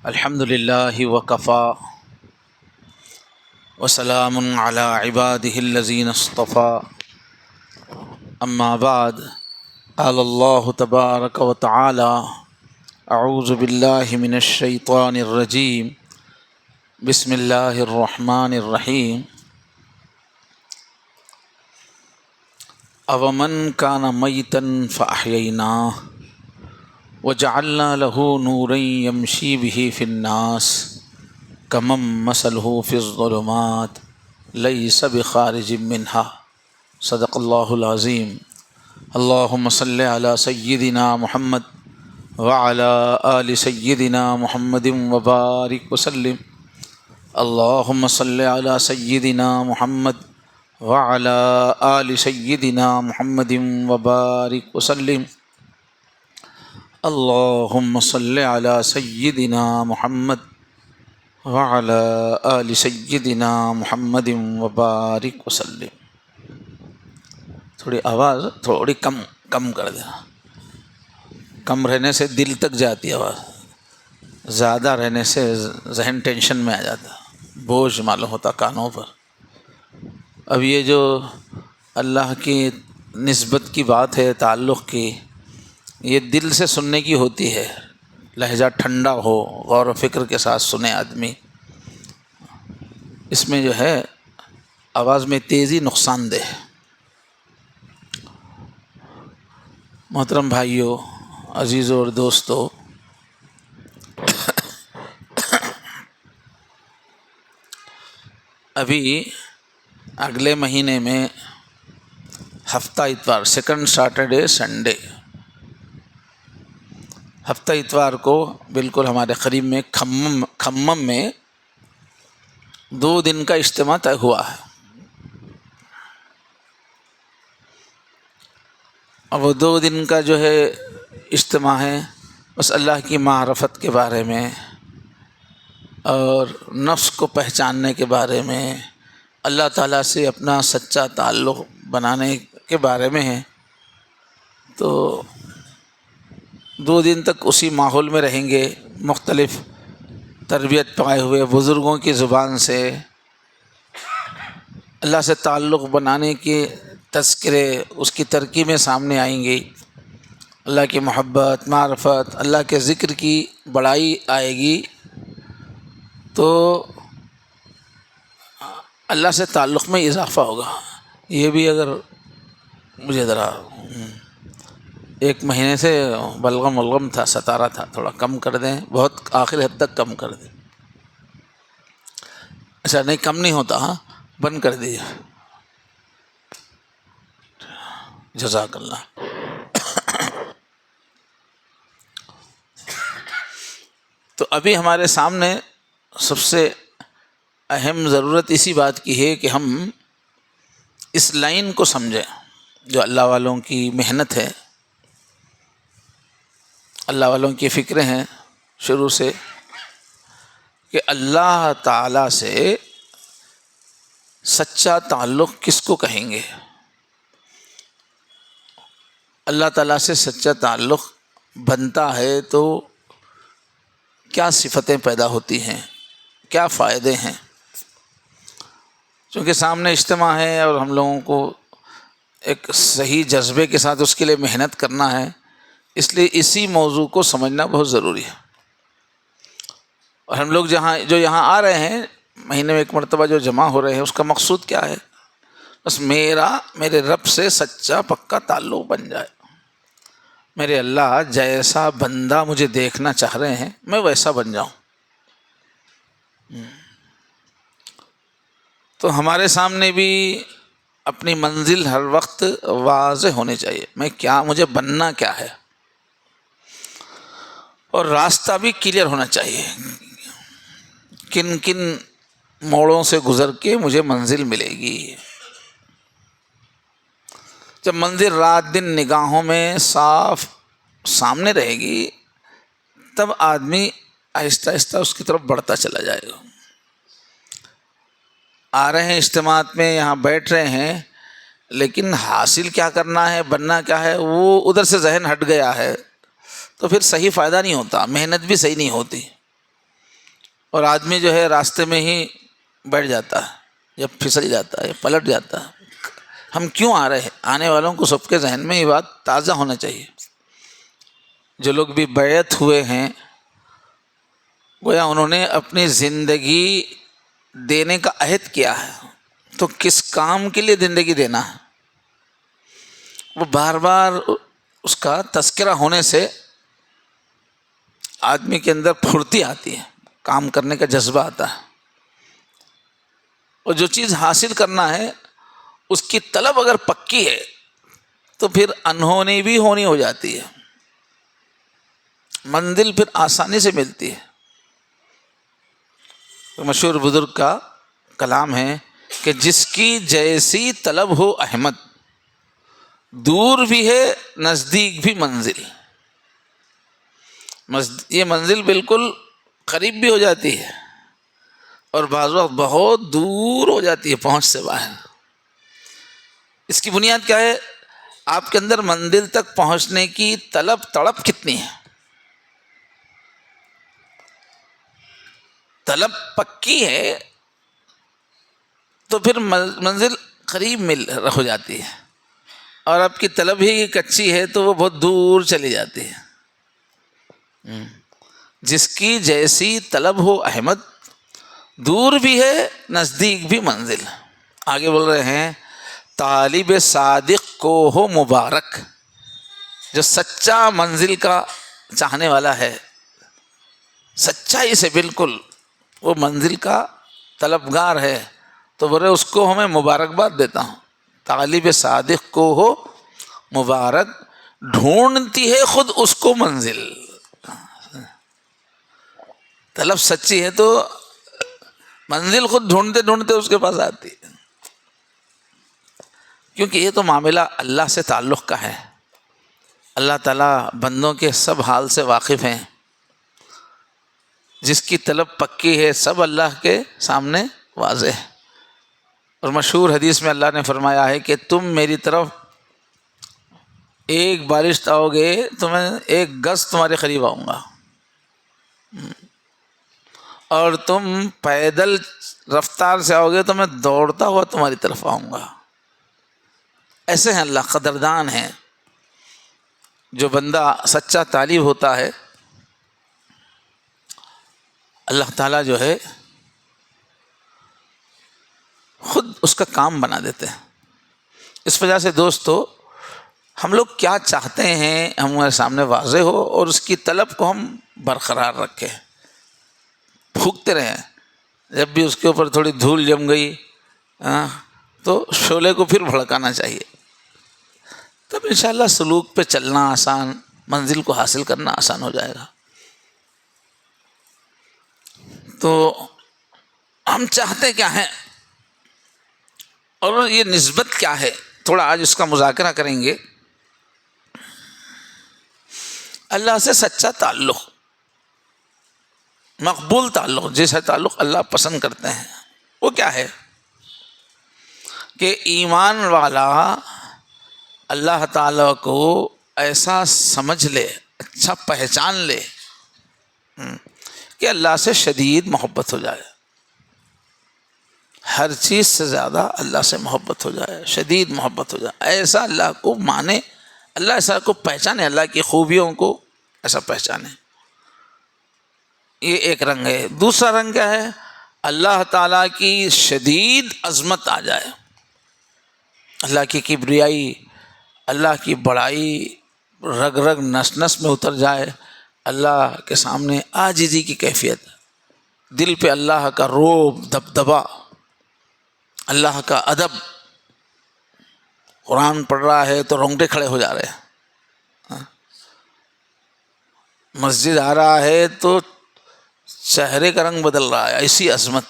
الحمد للہ وکفا وسلام علی عبادہ الذین اصطفى اما بعد قال اللہ تبارک وتعالی اعوذ باللہ من الشیطان الرجیم بسم اللہ الرحمن الرحیم اومن کان میتا فاحییناہ وجعلنا له نورا يمشي به في الناس كمن مثله في الظلمات ليس بخارج منها صدق الله العظيم اللهم صل على سيدنا محمد وعلى آل سيدنا محمد وبارك وسلم اللهم صل على سيدنا محمد وعلى آل سيدنا محمد وبارك وسلم اللهم صل على سيدنا محمد وعلى آل سيدنا محمد وبارك وسلم. تھوڑی آواز تھوڑی کم کر دینا. کم رہنے سے دل تک جاتی آواز، زیادہ رہنے سے ذہن ٹینشن میں آ جاتا، بوجھ معلوم ہوتا کانوں پر. اب یہ جو اللہ کی نسبت کی بات ہے، تعلق کی، یہ دل سے سننے کی ہوتی ہے. لہجہ ٹھنڈا ہو، غور و فکر کے ساتھ سنے آدمی. اس میں جو ہے آواز میں تیزی نقصان دہ. محترم بھائیوں، عزیزوں اور دوستوں، ابھی اگلے مہینے میں ہفتہ اتوار، سیکنڈ سیٹرڈے سنڈے، ہفتہ اتوار کو بالکل ہمارے قریب میں کھمم میں 2 دن کا اجتماع طے ہوا ہے. اور وہ 2 دن کا جو ہے اجتماع ہے، بس اللہ کی معرفت کے بارے میں اور نفس کو پہچاننے کے بارے میں، اللہ تعالیٰ سے اپنا سچا تعلق بنانے کے بارے میں ہے. تو 2 دن تک اسی ماحول میں رہیں گے. مختلف تربیت پائے ہوئے بزرگوں کی زبان سے اللہ سے تعلق بنانے کے تذکرے، اس کی ترکیبیں سامنے آئیں گی. اللہ کی محبت، معرفت، اللہ کے ذکر کی بڑائی آئے گی. تو اللہ سے تعلق میں اضافہ ہوگا. یہ بھی اگر مجھے ذرا 1 مہینے سے بلغم تھا، ستارہ تھا، تھوڑا کم کر دیں، بہت آخر حد تک کم کر دیں. اچھا نہیں، کم نہیں ہوتا، ہاں بند کر دیجیے. جزاک اللہ. تو ابھی ہمارے سامنے سب سے اہم ضرورت اسی بات کی ہے کہ ہم اس لائن کو سمجھیں جو اللہ والوں کی محنت ہے، اللہ والوں کی فکریں ہیں شروع سے، کہ اللہ تعالیٰ سے سچا تعلق کس کو کہیں گے. اللہ تعالیٰ سے سچا تعلق بنتا ہے تو کیا صفتیں پیدا ہوتی ہیں، کیا فائدے ہیں. چونکہ سامنے اجتماع ہے اور ہم لوگوں کو ایک صحیح جذبے کے ساتھ اس کے لیے محنت کرنا ہے، اس لیے اسی موضوع کو سمجھنا بہت ضروری ہے. اور ہم لوگ جو یہاں آ رہے ہیں، مہینے میں 1 مرتبہ جو جمع ہو رہے ہیں، اس کا مقصود کیا ہے؟ بس میرے رب سے سچا پکا تعلق بن جائے. میرے اللہ جیسا بندہ مجھے دیکھنا چاہ رہے ہیں، میں ویسا بن جاؤں. تو ہمارے سامنے بھی اپنی منزل ہر وقت واضح ہونی چاہیے. مجھے بننا کیا ہے، اور راستہ بھی کلیئر ہونا چاہیے. کن موڑوں سے گزر کے مجھے منزل ملے گی. جب منزل رات دن نگاہوں میں صاف سامنے رہے گی، تب آدمی آہستہ آہستہ اس کی طرف بڑھتا چلا جائے گا. آ رہے ہیں اجتماعات میں، یہاں بیٹھ رہے ہیں، لیکن حاصل کیا کرنا ہے، بننا کیا ہے، وہ ادھر سے ذہن ہٹ گیا ہے، تو پھر صحیح فائدہ نہیں ہوتا، محنت بھی صحیح نہیں ہوتی. اور آدمی جو ہے راستے میں ہی بیٹھ جاتا ہے یا پھسل جاتا ہے یا پلٹ جاتا ہے. ہم کیوں آ رہے ہیں؟ آنے والوں کو سب کے ذہن میں یہ بات تازہ ہونا چاہیے. جو لوگ بھی بیعت ہوئے ہیں گویا انہوں نے اپنی زندگی دینے کا عہد کیا ہے، تو کس کام کے لیے زندگی دینا ہے؟ وہ بار بار اس کا تذکرہ ہونے سے آدمی کے اندر پھرتی آتی ہے، کام کرنے کا جذبہ آتا ہے. اور جو چیز حاصل کرنا ہے اس کی طلب اگر پکی ہے تو پھر انہونی بھی ہونی ہو جاتی ہے، منزل پھر آسانی سے ملتی ہے. تو مشہور بزرگ کا کلام ہے کہ جس کی جیسی طلب ہو احمد، دور بھی ہے نزدیک بھی منزل. یہ منزل بالکل قریب بھی ہو جاتی ہے اور بعض وقت بہت دور ہو جاتی ہے پہنچ سے باہر. اس کی بنیاد کیا ہے؟ آپ کے اندر منزل تک پہنچنے کی طلب تڑپ کتنی ہے. طلب پکی ہے تو پھر منزل قریب ہو جاتی ہے، اور آپ کی طلب ہی کچی ہے تو وہ بہت دور چلی جاتی ہے. جس کی جیسی طلب ہو احمد، دور بھی ہے نزدیک بھی منزل. آگے بول رہے ہیں طالب صادق کو ہو مبارک، جو سچا منزل کا چاہنے والا ہے، سچائی سے بالکل وہ منزل کا طلبگار ہے، تو بولے اس کو ہمیں مبارکباد دیتا ہوں. طالب صادق کو ہو مبارک، ڈھونڈتی ہے خود اس کو منزل. طلب سچی ہے تو منزل خود ڈھونڈتے ڈھونڈتے اس کے پاس آتی ہے، کیونکہ یہ تو معاملہ اللہ سے تعلق کا ہے. اللہ تعالیٰ بندوں کے سب حال سے واقف ہیں. جس کی طلب پکی ہے سب اللہ کے سامنے واضح ہے. اور مشہور حدیث میں اللہ نے فرمایا ہے کہ تم میری طرف ایک بارش آؤ گے تو میں ایک گز تمہارے قریب آؤں گا، اور تم پیدل رفتار سے آؤ گے تو میں دوڑتا ہوا تمہاری طرف آؤں گا. ایسے ہیں اللہ، قدردان ہیں. جو بندہ سچا طالب ہوتا ہے اللہ تعالیٰ جو ہے خود اس کا کام بنا دیتے ہیں. اس وجہ سے دوستو، ہم لوگ کیا چاہتے ہیں ہمارے سامنے واضح ہو اور اس کی طلب کو ہم برقرار رکھیں، پھونکتے رہیں. جب بھی اس کے اوپر تھوڑی دھول جم گئی تو شعلے کو پھر بھڑکانا چاہیے، تب انشاءاللہ سلوک پہ چلنا آسان، منزل کو حاصل کرنا آسان ہو جائے گا. تو ہم چاہتے کیا ہیں اور یہ نسبت کیا ہے، تھوڑا آج اس کا مذاکرہ کریں گے. اللہ سے سچا تعلق، مقبول تعلق، جیسا تعلق اللہ پسند کرتے ہیں، وہ کیا ہے کہ ایمان والا اللہ تعالیٰ کو ایسا سمجھ لے، اچھا پہچان لے کہ اللہ سے شدید محبت ہو جائے، ہر چیز سے زیادہ اللہ سے محبت ہو جائے، شدید محبت ہو جائے. ایسا اللہ کو مانے، اللہ ایسا کو پہچانے، اللہ کی خوبیوں کو ایسا پہچانے. یہ ایک رنگ ہے. دوسرا رنگ کیا ہے؟ اللہ تعالیٰ کی شدید عظمت آ جائے، اللہ کی کبریائی، اللہ کی بڑائی رگ رگ نس نس میں اتر جائے. اللہ کے سامنے عاجزی کی کیفیت، دل پہ اللہ کا رعب، دبدبا، اللہ کا ادب. قرآن پڑھ رہا ہے تو رونگٹے کھڑے ہو جا رہے ہیں، مسجد آ رہا ہے تو چہرے کا رنگ بدل رہا ہے، ایسی عظمت.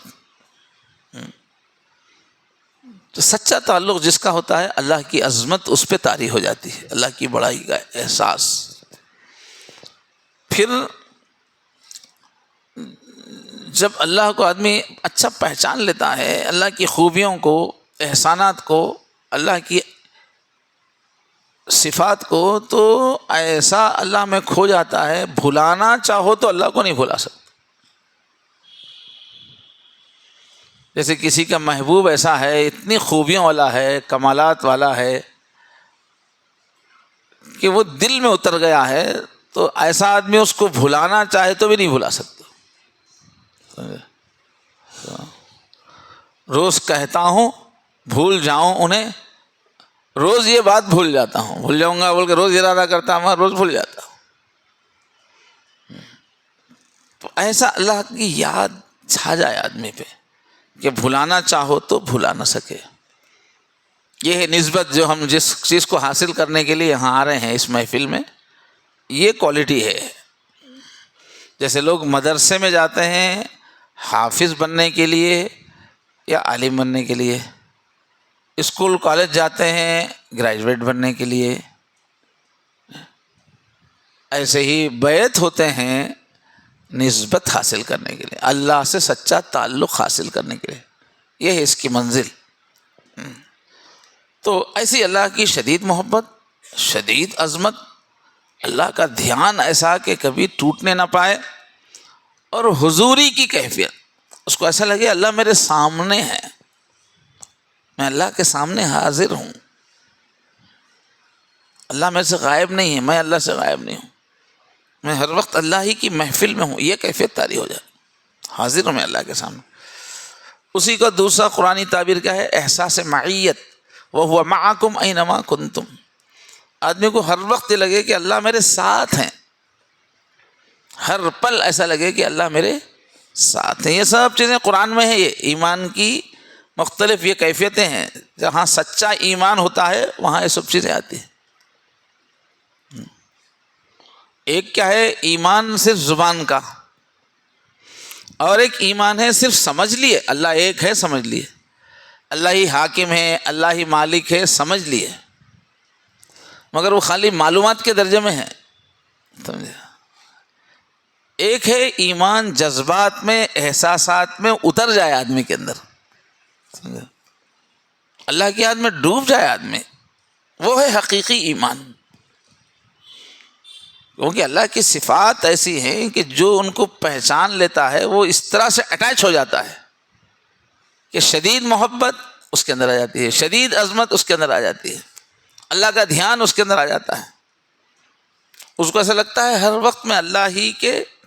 تو سچا تعلق جس کا ہوتا ہے اللہ کی عظمت اس پہ طاری ہو جاتی ہے، اللہ کی بڑائی کا احساس. پھر جب اللہ کو آدمی اچھا پہچان لیتا ہے، اللہ کی خوبیوں کو، احسانات کو، اللہ کی صفات کو، تو ایسا اللہ میں کھو جاتا ہے، بھلانا چاہو تو اللہ کو نہیں بھلا سکتے. جیسے کسی کا محبوب ایسا ہے، اتنی خوبیوں والا ہے، کمالات والا ہے کہ وہ دل میں اتر گیا ہے، تو ایسا آدمی اس کو بھلانا چاہے تو بھی نہیں بھلا سکتا۔ روز کہتا ہوں بھول جاؤں انہیں، روز یہ بات بھول جاتا ہوں، بھول جاؤں گا بول کے روز ارادہ کرتا ہوں، روز بھول جاتا ہوں۔ تو ایسا اللہ کی یاد چھا جائے آدمی پہ کہ بھلانا چاہو تو بھلا نہ سکے۔ یہ ہے نسبت جو ہم جس چیز کو حاصل کرنے کے لیے یہاں آ رہے ہیں اس محفل میں، یہ کوالٹی ہے۔ جیسے لوگ مدرسے میں جاتے ہیں حافظ بننے کے لیے یا عالم بننے کے لیے، اسکول کالج جاتے ہیں گریجویٹ بننے کے لیے، ایسے ہی بیعت ہوتے ہیں نسبت حاصل کرنے کے لیے، اللہ سے سچا تعلق حاصل کرنے کے لیے، یہ ہے اس کی منزل۔ تو ایسی اللہ کی شدید محبت، شدید عظمت، اللہ کا دھیان ایسا کہ کبھی ٹوٹنے نہ پائے، اور حضوری کی کیفیت، اس کو ایسا لگے اللہ میرے سامنے ہے، میں اللہ کے سامنے حاضر ہوں، اللہ میرے سے غائب نہیں ہے، میں اللہ سے غائب نہیں ہوں، میں ہر وقت اللہ ہی کی محفل میں ہوں، یہ کیفیت طاری ہو جائے، حاضر ہوں میں اللہ کے سامنے۔ اسی کا دوسرا قرآنی تعبیر کیا ہے؟ احساس معیت، وَهُوَ مَعَكُمْ أَيْنَمَا كُنْتُمْ۔ آدمی کو ہر وقت یہ لگے کہ اللہ میرے ساتھ ہیں، ہر پل ایسا لگے کہ اللہ میرے ساتھ ہیں۔ یہ سب چیزیں قرآن میں ہیں، یہ ایمان کی مختلف یہ کیفیتیں ہیں، جہاں سچا ایمان ہوتا ہے وہاں یہ سب چیزیں آتی ہیں۔ ایک کیا ہے؟ ایمان صرف زبان کا، اور ایک ایمان ہے صرف سمجھ لیے اللہ ایک ہے، سمجھ لیے اللہ ہی حاکم ہے، اللہ ہی مالک ہے، سمجھ لیے، مگر وہ خالی معلومات کے درجے میں ہے، سمجھے؟ ایک ہے ایمان جذبات میں، احساسات میں اتر جائے آدمی کے اندر، سمجھے؟ اللہ کی یاد میں ڈوب جائے آدمی، وہ ہے حقیقی ایمان۔ کیونکہ اللہ کی صفات ایسی ہیں کہ جو ان کو پہچان لیتا ہے وہ اس طرح سے اٹیچ ہو جاتا ہے کہ شدید محبت اس کے اندر آ جاتی ہے، شدید عظمت اس کے اندر آ جاتی ہے، اللہ کا دھیان اس کے اندر آ جاتا ہے، اس کو ایسا لگتا ہے ہر وقت میں اللہ ہی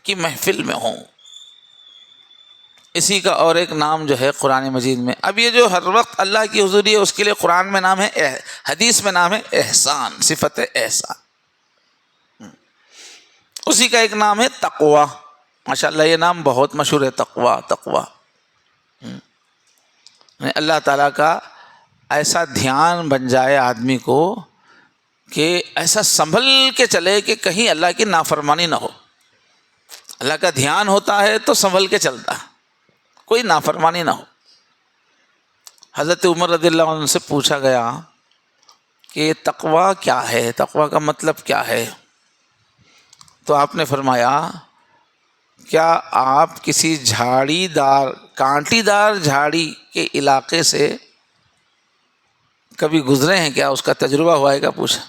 کی محفل میں ہوں۔ اسی کا اور ایک نام جو ہے قرآن مجید میں، اب یہ جو ہر وقت اللہ کی حضوری ہے اس کے لیے قرآن میں نام ہے، حدیث میں نام ہے احسان، صفت احسان۔ اسی کا ایک نام ہے تقوی، ماشاءاللہ یہ نام بہت مشہور ہے، تقوی۔ تقوی اللہ تعالیٰ کا ایسا دھیان بن جائے آدمی کو کہ ایسا سنبھل کے چلے کہ کہیں اللہ کی نافرمانی نہ ہو۔ اللہ کا دھیان ہوتا ہے تو سنبھل کے چلتا ہے، کوئی نافرمانی نہ ہو۔ حضرت عمر رضی اللہ عنہ سے پوچھا گیا کہ تقوی کیا ہے، تقوی کا مطلب کیا ہے؟ تو آپ نے فرمایا کیا آپ کسی جھاڑی دار، کانٹی دار جھاڑی کے علاقے سے کبھی گزرے ہیں کیا؟ اس کا تجربہ ہوا ہے کیا؟ پوچھا۔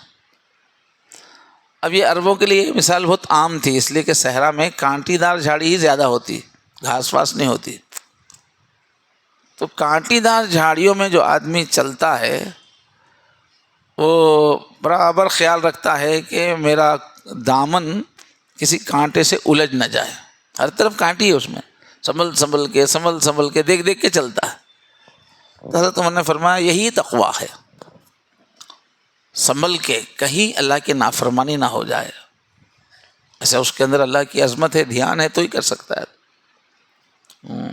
اب یہ عربوں کے لیے مثال بہت عام تھی، اس لیے کہ صحرا میں کانٹی دار جھاڑی ہی زیادہ ہوتی، گھاس واس نہیں ہوتی۔ تو کانٹی دار جھاڑیوں میں جو آدمی چلتا ہے وہ برابر خیال رکھتا ہے کہ میرا دامن کسی کانٹے سے الجھ نہ جائے، ہر طرف کانٹی ہے، اس میں سنبھل کے دیکھ دیکھ کے چلتا ہے۔ تو حضرت عمر نے فرمایا یہی تقویٰ ہے، سنبھل کے کہیں اللہ کی نافرمانی نہ ہو جائے۔ ایسا اس کے اندر اللہ کی عظمت ہے، دھیان ہے تو ہی کر سکتا ہے۔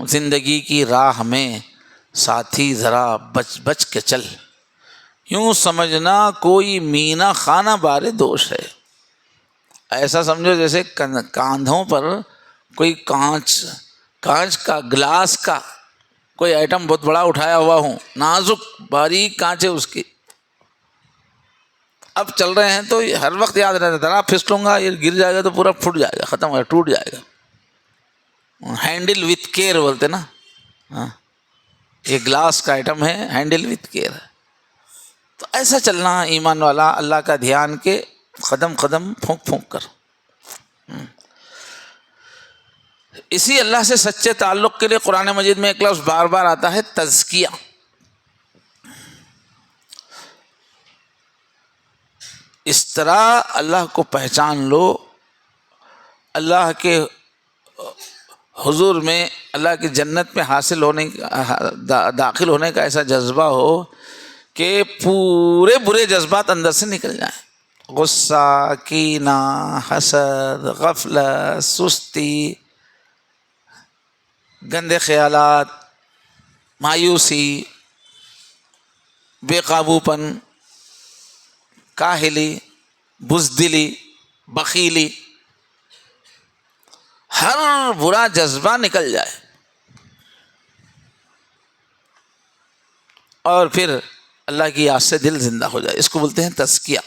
زندگی کی راہ میں ساتھی ذرا بچ بچ کے چل، یوں سمجھنا کوئی مینا خانہ بارے دوش ہے۔ ایسا سمجھو جیسے کاندھوں پر کوئی کانچ کا، گلاس کا کوئی آئٹم بہت بڑا اٹھایا ہوا ہوں، نازک باریک کانچ ہے اس کی، اب چل رہے ہیں تو ہر وقت یاد رہتا ہے ذرا پھسلوں گا یہ گر جائے گا تو پورا پھٹ جائے گا، ختم ہو گیا، ٹوٹ جائے گا۔ ہینڈل وتھ کیئر بولتے نا، ہاں یہ گلاس کا آئٹم ہے، ہینڈل وتھ کیئر۔ تو ایسا چلنا ایمان والا اللہ کا دھیان کے قدم قدم پھونک پھونک کر۔ اسی اللہ سے سچے تعلق کے لیے قرآن مجید میں ایک لفظ بار بار آتا ہے، تزکیہ۔ اس طرح اللہ کو پہچان لو، اللہ کے حضور میں، اللہ کی جنت میں حاصل ہونے داخل ہونے کا ایسا جذبہ ہو کہ پورے برے جذبات اندر سے نکل جائیں، غصہ، کینہ، حسد، غفلت، سستی، گندے خیالات، مایوسی، بے قابو پن، کاہلی، بزدلی، بخیلی، ہر برا جذبہ نکل جائے، اور پھر اللہ کی یاد سے دل زندہ ہو جائے۔ اس کو بولتے ہیں تزکیہ۔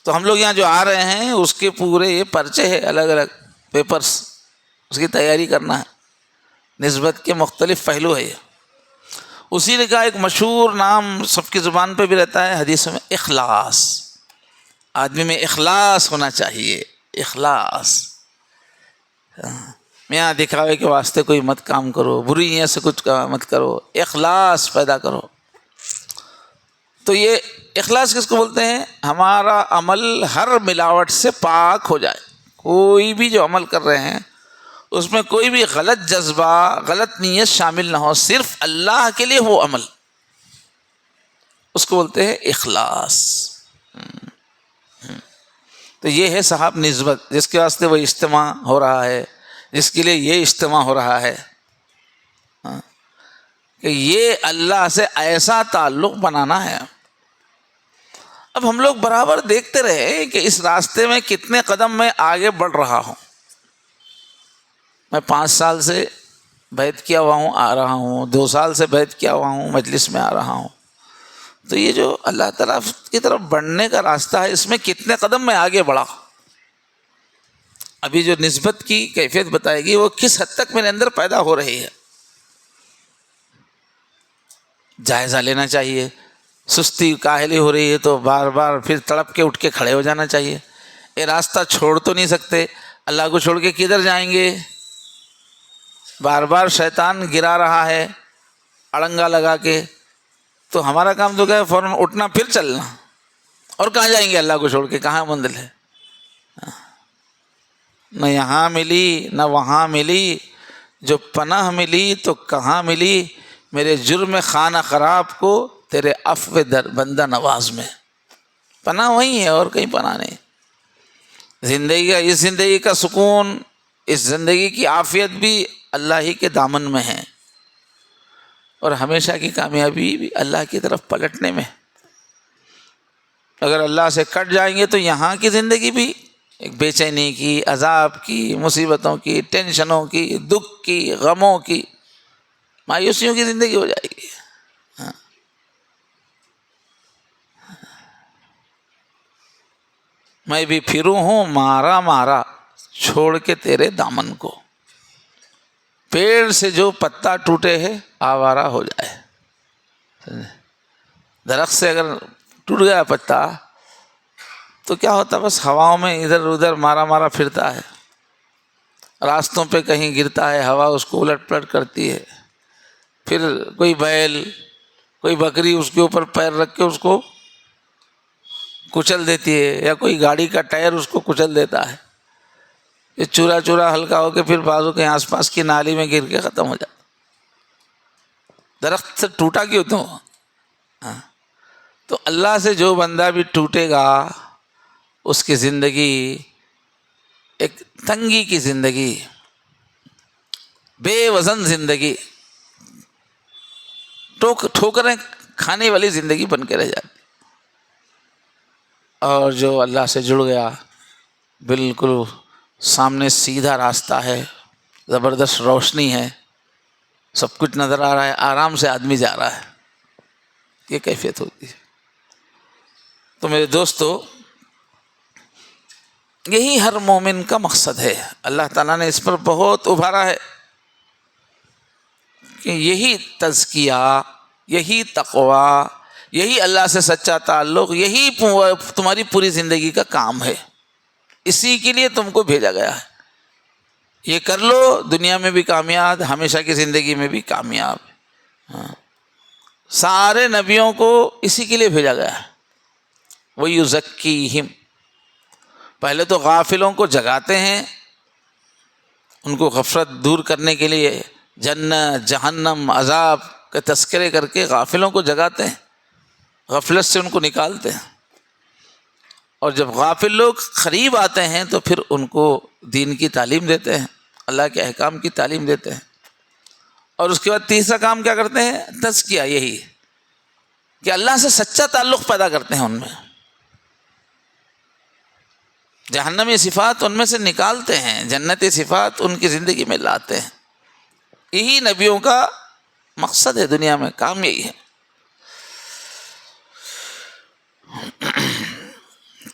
تو ہم لوگ یہاں جو آ رہے ہیں اس کے پورے یہ پرچے ہیں، الگ الگ پیپرز، اس کی تیاری کرنا ہے، نسبت کے مختلف پہلو ہے یہ۔ اسی نے کہا ایک مشہور نام سب کی زبان پہ بھی رہتا ہے حدیث میں، اخلاص۔ آدمی میں اخلاص ہونا چاہیے، اخلاص۔ میاں دکھاوے کے واسطے کوئی مت کام کرو، بری نیت سے کچھ مت کرو، اخلاص پیدا کرو۔ تو یہ اخلاص کس کو بولتے ہیں؟ ہمارا عمل ہر ملاوٹ سے پاک ہو جائے، کوئی بھی جو عمل کر رہے ہیں اس میں کوئی بھی غلط جذبہ، غلط نیت شامل نہ ہو، صرف اللہ کے لیے وہ عمل، اس کو بولتے ہیں اخلاص۔ تو یہ ہے صاحب نسبت، جس کے واسطے وہ اجتماع ہو رہا ہے، جس کے لیے یہ اجتماع ہو رہا ہے، کہ یہ اللہ سے ایسا تعلق بنانا ہے۔ اب ہم لوگ برابر دیکھتے رہے کہ اس راستے میں کتنے قدم میں آگے بڑھ رہا ہوں۔ میں 5 سال سے بیعت کیا ہوا ہوں، آ رہا ہوں، 2 سال سے بیعت کیا ہوا ہوں، مجلس میں آ رہا ہوں۔ تو یہ جو اللہ تعالیٰ کی طرف بڑھنے کا راستہ ہے، اس میں کتنے قدم میں آگے بڑھا۔ ابھی جو نسبت کی کیفیت بتائے گی وہ کس حد تک میرے اندر پیدا ہو رہی ہے، جائزہ لینا چاہیے۔ سستی، کاہلی ہو رہی ہے تو بار بار پھر تڑپ کے اٹھ کے کھڑے ہو جانا چاہیے۔ یہ راستہ چھوڑ تو نہیں سکتے، اللہ کو چھوڑ کے کدھر جائیں گے؟ بار بار شیطان گرا رہا ہے اڑنگا لگا کے، تو ہمارا کام تو کیا ہے؟ فوراً اٹھنا پھر چلنا۔ اور کہاں جائیں گے اللہ کو چھوڑ کے؟ کہاں منزل ہے؟ نہ یہاں ملی نہ وہاں ملی، جو پناہ ملی تو کہاں ملی؟ میرے جرم خانہ خراب کو تیرے عفو در بندہ نواز میں۔ پناہ وہی ہے، اور کہیں پناہ نہیں۔ اس زندگی کا سکون، اس زندگی کی عافیت بھی اللہ ہی کے دامن میں ہے، اور ہمیشہ کی کامیابی بھی اللہ کی طرف پلٹنے میں۔ اگر اللہ سے کٹ جائیں گے تو یہاں کی زندگی بھی ایک بے چینی کی، عذاب کی، مصیبتوں کی، ٹینشنوں کی، دکھ کی، غموں کی، مایوسیوں کی زندگی ہو جائے گی۔ میں بھی پھروں ہوں مارا مارا، چھوڑ کے تیرے دامن کو۔ پیڑ سے جو پتا ٹوٹے ہے آوارہ ہو جائے۔ درخت سے اگر ٹوٹ گیا پتا تو کیا ہوتا؟ بس ہواؤں میں ادھر ادھر مارا مارا پھرتا ہے، راستوں پہ کہیں گرتا ہے، ہوا اس کو الٹ پلٹ کرتی ہے، پھر کوئی بیل، کوئی بکری اس کے اوپر پیر رکھ کے اس کو کچل دیتی ہے، یا کوئی گاڑی کا ٹائر اس کو کچل دیتا ہے، یہ چورا چورا ہلکا ہو کے پھر بازو کے آس پاس کی نالی میں گر کے ختم ہو جاتا۔ درخت سے ٹوٹا کیوں تو اللہ سے جو بندہ بھی ٹوٹے گا اس کی زندگی ایک تنگی کی زندگی، بے وزن زندگی، ٹھوکریں کھانے والی زندگی بن کے رہ جاتی۔ اور جو اللہ سے جڑ گیا، بالکل سامنے سیدھا راستہ ہے، زبردست روشنی ہے، سب کچھ نظر آ رہا ہے، آرام سے آدمی جا رہا ہے، یہ کیفیت ہوتی ہے۔ تو میرے دوستو، یہی ہر مومن کا مقصد ہے۔ اللہ تعالیٰ نے اس پر بہت ابھارا ہے کہ یہی تزکیہ، یہی تقویٰ، یہی اللہ سے سچا تعلق، یہی تمہاری پوری زندگی کا کام ہے، اسی کے لیے تم کو بھیجا گیا ہے۔ یہ کر لو دنیا میں بھی کامیاب، ہمیشہ کی زندگی میں بھی کامیاب. ہاں، سارے نبیوں کو اسی کے لیے بھیجا گیا ہے. وَيُزَكِّيهِمْ، پہلے تو غافلوں کو جگاتے ہیں، ان کو غفلت دور کرنے کے لیے جنت، جہنم، عذاب کے تذکرے کر کے غافلوں کو جگاتے ہیں، غفلت سے ان کو نکالتے ہیں. اور جب غافل لوگ قریب آتے ہیں تو پھر ان کو دین کی تعلیم دیتے ہیں، اللہ کے احکام کی تعلیم دیتے ہیں. اور اس کے بعد تیسرا کام کیا کرتے ہیں؟ تزکیہ. یہی کہ اللہ سے سچا تعلق پیدا کرتے ہیں ان میں، جہنمی صفات ان میں سے نکالتے ہیں، جنتی صفات ان کی زندگی میں لاتے ہیں. یہی نبیوں کا مقصد ہے، دنیا میں کام یہی ہے.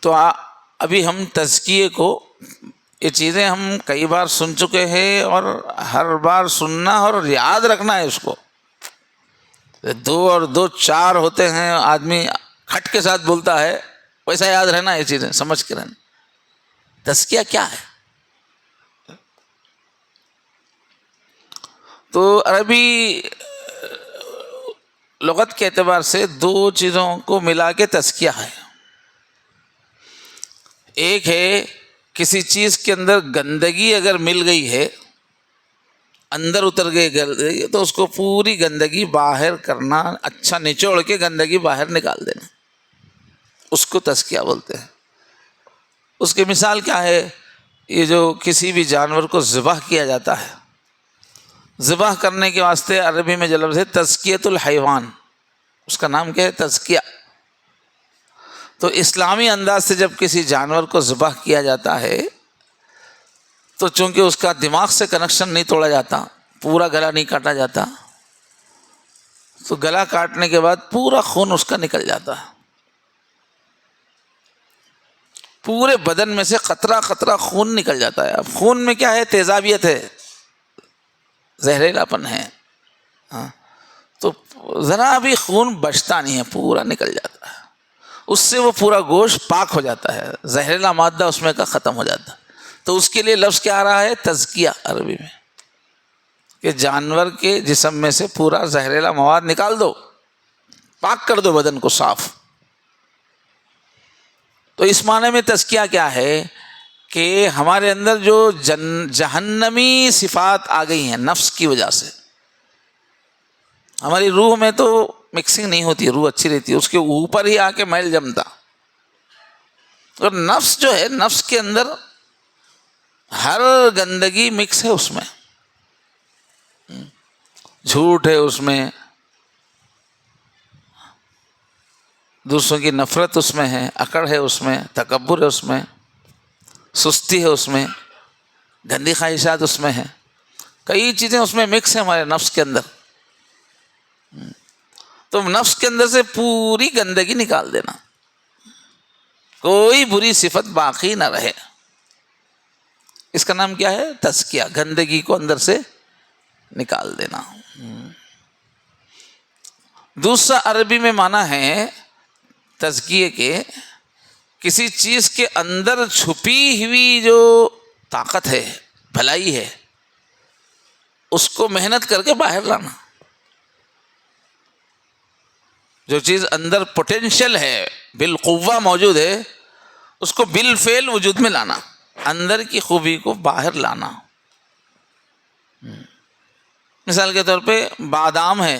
تو ابھی ہم تزکیے کو، یہ چیزیں ہم کئی بار سن چکے ہیں اور ہر بار سننا اور یاد رکھنا ہے اس کو. 2 اور 2 4 ہوتے ہیں، آدمی کھٹ کے ساتھ بولتا ہے، ویسا یاد رہنا، یہ چیزیں سمجھ کے رہنا. تزکیہ کیا ہے؟ تو عربی لغت کے اعتبار سے 2 چیزوں کو ملا کے تزکیہ ہے. ایک ہے کسی چیز کے اندر گندگی اگر مل گئی ہے، اندر اتر گئی تو اس کو پوری گندگی باہر کرنا، اچھا نچوڑ کے گندگی باہر نکال دینا، اس کو تزکیہ بولتے ہیں. اس کی مثال کیا ہے؟ یہ جو کسی بھی جانور کو ذبح کیا جاتا ہے، ذبح کرنے کے واسطے عربی میں جو لفظ ہے تزکیۃ الحیوان، اس کا نام کیا ہے؟ تزکیہ. تو اسلامی انداز سے جب کسی جانور کو ذبح کیا جاتا ہے تو چونکہ اس کا دماغ سے کنیکشن نہیں توڑا جاتا، پورا گلا نہیں کاٹا جاتا، تو گلا کاٹنے کے بعد پورا خون اس کا نکل جاتا ہے. پورے بدن میں سے قطرہ قطرہ خون نکل جاتا ہے. اب خون میں کیا ہے؟ تیزابیت ہے، زہریلاپن ہے. ہاں، تو ذرا بھی خون بچتا نہیں ہے، پورا نکل جاتا ہے. اس سے وہ پورا گوشت پاک ہو جاتا ہے، زہریلا مادہ اس میں کا ختم ہو جاتا ہے. تو اس کے لیے لفظ کیا آ رہا ہے؟ تزکیہ عربی میں، کہ جانور کے جسم میں سے پورا زہریلا مواد نکال دو، پاک کر دو بدن کو صاف. تو اس معنی میں تزکیہ کیا ہے کہ ہمارے اندر جو جہنمی صفات آ گئی ہیں نفس کی وجہ سے، ہماری روح میں تو مکسنگ نہیں ہوتی، روح اچھی رہتی ہے، اس کے اوپر ہی آ کے میل جمتا. اور نفس جو ہے، نفس کے اندر ہر گندگی مکس ہے، اس میں جھوٹ ہے، اس میں دوسروں کی نفرت اس میں ہے، اکڑ ہے اس میں، تکبر ہے اس میں، سستی ہے اس میں، گندی خواہشات اس میں ہیں، کئی چیزیں اس میں مکس ہیں ہمارے نفس کے اندر. تو نفس کے اندر سے پوری گندگی نکال دینا، کوئی بری صفت باقی نہ رہے، اس کا نام کیا ہے؟ تزکیہ. گندگی کو اندر سے نکال دینا. دوسرا عربی میں معنی ہے تزکیے کے، کسی چیز کے اندر چھپی ہوئی جو طاقت ہے، بھلائی ہے، اس کو محنت کر کے باہر لانا. جو چیز اندر پوٹینشیل ہے، بالقوہ موجود ہے، اس کو بالفعل وجود میں لانا، اندر کی خوبی کو باہر لانا. مثال کے طور پہ بادام ہے،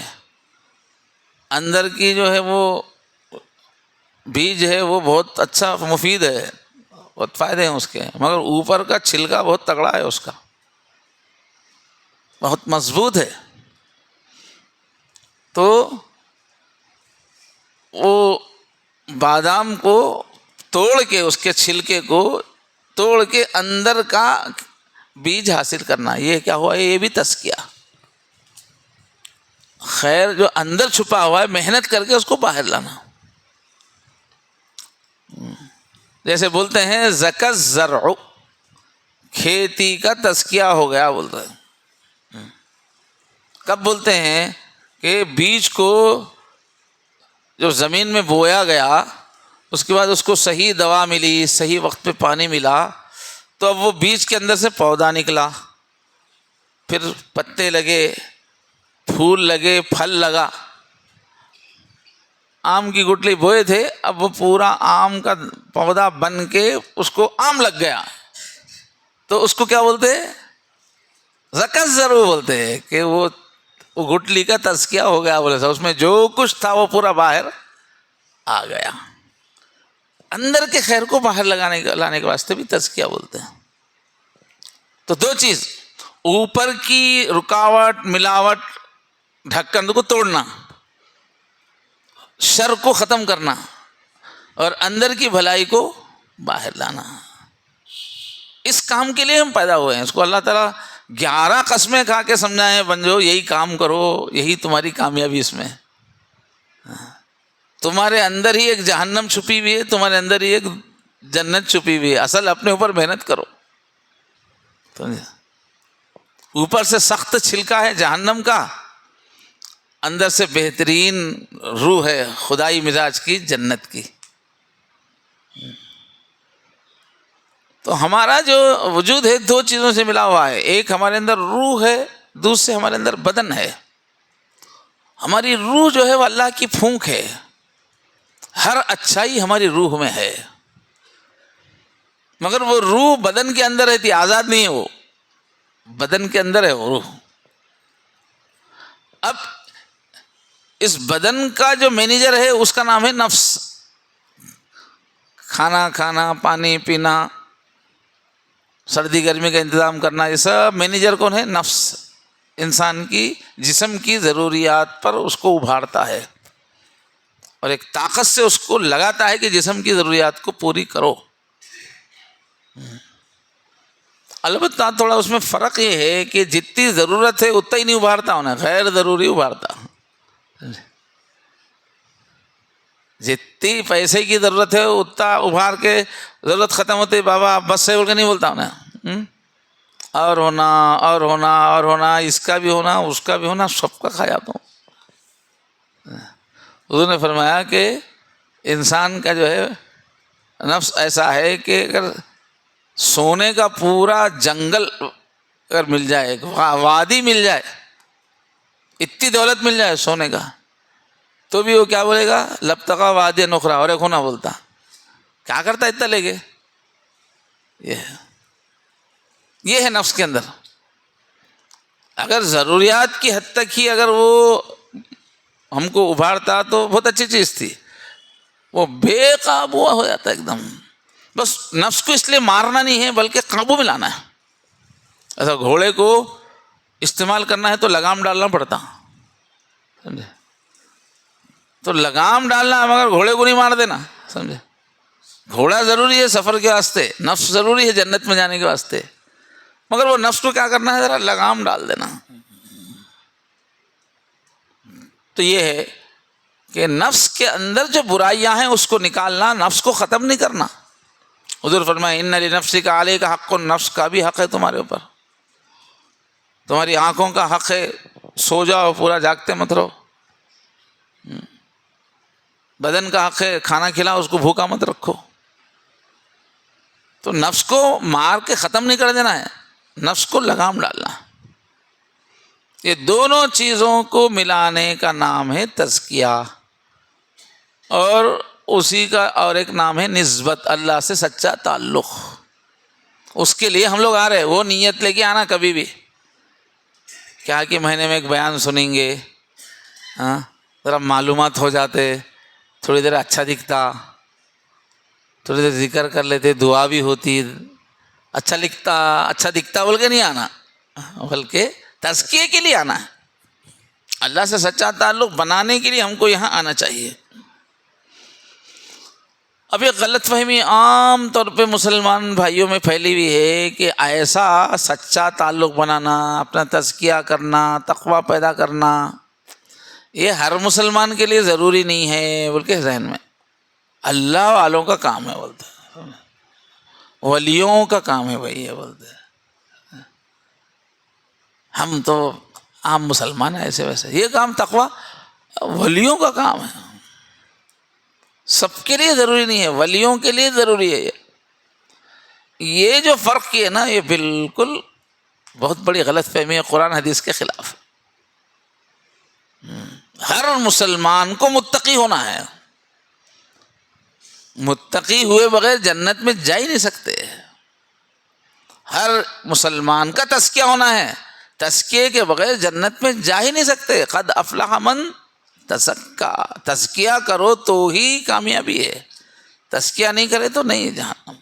اندر کی جو ہے وہ بیج ہے وہ بہت اچھا مفید ہے، بہت فائدے ہیں اس کے، مگر اوپر کا چھلکا بہت تگڑا ہے، اس کا بہت مضبوط ہے. تو وہ بادام کو توڑ کے، اس کے چھلکے کو توڑ کے اندر کا بیج حاصل کرنا، یہ کیا ہوا؟ یہ بھی تزکیہ. خیر جو اندر چھپا ہوا ہے، محنت کر کے اس کو باہر لانا. جیسے بولتے ہیں زکا الزرع، کھیتی کا تزکیہ ہو گیا بولتے ہیں. کب بولتے ہیں؟ کہ بیج کو جو زمین میں بویا گیا، اس کے بعد اس کو صحیح دوا ملی، صحیح وقت پہ پانی ملا، تو اب وہ بیج کے اندر سے پودا نکلا، پھر پتے لگے، پھول لگے، پھل لگا. آم کی گٹلی بوئے تھے، اب وہ پورا آم کا پودا بن کے اس کو آم لگ گیا، تو اس کو کیا بولتے ہیں؟ زکت ضرور بولتے ہیں کہ وہ گٹلی کا تزکیہ ہو گیا. بولے اس میں جو کچھ تھا وہ پورا باہر آ گیا. اندر کے خیر کو باہر لانے کے واسطے بھی تزکیہ بولتے ہیں. تو دو چیز، اوپر کی رکاوٹ، ملاوٹ، ڈھکن کو توڑنا، شر کو ختم کرنا، اور اندر کی بھلائی کو باہر لانا. اس کام کے لیے ہم پیدا ہوئے ہیں. اس کو اللہ تعالیٰ 11 قسمیں کھا کے سمجھائے ہیں، بنجو یہی کام کرو، یہی تمہاری کامیابی اس میں. تمہارے اندر ہی ایک جہنم چھپی ہوئی ہے، تمہارے اندر ہی ایک جنت چھپی ہوئی ہے. اصل اپنے اوپر محنت کرو. اوپر سے سخت چھلکا ہے جہنم کا، اندر سے بہترین روح ہے خدائی مزاج کی، جنت کی. تو ہمارا جو وجود ہے دو چیزوں سے ملا ہوا ہے. ایک ہمارے اندر روح ہے، دوسرے ہمارے اندر بدن ہے. ہماری روح جو ہے وہ اللہ کی پھونک ہے. ہر اچھائی ہماری روح میں ہے، مگر وہ روح بدن کے اندر رہتی، آزاد نہیں ہے. وہ بدن کے اندر ہے وہ روح. اب اس بدن کا جو مینیجر ہے اس کا نام ہے نفس. کھانا کھانا، پانی پینا، سردی گرمی کا انتظام کرنا، یہ سب مینیجر کون ہے؟ نفس. انسان کی جسم کی ضروریات پر اس کو ابھارتا ہے اور ایک طاقت سے اس کو لگاتا ہے کہ جسم کی ضروریات کو پوری کرو. البتہ تھوڑا اس میں فرق یہ ہے کہ جتنی ضرورت ہے اتنا ہی نہیں ابھارتا ہونا، غیر ضروری ابھارتا. جتنی پیسے کی ضرورت ہے اتنا ابھار کے ضرورت ختم ہوتی، بابا بس سے بول کے نہیں بولتا ہونا. اور ہونا اور ہونا اور ہونا، اس کا بھی ہونا، اس کا بھی ہونا، سب کا کھا جاتا ہوں. حضور نے فرمایا کہ انسان کا جو ہے نفس ایسا ہے کہ اگر سونے کا پورا جنگل اگر مل جائے، ایک وادی مل جائے، اتنی دولت مل جائے سونے کا، تو بھی وہ کیا بولے گا؟ لبتغا وادی نخرا، اور ایک ہونا بولتا. کیا کرتا اتنا لے کے؟ یہ ہے نفس کے اندر. اگر ضروریات کی حد تک ہی اگر وہ ہم کو ابھارتا تو بہت اچھی چیز تھی. وہ بے قابو ہو جاتا ایک دم. بس نفس کو اس لیے مارنا نہیں ہے بلکہ قابو میں لانا ہے. ایسا گھوڑے کو استعمال کرنا ہے تو لگام ڈالنا پڑتا، سمجھے؟ تو لگام ڈالنا ہے مگر گھوڑے کو نہیں مار دینا، سمجھے؟ گھوڑا ضروری ہے سفر کے واسطے، نفس ضروری ہے جنت میں جانے کے واسطے، مگر وہ نفس کو کیا کرنا ہے؟ ذرا لگام ڈال دینا. تو یہ ہے کہ نفس کے اندر جو برائیاں ہیں اس کو نکالنا، نفس کو ختم نہیں کرنا. حضور فرمائے ان لنفسک علیک حق، نفس کا بھی حق ہے تمہارے اوپر. تمہاری آنکھوں کا حق ہے، سو جاؤ، پورا جاگتے مت رہو. بدن کا حق ہے، کھانا کھلاؤ، اس کو بھوکا مت رکھو. تو نفس کو مار کے ختم نہیں کر دینا ہے، نفس کو لگام ڈالنا. یہ دونوں چیزوں کو ملانے کا نام ہے تزکیہ، اور اسی کا اور ایک نام ہے نسبت، اللہ سے سچا تعلق. اس کے لیے ہم لوگ آ رہے، وہ نیت لے کے آنا کبھی بھی کیا کہ مہینے میں ایک بیان سنیں گے، ذرا معلومات ہو جاتے، تھوڑی دیر اچھا دکھتا، تھوڑی دیر ذکر کر لیتے، دعا بھی ہوتی، اچھا لکھتا، اچھا دکھتا بول کے نہیں آنا، بلکہ تزکیے کے لیے آنا ہے. اللہ سے سچا تعلق بنانے کے لیے ہم کو یہاں آنا چاہیے. اب یہ غلط فہمی عام طور پہ مسلمان بھائیوں میں پھیلی ہوئی ہے کہ ایسا سچا تعلق بنانا، اپنا تزکیہ کرنا، تقویٰ پیدا کرنا، یہ ہر مسلمان کے لیے ضروری نہیں ہے بول کے ذہن میں. اللہ والوں کا کام ہے بولتے ہیں، ولیوں کا کام ہے بھائی، یہ بولتے ہیں. ہم تو عام مسلمان ہیں ایسے ویسے. یہ کام تقویٰ ولیوں کا کام ہے، سب کے لیے ضروری نہیں ہے، ولیوں کے لیے ضروری ہے. یہ جو فرق ہے نا، یہ بالکل بہت بڑی غلط فہمی ہے، قرآن حدیث کے خلاف۔ ہر مسلمان کو متقی ہونا ہے، متقی ہوئے بغیر جنت میں جا ہی نہیں سکتے۔ ہر مسلمان کا تزکیہ ہونا ہے، تزکیے کے بغیر جنت میں جا ہی نہیں سکتے۔ قد افلح من تزکا، تزکیہ کرو تو ہی کامیابی ہے، تزکیہ نہیں کرے تو نہیں جہنم۔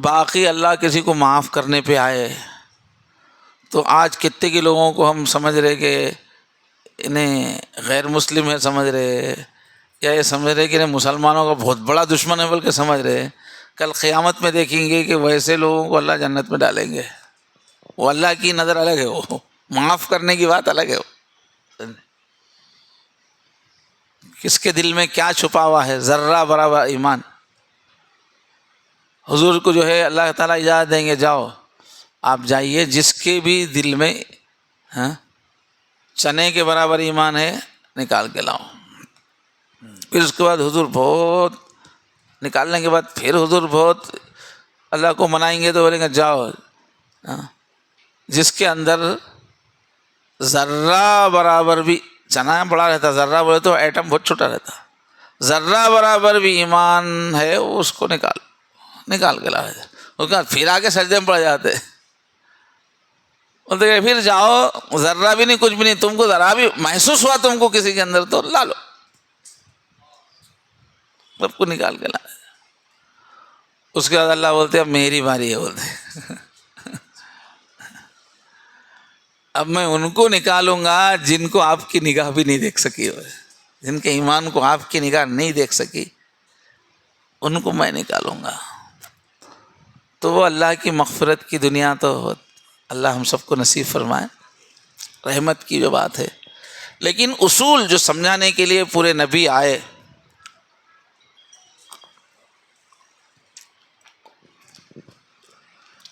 باقی اللہ کسی کو معاف کرنے پہ آئے تو آج کتنے کے لوگوں کو ہم سمجھ رہے کہ انہیں غیر مسلم ہے سمجھ رہے، یا یہ سمجھ رہے کہ انہیں مسلمانوں کا بہت بڑا دشمن ہے بلکہ سمجھ رہے، کل قیامت میں دیکھیں گے کہ ویسے لوگوں کو اللہ جنت میں ڈالیں گے۔ وہ اللہ کی نظر الگ ہے، وہ معاف کرنے کی بات الگ ہے۔ کس کے دل میں کیا چھپا ہوا ہے، ذرہ برابر ایمان۔ حضور کو جو ہے اللہ تعالیٰ اجازت دیں گے، جاؤ آپ جائیے، جس کے بھی دل میں چنے کے برابر ایمان ہے نکال کے لاؤ۔ پھر اس کے بعد حضور بہت نکالنے کے بعد پھر حضور بہت اللہ کو منائیں گے تو بولیں گے جاؤ، جس کے اندر ذرہ برابر بھی، چنا بڑا رہتا، ذرہ بولے تو ایٹم بہت چھوٹا رہتا، ذرہ برابر بھی ایمان ہے وہ اس کو نکال کے لا رہے، اس کے بعد پھر آگے سجدے میں پڑ جاتے، بولتے کہ پھر جاؤ، ذرہ بھی نہیں کچھ بھی نہیں، تم کو ذرا بھی محسوس ہوا تم کو کسی کے اندر تو لا لو، سب کو نکال کے لا رہے۔ اس کے بعد اللہ بولتے اب میری باری ہے، بولتے اب میں ان کو نکالوں گا جن کو آپ کی نگاہ بھی نہیں دیکھ سکی، جن کے ایمان کو آپ کی نگاہ نہیں دیکھ سکی، ان کو میں نکالوں گا۔ تو وہ اللہ کی مغفرت کی دنیا تو اللہ ہم سب کو نصیب فرمائے، رحمت کی جو بات ہے۔ لیکن اصول جو سمجھانے کے لیے پورے نبی آئے،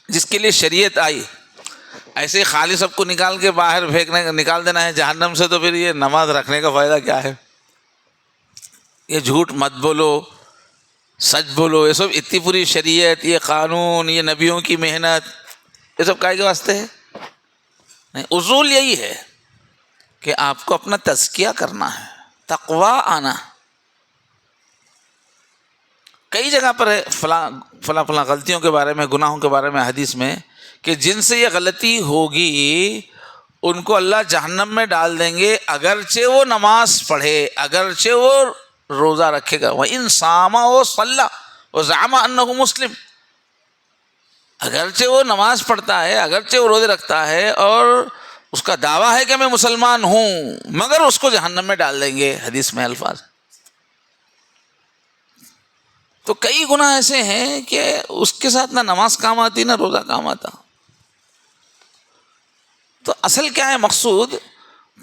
جس کے لیے شریعت آئی، ایسے ہی خالی سب کو نکال کے باہر نکال دینا ہے جہنم سے، تو پھر یہ نماز رکھنے کا فائدہ کیا ہے؟ یہ جھوٹ مت بولو، سچ بولو، یہ سب اتنی پوری شریعت، یہ قانون، یہ نبیوں کی محنت، یہ سب کائے کے واسطے ہے؟ نہیں، اصول یہی ہے کہ آپ کو اپنا تزکیہ کرنا ہے، تقویٰ آنا۔ کئی جگہ پر ہے فلاں غلطیوں کے بارے میں، گناہوں کے بارے میں حدیث میں، کہ جن سے یہ غلطی ہوگی ان کو اللہ جہنم میں ڈال دیں گے، اگرچہ وہ نماز پڑھے، اگرچہ وہ روزہ رکھے گا، وَإِن صَامَ وَصَلَّى وَزَعَمَ أَنَّهُ مسلم، اگرچہ وہ نماز پڑھتا ہے، اگرچہ وہ روزے رکھتا ہے اور اس کا دعویٰ ہے کہ میں مسلمان ہوں، مگر اس کو جہنم میں ڈال دیں گے، حدیث میں الفاظ۔ تو کئی گناہ ایسے ہیں کہ اس کے ساتھ نہ نماز کام آتی نہ روزہ کام آتا۔ تو اصل کیا ہے مقصود؟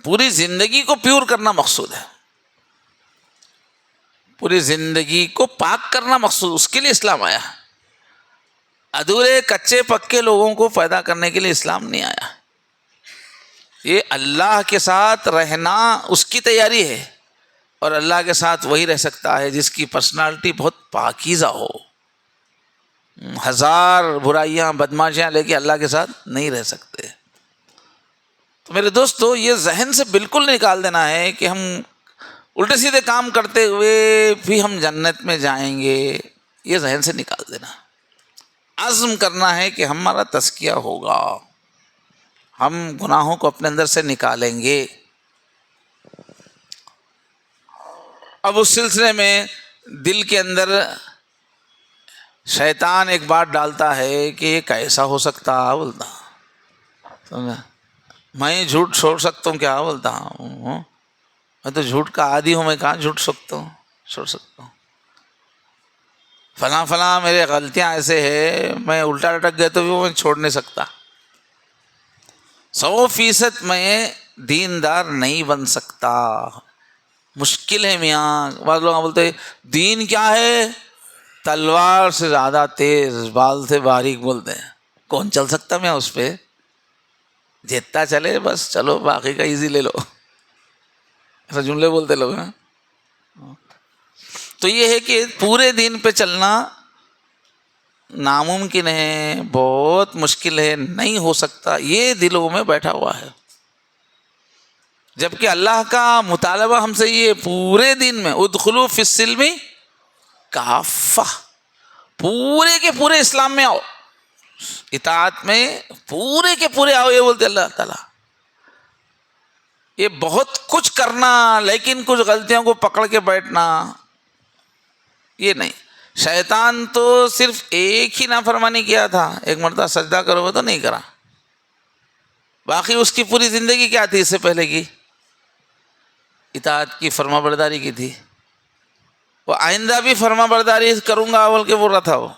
پوری زندگی کو پیور کرنا مقصود ہے، پوری زندگی کو پاک کرنا مقصود، اس کے لیے اسلام آیا۔ ادھورے کچے پکے لوگوں کو پیدا کرنے کے لیے اسلام نہیں آیا۔ یہ اللہ کے ساتھ رہنا اس کی تیاری ہے، اور اللہ کے ساتھ وہی رہ سکتا ہے جس کی پرسنالٹی بہت پاکیزہ ہو۔ ہزار برائیاں بدماشیاں لے کے اللہ کے ساتھ نہیں رہ سکتے۔ تو میرے دوستو، یہ ذہن سے بالکل نکال دینا ہے کہ ہم الٹے سیدھے کام کرتے ہوئے بھی ہم جنت میں جائیں گے، یہ ذہن سے نکال دینا۔ عزم کرنا ہے کہ ہمارا تزکیہ ہوگا، ہم گناہوں کو اپنے اندر سے نکالیں گے۔ اب اس سلسلے میں دل کے اندر شیطان ایک بات ڈالتا ہے کہ یہ کیسا ہو سکتا، بولتا سمجھا، میں جھوٹ چھوڑ سکتا ہوں کیا؟ بولتا ہوں میں تو جھوٹ کا عادی ہوں، میں کہاں جھوٹ چھوڑ سکتا ہوں، فلاں میرے غلطیاں ایسے ہے، میں الٹا لٹک گئے تو بھی وہ میں چھوڑ نہیں سکتا۔ 100% میں دیندار نہیں بن سکتا، مشکل ہے میاں۔ بعض لوگ بولتے دین کیا ہے؟ تلوار سے زیادہ تیز، بال سے باریک، بولتے ہیں۔ کون چل سکتا میاں اس پہ؟ جتنا چلے بس چلو، باقی کا ایزی لے لو، ایسا جملے بولتے لوگ ہیں۔ تو یہ ہے کہ پورے دین پہ چلنا ناممکن ہے، بہت مشکل ہے، نہیں ہو سکتا، یہ دلوں میں بیٹھا ہوا ہے. جبکہ اللہ کا مطالبہ ہم سے یہ پورے دن میں ادخلوا فی السلم کافہ، پورے کے پورے اسلام میں آؤ، اطاعت میں پورے کے پورے آؤ، یہ بولتے اللہ تعالیٰ. یہ بہت کچھ کرنا لیکن کچھ غلطیوں کو پکڑ کے بیٹھنا یہ نہیں. شیطان تو صرف ایک ہی نافرمانی کیا تھا، ایک مرتبہ سجدہ کرو وہ تو نہیں کرا، باقی اس کی پوری زندگی کیا تھی اس سے پہلے کی؟ اطاعت کی، فرما برداری کی تھی. وہ آئندہ بھی فرما برداری کروں گا بول کے بول رہا تھا. وہ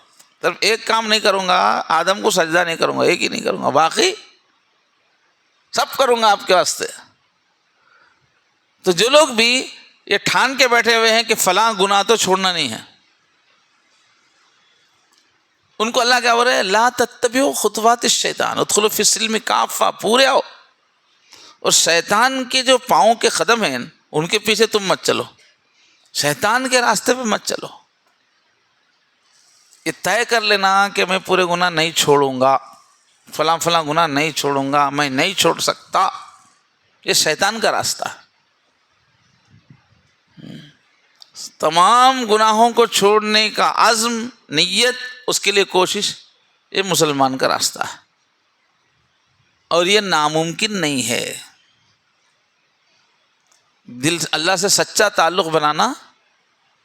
صرف ایک کام نہیں کروں گا، آدم کو سجدہ نہیں کروں گا، ایک ہی نہیں کروں گا، باقی سب کروں گا آپ کے واسطے. تو جو لوگ بھی یہ ٹھان کے بیٹھے ہوئے ہیں کہ فلاں گناہ تو چھوڑنا نہیں ہے، ان کو اللہ کیا بول رہے ہیں؟ لا تتبعوا خطوات الشیطان ادخلوا فی السلم کافہ، پورے آؤ. اور شیطان کے جو پاؤں کے قدم ہیں ان کے پیچھے تم مت چلو، شیطان کے راستے پہ مت چلو. یہ طے کر لینا کہ میں پورے گناہ نہیں چھوڑوں گا، فلاں فلاں گناہ نہیں چھوڑوں گا، میں نہیں چھوڑ سکتا، یہ شیطان کا راستہ ہے. تمام گناہوں کو چھوڑنے کا عزم، نیت، اس کے لیے کوشش، یہ مسلمان کا راستہ ہے. اور یہ ناممکن نہیں ہے. دل اللہ سے سچا تعلق بنانا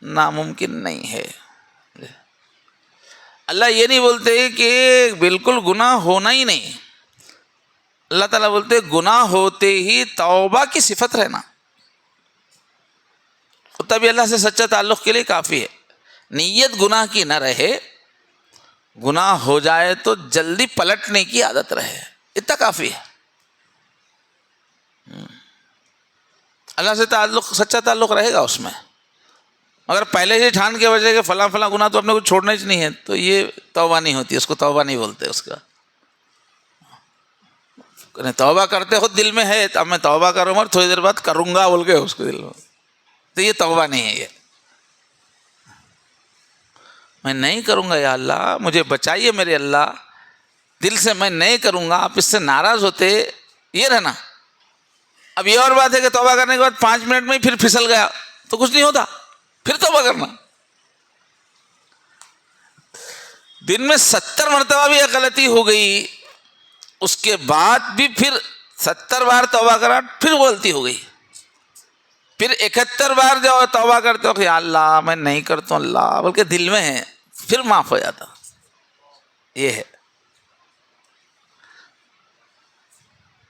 ناممکن نہیں ہے. اللہ یہ نہیں بولتے کہ بالکل گناہ ہونا ہی نہیں، اللہ تعالیٰ بولتے گناہ ہوتے ہی توبہ کی صفت رہنا، تبھی اللہ سے سچا تعلق کے لیے کافی ہے. نیت گناہ کی نہ رہے، گناہ ہو جائے تو جلدی پلٹنے کی عادت رہے، اتنا کافی ہے. اللہ سے تعلق، سچا تعلق رہے گا اس میں. اگر پہلے سے ٹھان کے وجہ کہ فلاں فلاں گناہ تو اپنے کو چھوڑنا ہی نہیں ہے، تو یہ توبہ نہیں ہوتی، اس کو توبہ نہیں بولتے. اس کا توبہ کرتے خود دل میں ہے، اب میں توبہ کروں گا تھوڑی دیر بعد کروں گا بول کے اس کو دل میں، تو یہ توبہ نہیں ہے. یہ میں نہیں کروں گا، یا اللہ مجھے بچائیے میرے اللہ، دل سے میں نہیں کروں گا، آپ اس سے ناراض ہوتے، یہ رہنا. اب یہ اور بات ہے کہ توبہ کرنے کے بعد 5 منٹ میں ہی پھر پھسل گیا تو کچھ نہیں ہوتا، پھر توبہ کرنا. دن میں 70 مرتبہ بھی ایک غلطی ہو گئی، اس کے بعد بھی پھر 70 بار توبہ کرا، پھر غلطی ہو گئی، پھر 71 بار جب توبہ کرتے ہو کہ یا اللہ میں نہیں کرتا ہوں اللہ بلکہ دل میں ہے، پھر معاف ہو جاتا. یہ ہے.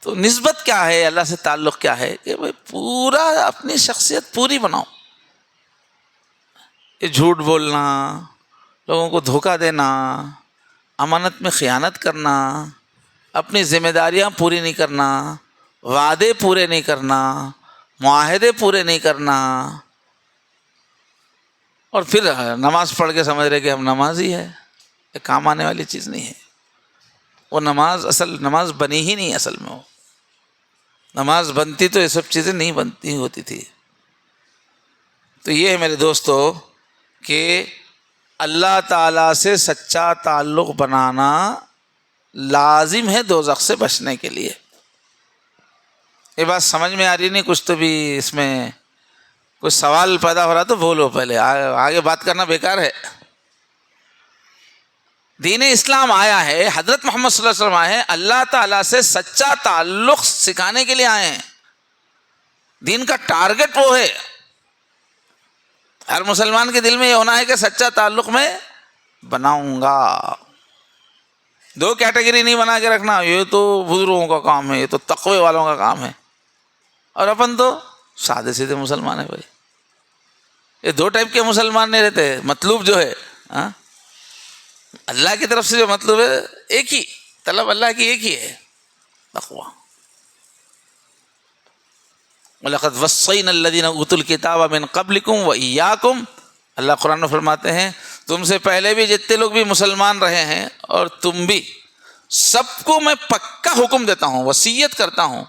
تو نسبت کیا ہے اللہ سے تعلق کیا ہے کہ بھائی پورا اپنی شخصیت پوری بناؤ. یہ جھوٹ بولنا، لوگوں کو دھوکہ دینا، امانت میں خیانت کرنا، اپنی ذمہ داریاں پوری نہیں کرنا، وعدے پورے نہیں کرنا، معاہدے پورے نہیں کرنا، اور پھر نماز پڑھ کے سمجھ رہے کہ ہم نمازی ہے، یہ کام آنے والی چیز نہیں ہے. وہ نماز اصل نماز بنی ہی نہیں، اصل میں وہ نماز بنتی تو یہ سب چیزیں نہیں بنتی ہوتی تھی. تو یہ ہے میرے دوستو کہ اللہ تعالیٰ سے سچا تعلق بنانا لازم ہے دوزخ سے بچنے کے لیے. یہ بات سمجھ میں آ رہی نہیں؟ کچھ تو بھی اس میں کچھ سوال پیدا ہو رہا تو بولو، پہلے آگے بات کرنا بیکار ہے. دین اسلام آیا ہے، حضرت محمد صلی اللہ علیہ وسلم آئے ہیں، اللہ تعالیٰ سے سچا تعلق سکھانے کے لیے آئے ہیں. دین کا ٹارگٹ وہ ہے. ہر مسلمان کے دل میں یہ ہونا ہے کہ سچا تعلق میں بناؤں گا. 2 کیٹیگری نہیں بنا کے رکھنا، یہ تو بزرگوں کا کام ہے، یہ تو تقوی والوں کا کام ہے، اور اپن تو سادے سیدھے مسلمان ہیں. بھائی یہ 2 ٹائپ کے مسلمان نہیں رہتے. مطلوب جو ہے اللہ کی طرف سے جو مطلوب ہے ایک ہی طلب، اللہ کی ایک ہی ہے، تقوی. وَلَقَدْ وَصَّيْنَا الَّذِينَ أُوتُوا الْكِتَابَ مِنْ قَبْلِكُمْ وَإِيَّاكُمْ. اللہ قرآن میں فرماتے ہیں تم سے پہلے بھی جتنے لوگ بھی مسلمان رہے ہیں اور تم بھی، سب کو میں پکا حکم دیتا ہوں، وصیت کرتا ہوں،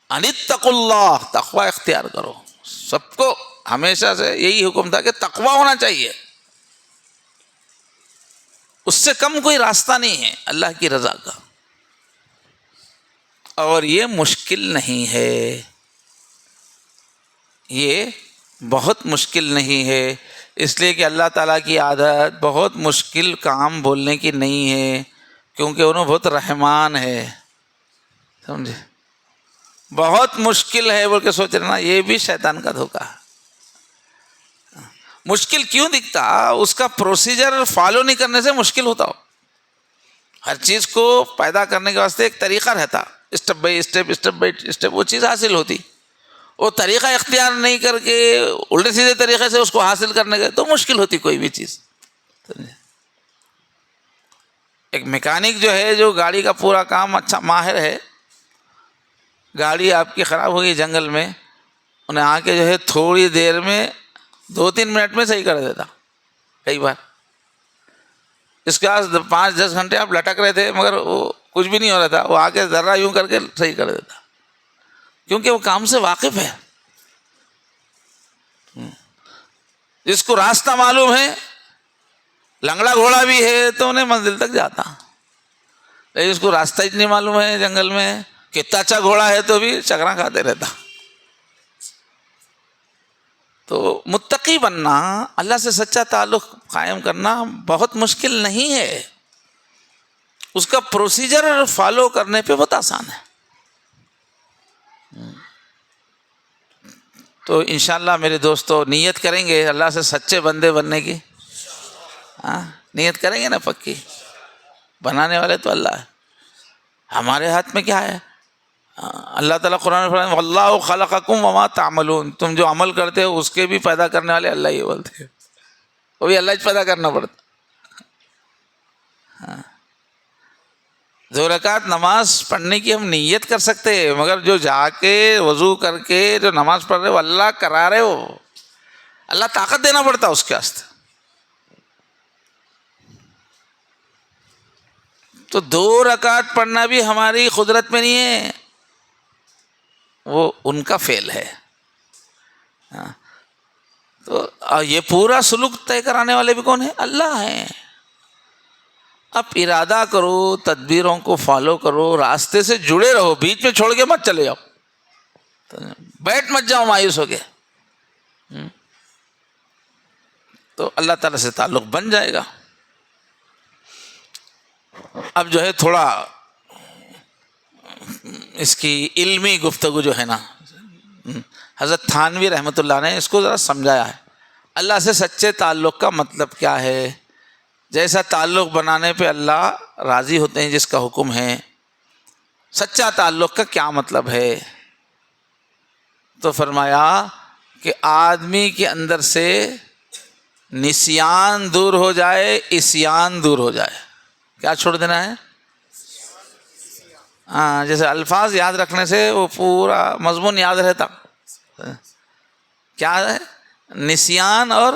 ان اتقوا اللہ، تقوی اختیار کرو. سب کو ہمیشہ سے یہی حکم تھا کہ تقوی ہونا چاہیے. اس سے کم کوئی راستہ نہیں ہے اللہ کی رضا کا، اور یہ مشکل نہیں ہے، یہ بہت مشکل نہیں ہے، اس لیے کہ اللہ تعالیٰ کی عادت بہت مشکل کام بولنے کی نہیں ہے، کیونکہ انہوں بہت رحمان ہے، سمجھے؟ بہت مشکل ہے بول کے سوچ رہے نا، یہ بھی شیطان کا دھوکہ ہے۔ مشکل کیوں دکھتا؟ اس کا پروسیجر فالو نہیں کرنے سے مشکل ہوتا ہو۔ ہر چیز کو پیدا کرنے کے واسطے ایک طریقہ رہتا، step by step, step by step وہ چیز حاصل ہوتی۔ وہ طریقہ اختیار نہیں کر کے الٹے سیدھے طریقے سے اس کو حاصل کرنے کے تو مشکل ہوتی کوئی بھی چیز۔ ایک میکینک جو ہے، جو گاڑی کا پورا کام اچھا ماہر ہے، گاڑی آپ کی خراب ہوگی جنگل میں، انہیں آ کے جو ہے تھوڑی دیر میں 2-3 منٹ میں صحیح کر دیتا کئی بار۔ اس کے بعد 5-10 گھنٹے آپ لٹک رہے تھے مگر وہ کچھ بھی نہیں ہو رہا تھا، وہ آ کے ذرا یوں کر کے صحیح کر دیتا، کیونکہ وہ کام سے واقف ہے۔ جس کو راستہ معلوم ہے، لنگڑا گھوڑا بھی ہے تو انہیں منزل تک جاتا، لیکن اس کو راستہ ہی نہیں معلوم ہے جنگل میں، کتنا اچھا گھوڑا ہے تو بھی چکرا کھاتے رہتا۔ تو متقی بننا، اللہ سے سچا تعلق قائم کرنا بہت مشکل نہیں ہے، اس کا پروسیجر فالو کرنے پہ بہت آسان ہے۔ تو انشاءاللہ میرے دوستو نیت کریں گے اللہ سے سچے بندے بننے کی؟ نیت کریں گے نا پکی؟ بنانے والے تو اللہ ہے، ہمارے ہاتھ میں کیا ہے؟ اللہ تعالیٰ قرآن میں فرماتا ہے واللہ خلقکم وما تعملون، تم جو عمل کرتے ہو اس کے بھی پیدا کرنے والے اللہ ہی بولتے ہیں، وہ بھی اللہ ہی پیدا کرنا پڑتا۔ 2 رکعت نماز پڑھنے کی ہم نیت کر سکتے ہیں، مگر جو جا کے وضو کر کے جو نماز پڑھ رہے ہو اللہ کرا رہے ہو، اللہ طاقت دینا پڑتا اس کے واسطے۔ تو 2 رکعت پڑھنا بھی ہماری قدرت میں نہیں ہے، وہ ان کا فعل ہے۔ تو یہ پورا سلوک طے کرانے والے بھی کون ہیں؟ اللہ ہیں۔ اب ارادہ کرو، تدبیروں کو فالو کرو، راستے سے جڑے رہو، بیچ میں چھوڑ کے مت چلے جاؤ، بیٹھ مت جاؤ مایوس ہو کے، تو اللہ تعالیٰ سے تعلق بن جائے گا۔ اب جو ہے تھوڑا اس کی علمی گفتگو جو ہے نا، حضرت تھانوی رحمۃ اللہ نے اس کو ذرا سمجھایا ہے۔ اللہ سے سچے تعلق کا مطلب کیا ہے؟ جیسا تعلق بنانے پہ اللہ راضی ہوتے ہیں جس کا حکم ہے، سچا تعلق کا کیا مطلب ہے؟ تو فرمایا کہ آدمی کے اندر سے نسیان دور ہو جائے، عصیان دور ہو جائے۔ کیا چھوڑ دینا ہے؟ جیسے الفاظ یاد رکھنے سے وہ پورا مضمون یاد رہتا۔ کیا ہے؟ نسیان اور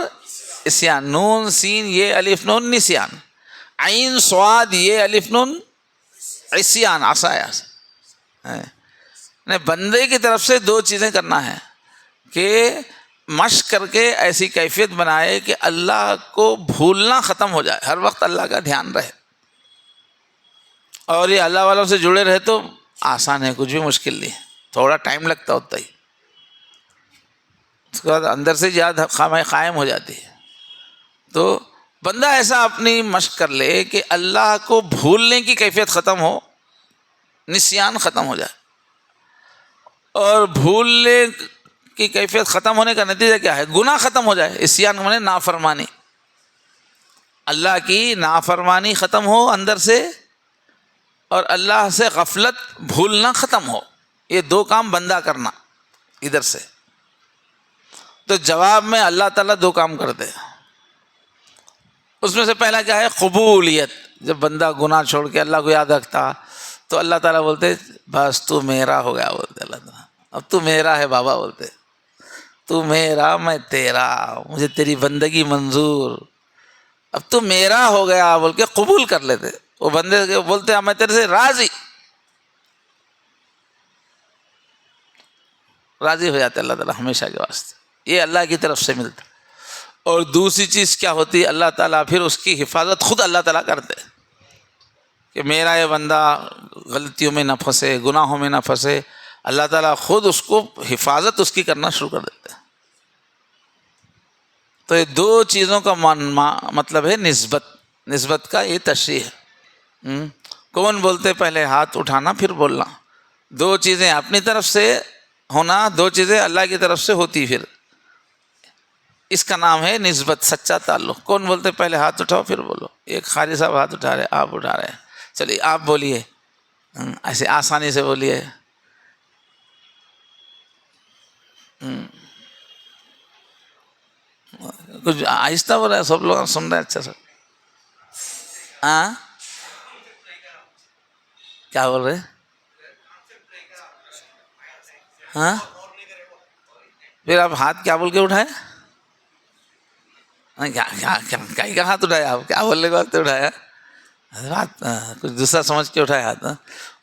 عصیان، نون سین یہ الف نون نسیان، عین صاد یہ الف نون عصیان، عصایا۔ بندے کی طرف سے 2 چیزیں کرنا ہے کہ مشق کر کے ایسی کیفیت بنائے کہ اللہ کو بھولنا ختم ہو جائے، ہر وقت اللہ کا دھیان رہے، اور یہ اللہ والوں سے جڑے رہے تو آسان ہے، کچھ بھی مشکل نہیں ہے، تھوڑا ٹائم لگتا ہوتا ہی، اس کے بعد اندر سے یاد قائم ہو جاتی ہے۔ تو بندہ ایسا اپنی مشق کر لے کہ اللہ کو بھولنے کی کیفیت ختم ہو، نسیان ختم ہو جائے، اور بھولنے کی کیفیت ختم ہونے کا نتیجہ کیا ہے؟ گناہ ختم ہو جائے، عصیان میں نافرمانی، اللہ کی نافرمانی ختم ہو اندر سے، اور اللہ سے غفلت بھولنا ختم ہو۔ یہ 2 کام بندہ کرنا ادھر سے، تو جواب میں اللہ تعالیٰ 2 کام کرتے ہیں۔ اس میں سے پہلا کیا ہے؟ قبولیت۔ جب بندہ گناہ چھوڑ کے اللہ کو یاد رکھتا تو اللہ تعالیٰ بولتے بس تو میرا ہو گیا، بولتے اللہ تعالیٰ اب تو میرا ہے بابا، بولتے تو میرا میں تیرا، مجھے تیری بندگی منظور، اب تو میرا ہو گیا بول کے قبول کر لیتے۔ وہ بندے بولتے ہیں میں تیرے سے راضی ہو جاتے اللہ تعالیٰ ہمیشہ کے واسطے، یہ اللہ کی طرف سے ملتا۔ اور دوسری چیز کیا ہوتی ہے، اللہ تعالیٰ پھر اس کی حفاظت خود اللہ تعالیٰ کرتے ہیں کہ میرا یہ بندہ غلطیوں میں نہ پھنسے، گناہوں میں نہ پھنسے، اللہ تعالیٰ خود اس کو حفاظت اس کی کرنا شروع کر دیتے ہیں۔ تو یہ دو چیزوں کا مطلب ہے نسبت، نسبت کا یہ تشریح ہے۔ کون بولتے پہلے ہاتھ اٹھانا پھر بولنا، دو چیزیں اپنی طرف سے ہونا، دو چیزیں اللہ کی طرف سے ہوتی، پھر اس کا نام ہے نسبت، سچا تعلق۔ کون بولتے پہلے ہاتھ اٹھاؤ پھر بولو؟ ایک قاری صاحب ہاتھ اٹھا رہے، آپ اٹھا رہے ہیں، چلیے آپ بولیے، ایسے آسانی سے بولیے۔ کچھ آہستہ ہو رہا ہے، سب لوگ سن رہے ہیں اچھا سر۔ ہاں کیا بول رہے؟ ہاں پھر آپ ہاتھ کیا بول کے اٹھائے؟ کیا کا ہاتھ اٹھایا آپ؟ کیا بولنے کے واسطے اٹھایا؟ بات کچھ دوسرا سمجھ کے اٹھایا ہاتھ؟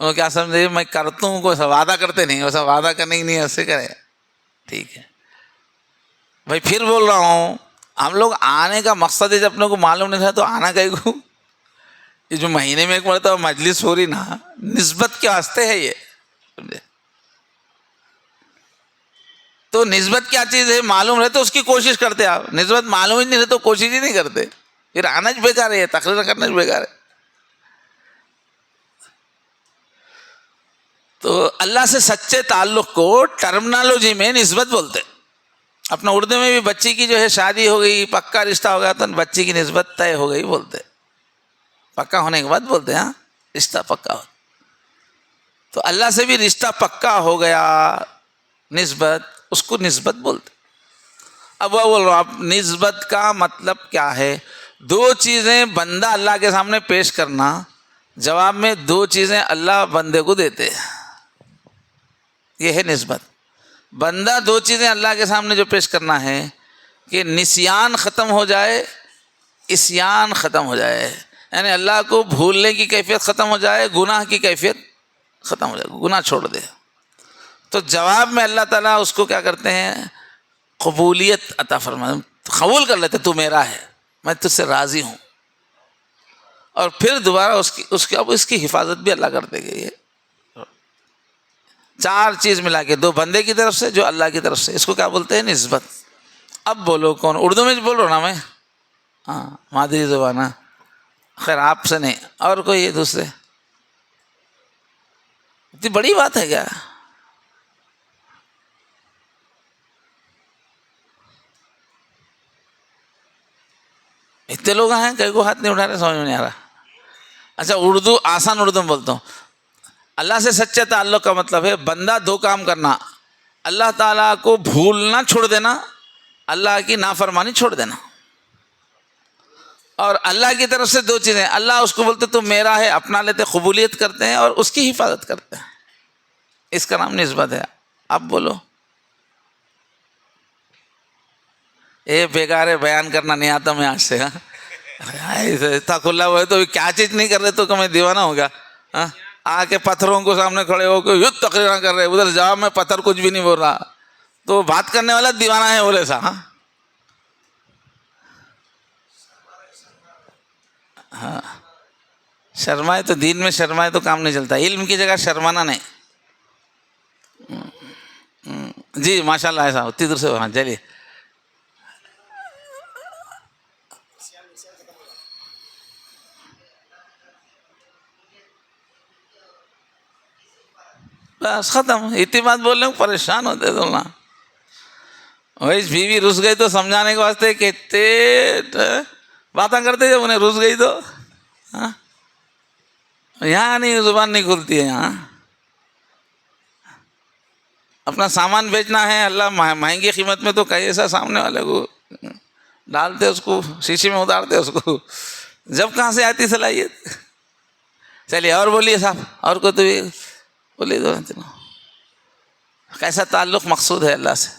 وہ کیا سمجھے میں کرتا ہوں، کوئی وعدہ کرتے نہیں، ویسا وعدہ کرنے کی نہیں ایسے کرے، ٹھیک ہے بھائی۔ پھر بول رہا ہوں، ہم لوگ آنے کا مقصد ہے، جب اپنے کو معلوم نہیں تھا تو آنا کہیں کو؟ یہ جو مہینے میں ایک مرتبہ مجلس ہو رہی نا، نسبت کے واسطے ہے یہ، سمجھے؟ تو نسبت کیا چیز ہے معلوم رہے تو اس کی کوشش کرتے آپ، نسبت معلوم ہی نہیں رہے تو کوشش ہی نہیں کرتے، پھر آنا ہی بیکار ہے، تقریر کرنا ہی بیکار ہے۔ تو اللہ سے سچے تعلق کو ٹرمنالوجی میں نسبت بولتے۔ اپنا اردو میں بھی بچی کی جو ہے شادی ہو گئی، پکا رشتہ ہو گیا تو بچی کی نسبت طے ہو گئی بولتے، پکا ہونے کے بعد بولتے، ہاں رشتہ پکا ہو۔ تو اللہ سے بھی رشتہ پکا ہو گیا، نسبت، اس کو نسبت بولتے۔ اب وہ بول رہا ہوں، اب نسبت کا مطلب کیا ہے؟ دو چیزیں بندہ اللہ کے سامنے پیش کرنا، جواب میں دو چیزیں اللہ بندے کو دیتے، یہ ہے نسبت۔ بندہ دو چیزیں اللہ کے سامنے جو پیش کرنا ہے کہ نسیان ختم ہو جائے، عصیان ختم ہو جائے، یعنی اللہ کو بھولنے کی کیفیت ختم ہو جائے، گناہ کی کیفیت ختم ہو جائے، گناہ چھوڑ دے۔ تو جواب میں اللہ تعالیٰ اس کو کیا کرتے ہیں؟ قبولیت عطا فرماتے، قبول کر لیتے، تو میرا ہے، میں تجھ سے راضی ہوں، اور پھر دوبارہ اس کی حفاظت بھی اللہ کر دے گا۔ یہ چار چیز ملا کے، دو بندے کی طرف سے، جو اللہ کی طرف سے، اس کو کیا بولتے ہیں؟ نسبت۔ اب بولو کون؟ اردو میں بول رہا ہوں نا میں، ہاں مادری زبان ہے، خیر آپ سے نہیں، اور کوئی دوسرے؟ اتنی بڑی بات ہے کیا؟ اتنے لوگ ہیں کئی کو ہاتھ نہیں اٹھا رہے، سمجھ میں نہیں آ رہا۔ اچھا اردو، آسان اردو میں بولتا ہوں، اللہ سے سچے تعلق کا مطلب ہے بندہ دو کام کرنا، اللہ تعالیٰ کو بھولنا چھوڑ دینا، اللہ کی نافرمانی چھوڑ دینا، اور اللہ کی طرف سے دو چیزیں، اللہ اس کو بولتے تو میرا ہے، اپنا لیتے، قبولیت کرتے ہیں، اور اس کی حفاظت کرتے ہیں، اس کا نام نسبت ہے۔ اب بولو، اے بیکار بیان کرنا نہیں آتا میں آج سے، اتنا کھلا ہوا ہے تو کیا چیز نہیں کر رہے تو کہ میں دیوانہ ہو گیا؟ آ کے پتھروں کو سامنے کھڑے ہو کے یوں تقریر کر رہے، ادھر جواب میں پتھر کچھ بھی نہیں بول رہا، تو بات کرنے والا دیوانہ ہے بولے سا؟ ہاں شرمائے تو دین میں، شرمائے تو کام نہیں چلتا، علم کی جگہ شرمانا نہیں۔ جی ماشاء اللہ ایسا اتنی دور سے، ہاں چلیے۔ بس ختم، اتنی بات بول رہے ہوں، پریشان ہوتے تو نا، وہی بیوی رس گئی تو سمجھانے کے واسطے کہتے باتیں کرتے، جب انہیں رس گئی تو یہاں نہیں، زبان نہیں کھلتی ہے، یہاں اپنا سامان بیچنا ہے اللہ مہنگی قیمت میں تو کئی ایسا سامنے والے کو ڈالتے، اس کو شیشے میں اتارتے اس کو، جب کہاں سے آتی صلاحیت؟ چلیے اور بولیے صاحب، اور کو تو بولیے دو کیسا تعلق مقصود ہے اللہ سے؟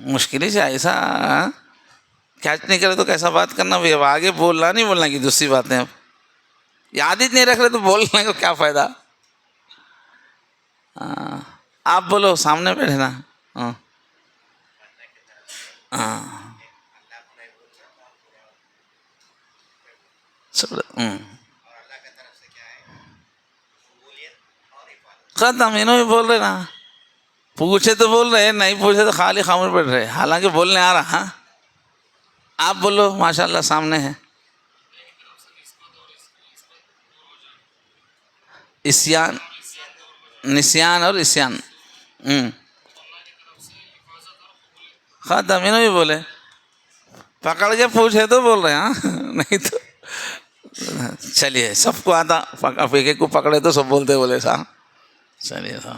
مشکل ہی سے ایسا کیچ نہیں کرے تو کیسا بات کرنا بھی، اب آگے بولنا نہیں بولنا کی دوسری باتیں، اب یاد ہی نہیں رکھ رہے تو بولنے کو کیا فائدہ؟ آپ بولو، سامنے بیٹھے نا۔ ہاں ختم، انہوں بھی بول رہے نا، پوچھے تو بول رہے، نہیں پوچھے تو خالی خاموش بیٹھ رہے، حالانکہ بولنے آ رہا. ہاں آپ بولو، ماشاء اللہ سامنے ہے. اسیان، نسیان اور اسیان. ختم، انہوں بھی بولے، پکڑ کے پوچھے تو بول رہے. ہاں نہیں تو چلیے، سب کو آتا، ایک ایک کو پکڑے تو سب بولتے بولے سا. چلیے سا.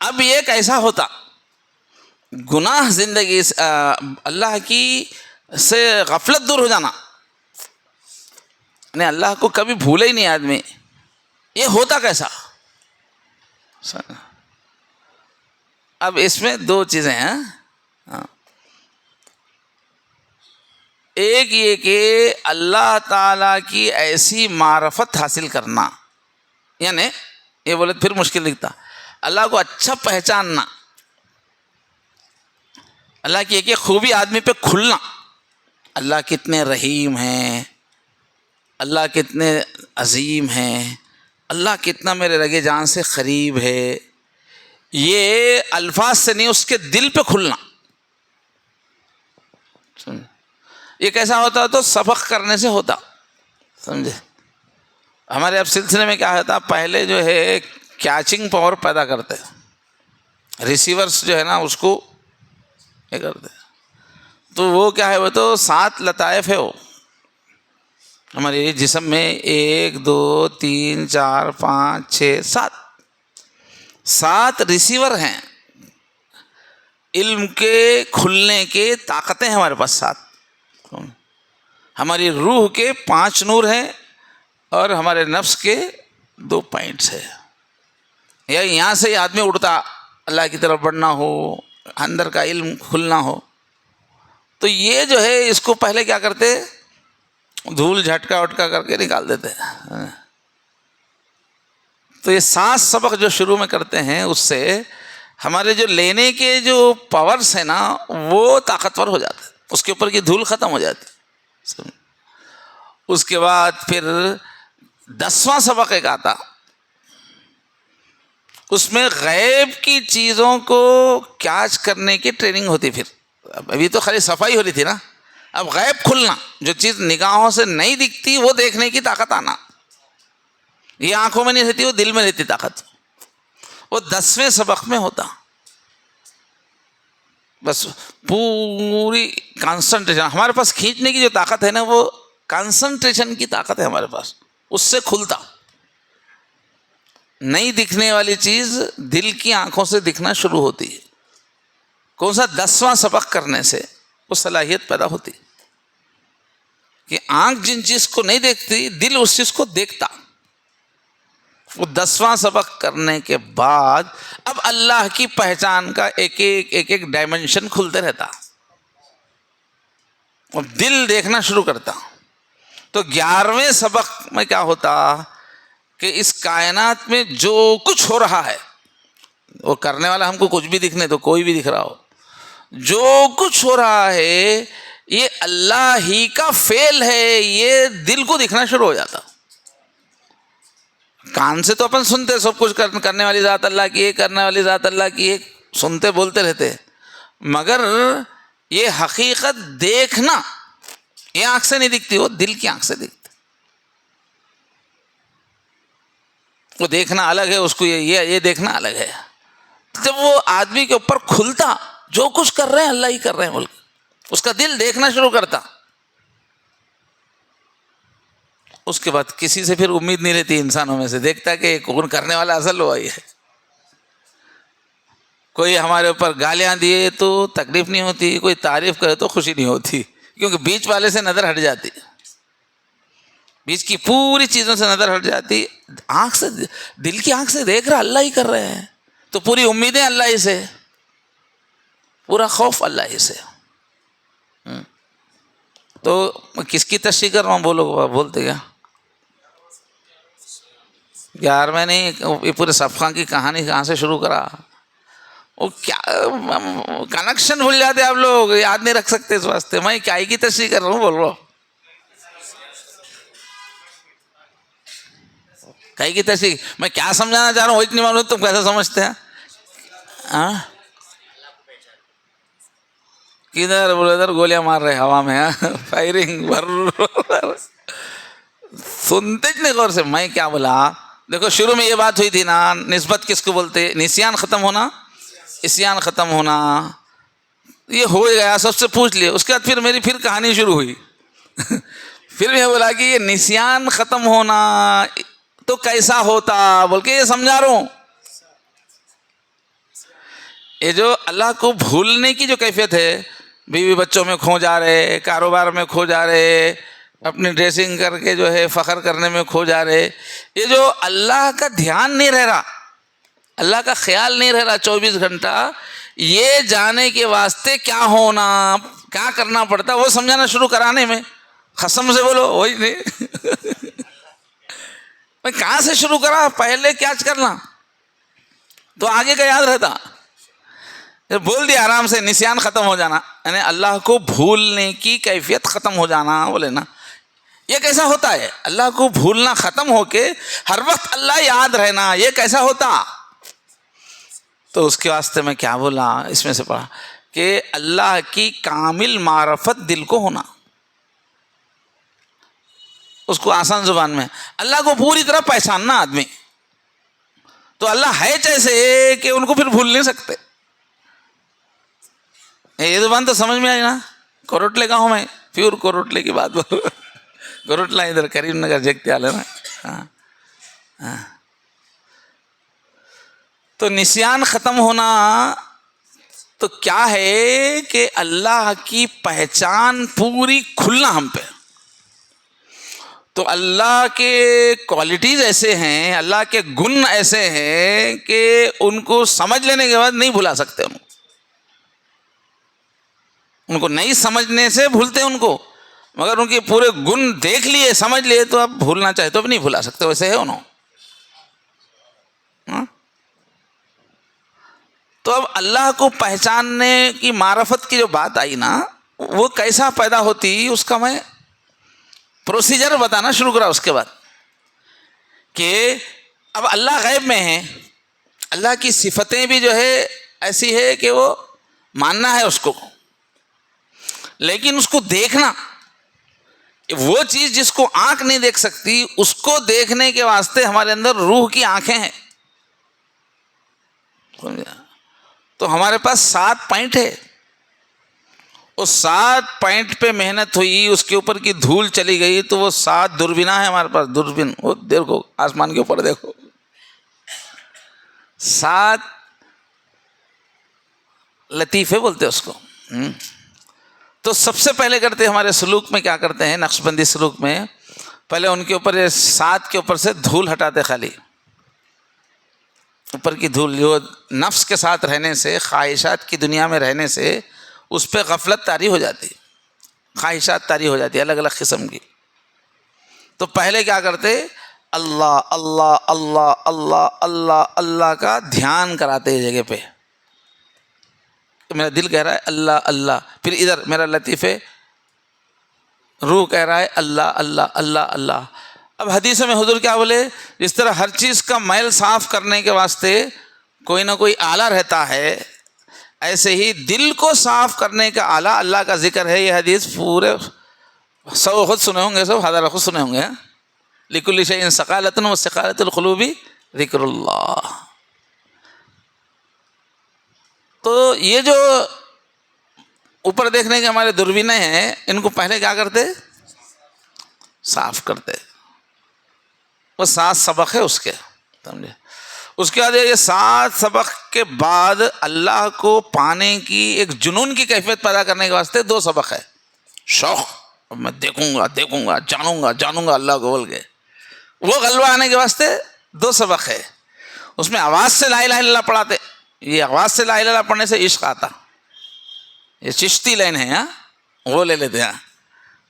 اب یہ کیسا ہوتا گناہ زندگی اللہ کی سے غفلت دور ہو جانا، یعنی اللہ کو کبھی بھولے ہی نہیں آدمی. یہ ہوتا کیسا؟ اب اس میں دو چیزیں ہیں. ایک یہ کہ اللہ تعالیٰ کی ایسی معرفت حاصل کرنا، یعنی یہ بولے پھر مشکل دکھتا، اللہ کو اچھا پہچاننا، اللہ کی ایک ایک خوبی آدمی پہ کھلنا. اللہ کتنے رحیم ہیں، اللہ کتنے عظیم ہیں، اللہ کتنا میرے رگے جان سے قریب ہے. یہ الفاظ سے نہیں، اس کے دل پہ کھلنا. یہ کیسا ہوتا تو سبق کرنے سے ہوتا، سمجھے. ہمارے اب سلسلے میں کیا ہوتا، پہلے جو ہے کیچنگ پاور پیدا کرتے، ریسیورس جو ہے نا اس کو یہ کرتے. تو وہ کیا ہے، وہ تو 7 لطائف ہے. وہ ہمارے جسم میں 1 2 3 4 5 6 7 ریسیور ہیں. علم کے کھلنے کے طاقتیں ہیں ہمارے پاس 7. ہماری روح کے 5 نور ہیں اور ہمارے نفس کے 2 پوائنٹس ہیں. یا یہاں سے آدمی اڑتا اللہ کی طرف بڑھنا ہو، اندر کا علم کھلنا ہو، تو یہ جو ہے اس کو پہلے کیا کرتے، دھول جھٹکا وٹکا کر کے نکال دیتے. تو یہ 7 سبق جو شروع میں کرتے ہیں، اس سے ہمارے جو لینے کے جو پاورز ہیں نا وہ طاقتور ہو جاتے، اس کے اوپر کی دھول ختم ہو جاتی. اس کے بعد پھر 10واں سبق ایک آتا، اس میں غیب کی چیزوں کو کیچ کرنے کی ٹریننگ ہوتی. پھر ابھی تو خالی صفائی ہو رہی تھی نا، اب غیب کھلنا، جو چیز نگاہوں سے نہیں دکھتی وہ دیکھنے کی طاقت آنا. یہ آنکھوں میں نہیں رہتی، وہ دل میں رہتی طاقت. وہ 10ویں سبق میں ہوتا. بس پوری کانسنٹریشن ہمارے پاس، کھینچنے کی جو طاقت ہے نا وہ کانسنٹریشن کی طاقت ہے ہمارے پاس، اس سے کھلتا. نہیں دکھنے والی چیز دل کی آنکھوں سے دکھنا شروع ہوتی ہے. کون سا؟ 10واں سبق کرنے سے وہ صلاحیت پیدا ہوتی کہ آنکھ جن چیز کو نہیں دیکھتی دل اس چیز کو دیکھتا. وہ 10واں سبق کرنے کے بعد اب اللہ کی پہچان کا ایک ایک ڈائمنشن کھلتے رہتا اور دل دیکھنا شروع کرتا. تو 11ویں سبق میں کیا ہوتا کہ اس کائنات میں جو کچھ ہو رہا ہے، وہ کرنے والا ہم کو کچھ بھی دکھنے تو کوئی بھی دکھ رہا ہو، جو کچھ ہو رہا ہے یہ اللہ ہی کا فعل ہے، یہ دل کو دکھنا شروع ہو جاتا. کان سے تو اپن سنتے سب کچھ کرنے والی ذات اللہ کی ہے، کرنے والی ذات اللہ کی ہے، سنتے بولتے رہتے، مگر یہ حقیقت دیکھنا یہ آنکھ سے نہیں دکھتی، وہ دل کی آنکھ سے دکھتی. وہ دیکھنا الگ ہے، اس کو یہ دیکھنا الگ ہے. جب وہ آدمی کے اوپر کھلتا، جو کچھ کر رہے ہیں اللہ ہی کر رہے ہیں بول کے اس کا دل دیکھنا شروع کرتا. اس کے بعد کسی سے پھر امید نہیں رہتی انسانوں میں سے، دیکھتا کہ کون کرنے والا اصل ہوا ہے. کوئی ہمارے اوپر گالیاں دیے تو تکلیف نہیں ہوتی، کوئی تعریف کرے تو خوشی نہیں ہوتی، کیونکہ بیچ والے سے نظر ہٹ جاتی، بیچ کی پوری چیزوں سے نظر ہٹ جاتی. آنکھ سے، دل کی آنکھ سے دیکھ رہا اللہ ہی کر رہے ہیں تو پوری امیدیں اللہ ہی سے، پورا خوف اللہ ہی سے. تو کس کی تشریح کر رہا ہوں، بولو، بولتے کیا 11ویں نہیں، یہ پورے صفحہ کی کہانی کہاں سے شروع کرا. وہ کیا کنیکشن بھول جاتے آپ لوگ, یاد نہیں رکھ سکتے اس واسطے. میں کیا کی تشریح کر رہا ہوں, بول رہا ہوں کئی کی تشریح, میں کیا سمجھانا چاہ رہا ہوں وہ اتنی معلوم, تم کیسے سمجھتے ہیں؟ کدھر بولے ادھر گولیاں مار رہے ہوا میں, فائرنگ سنتے نہیں غور سے. میں کیا بولا, دیکھو شروع میں یہ بات ہوئی تھی نا, نسبت کس کو بولتے, نسیان ختم ہونا, عصیان ختم ہونا, یہ ہو گیا سب سے پوچھ لیا. اس کے بعد پھر میری کہانی شروع ہوئی. پھر میں بولا کہ یہ نسیان ختم ہونا تو کیسا ہوتا بول کے یہ سمجھا رہا ہوں. یہ جو اللہ کو بھولنے کی جو کیفیت ہے, بیوی بچوں میں کھو جا رہے, کاروبار میں کھو جا رہے, اپنی ڈریسنگ کر کے جو ہے فخر کرنے میں کھو جا رہے, یہ جو اللہ کا دھیان نہیں رہ رہا, اللہ کا خیال نہیں رہ رہا 24 گھنٹہ, یہ جانے کے واسطے کیا ہونا, کیا کرنا پڑتا وہ سمجھانا شروع کرانے میں. قسم سے بولو وہی نہیں. میں کہاں سے شروع کرا, پہلے کیا کرنا تو آگے کا یاد رہتا. بول دیا آرام سے, نسیان ختم ہو جانا یعنی اللہ کو بھولنے کی کیفیت ختم ہو جانا. بولے نا یہ کیسا ہوتا ہے, اللہ کو بھولنا ختم ہو کے ہر وقت اللہ یاد رہنا, یہ کیسا ہوتا؟ تو اس کے واسطے میں کیا بولا, اس میں سے پڑھا کہ اللہ کی کامل معرفت دل کو ہونا. اس کو آسان زبان میں اللہ کو پوری طرح پہچاننا آدمی. تو اللہ ہے جیسے کہ ان کو پھر بھول نہیں سکتے. یہ زبان تو سمجھ میں آئی نا. کوروٹلے کا ہوں میں, پیور کوروٹلے کی بات بولو. کوروٹلا ادھر کریم نگر جگتے والے نا. تو نسیان ختم ہونا تو کیا ہے کہ اللہ کی پہچان پوری کھلنا ہم پہ. تو اللہ کے کوالٹیز ایسے ہیں, اللہ کے گن ایسے ہیں کہ ان کو سمجھ لینے کے بعد نہیں بھلا سکتے. ان کو نہیں سمجھنے سے بھولتے ان کو, مگر ان کے پورے گن دیکھ لیے سمجھ لیے تو اب بھولنا چاہے تو بھی نہیں بھلا سکتے. ویسے ہے انہوں. تو اب اللہ کو پہچاننے کی معرفت کی جو بات آئی نا, وہ کیسا پیدا ہوتی اس کا میں پروسیجر بتانا شروع کرا. اس کے بعد کہ اب اللہ غیب میں ہے, اللہ کی صفتیں بھی جو ہے ایسی ہے کہ وہ ماننا ہے اس کو, لیکن اس کو دیکھنا, وہ چیز جس کو آنکھ نہیں دیکھ سکتی اس کو دیکھنے کے واسطے ہمارے اندر روح کی آنکھیں ہیں. تو ہمارے پاس 7 پوائنٹ ہے. اس 7 پوائنٹ پہ محنت ہوئی, اس کے اوپر کی دھول چلی گئی تو وہ 7 دوربینہ ہے ہمارے پاس. دوربین وہ دیکھو آسمان کے اوپر دیکھو, 7 لطیفے بولتے اس کو. تو سب سے پہلے کرتے ہمارے سلوک میں کیا کرتے ہیں, نقش بندی سلوک میں پہلے ان کے اوپر 7 کے اوپر سے دھول ہٹاتے. خالی اوپر کی دھول جو نفس کے ساتھ رہنے سے, خواہشات کی دنیا میں رہنے سے اس پہ غفلت طاری ہو جاتی, خواہشات طاری ہو جاتی الگ الگ قسم کی. تو پہلے کیا کرتے, اللہ اللہ اللہ اللہ اللہ اللہ کا دھیان کراتے ہیں جگہ پہ. میرا دل کہہ رہا ہے اللہ اللہ, پھر ادھر میرا لطیفے روح کہہ رہا ہے اللہ اللہ اللہ اللہ. اب حدیث میں حضور کیا بولے, جس طرح ہر چیز کا میل صاف کرنے کے واسطے کوئی نہ کوئی آلہ رہتا ہے, ایسے ہی دل کو صاف کرنے کا آلہ اللہ کا ذکر ہے. یہ حدیث پورے 100 خود سنے ہوں گے, 100 خود سنے ہوں گے. لکل شیء ثقالۃ وثقالۃ القلوب ذکر اللہ. تو یہ جو اوپر دیکھنے کے ہمارے دوربینیں ہیں, ان کو پہلے کیا کرتے, صاف کرتے. وہ 7 سبق ہے اس کے, سمجھے. اس کے بعد یہ 7 سبق کے بعد اللہ کو پانے کی ایک جنون کی کیفیت پیدا کرنے کے واسطے 2 سبق ہے. شوق, میں دیکھوں گا دیکھوں گا, جانوں گا اللہ کو بول کے, وہ غلبہ آنے کے واسطے 2 سبق ہے. اس میں آواز سے لا الہ الا اللہ پڑھاتے. یہ آواز سے لا الہ الا اللہ پڑھنے سے عشق آتا. یہ چشتی لائن ہے, وہ لے لیتے ہیں.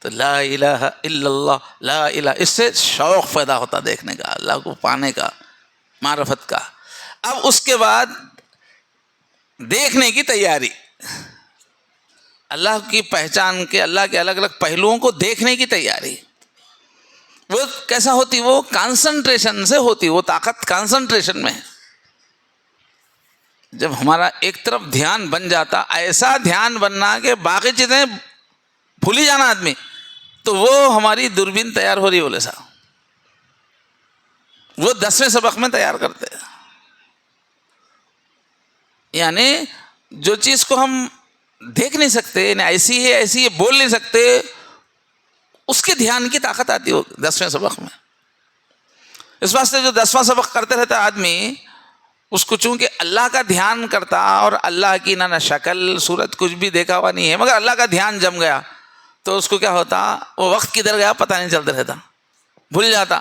تو لا الہ الا اللہ لا الہ, اس سے شوق پیدا ہوتا دیکھنے کا, اللہ کو پانے کا, معرفت کا. اب اس کے بعد دیکھنے کی تیاری، اللہ کی پہچان کے، اللہ کے الگ الگ پہلوؤں کو دیکھنے کی تیاری. وہ کیسا ہوتی؟ وہ کانسنٹریشن سے ہوتی. وہ طاقت کانسنٹریشن میں ہے. جب ہمارا ایک طرف دھیان بن جاتا، ایسا دھیان بننا کہ باقی چیزیں بھول ہی جانا آدمی، تو وہ ہماری دوربین تیار ہو رہی. بولے صاحب وہ 10ویں سبق میں تیار کرتے ہیں. یعنی جو چیز کو ہم دیکھ نہیں سکتے، یعنی ایسی ہے ایسی ہے بول نہیں سکتے، اس کے دھیان کی طاقت آتی ہو 10ویں سبق میں. اس واسطے جو 10واں سبق کرتے رہتا آدمی، اس کو چونکہ اللہ کا دھیان کرتا اور اللہ کی نہ شکل صورت کچھ بھی دیکھا ہوا نہیں ہے، مگر اللہ کا دھیان جم گیا، تو اس کو کیا ہوتا؟ وہ وقت کدھر گیا پتہ نہیں چلتا رہتا، بھول جاتا.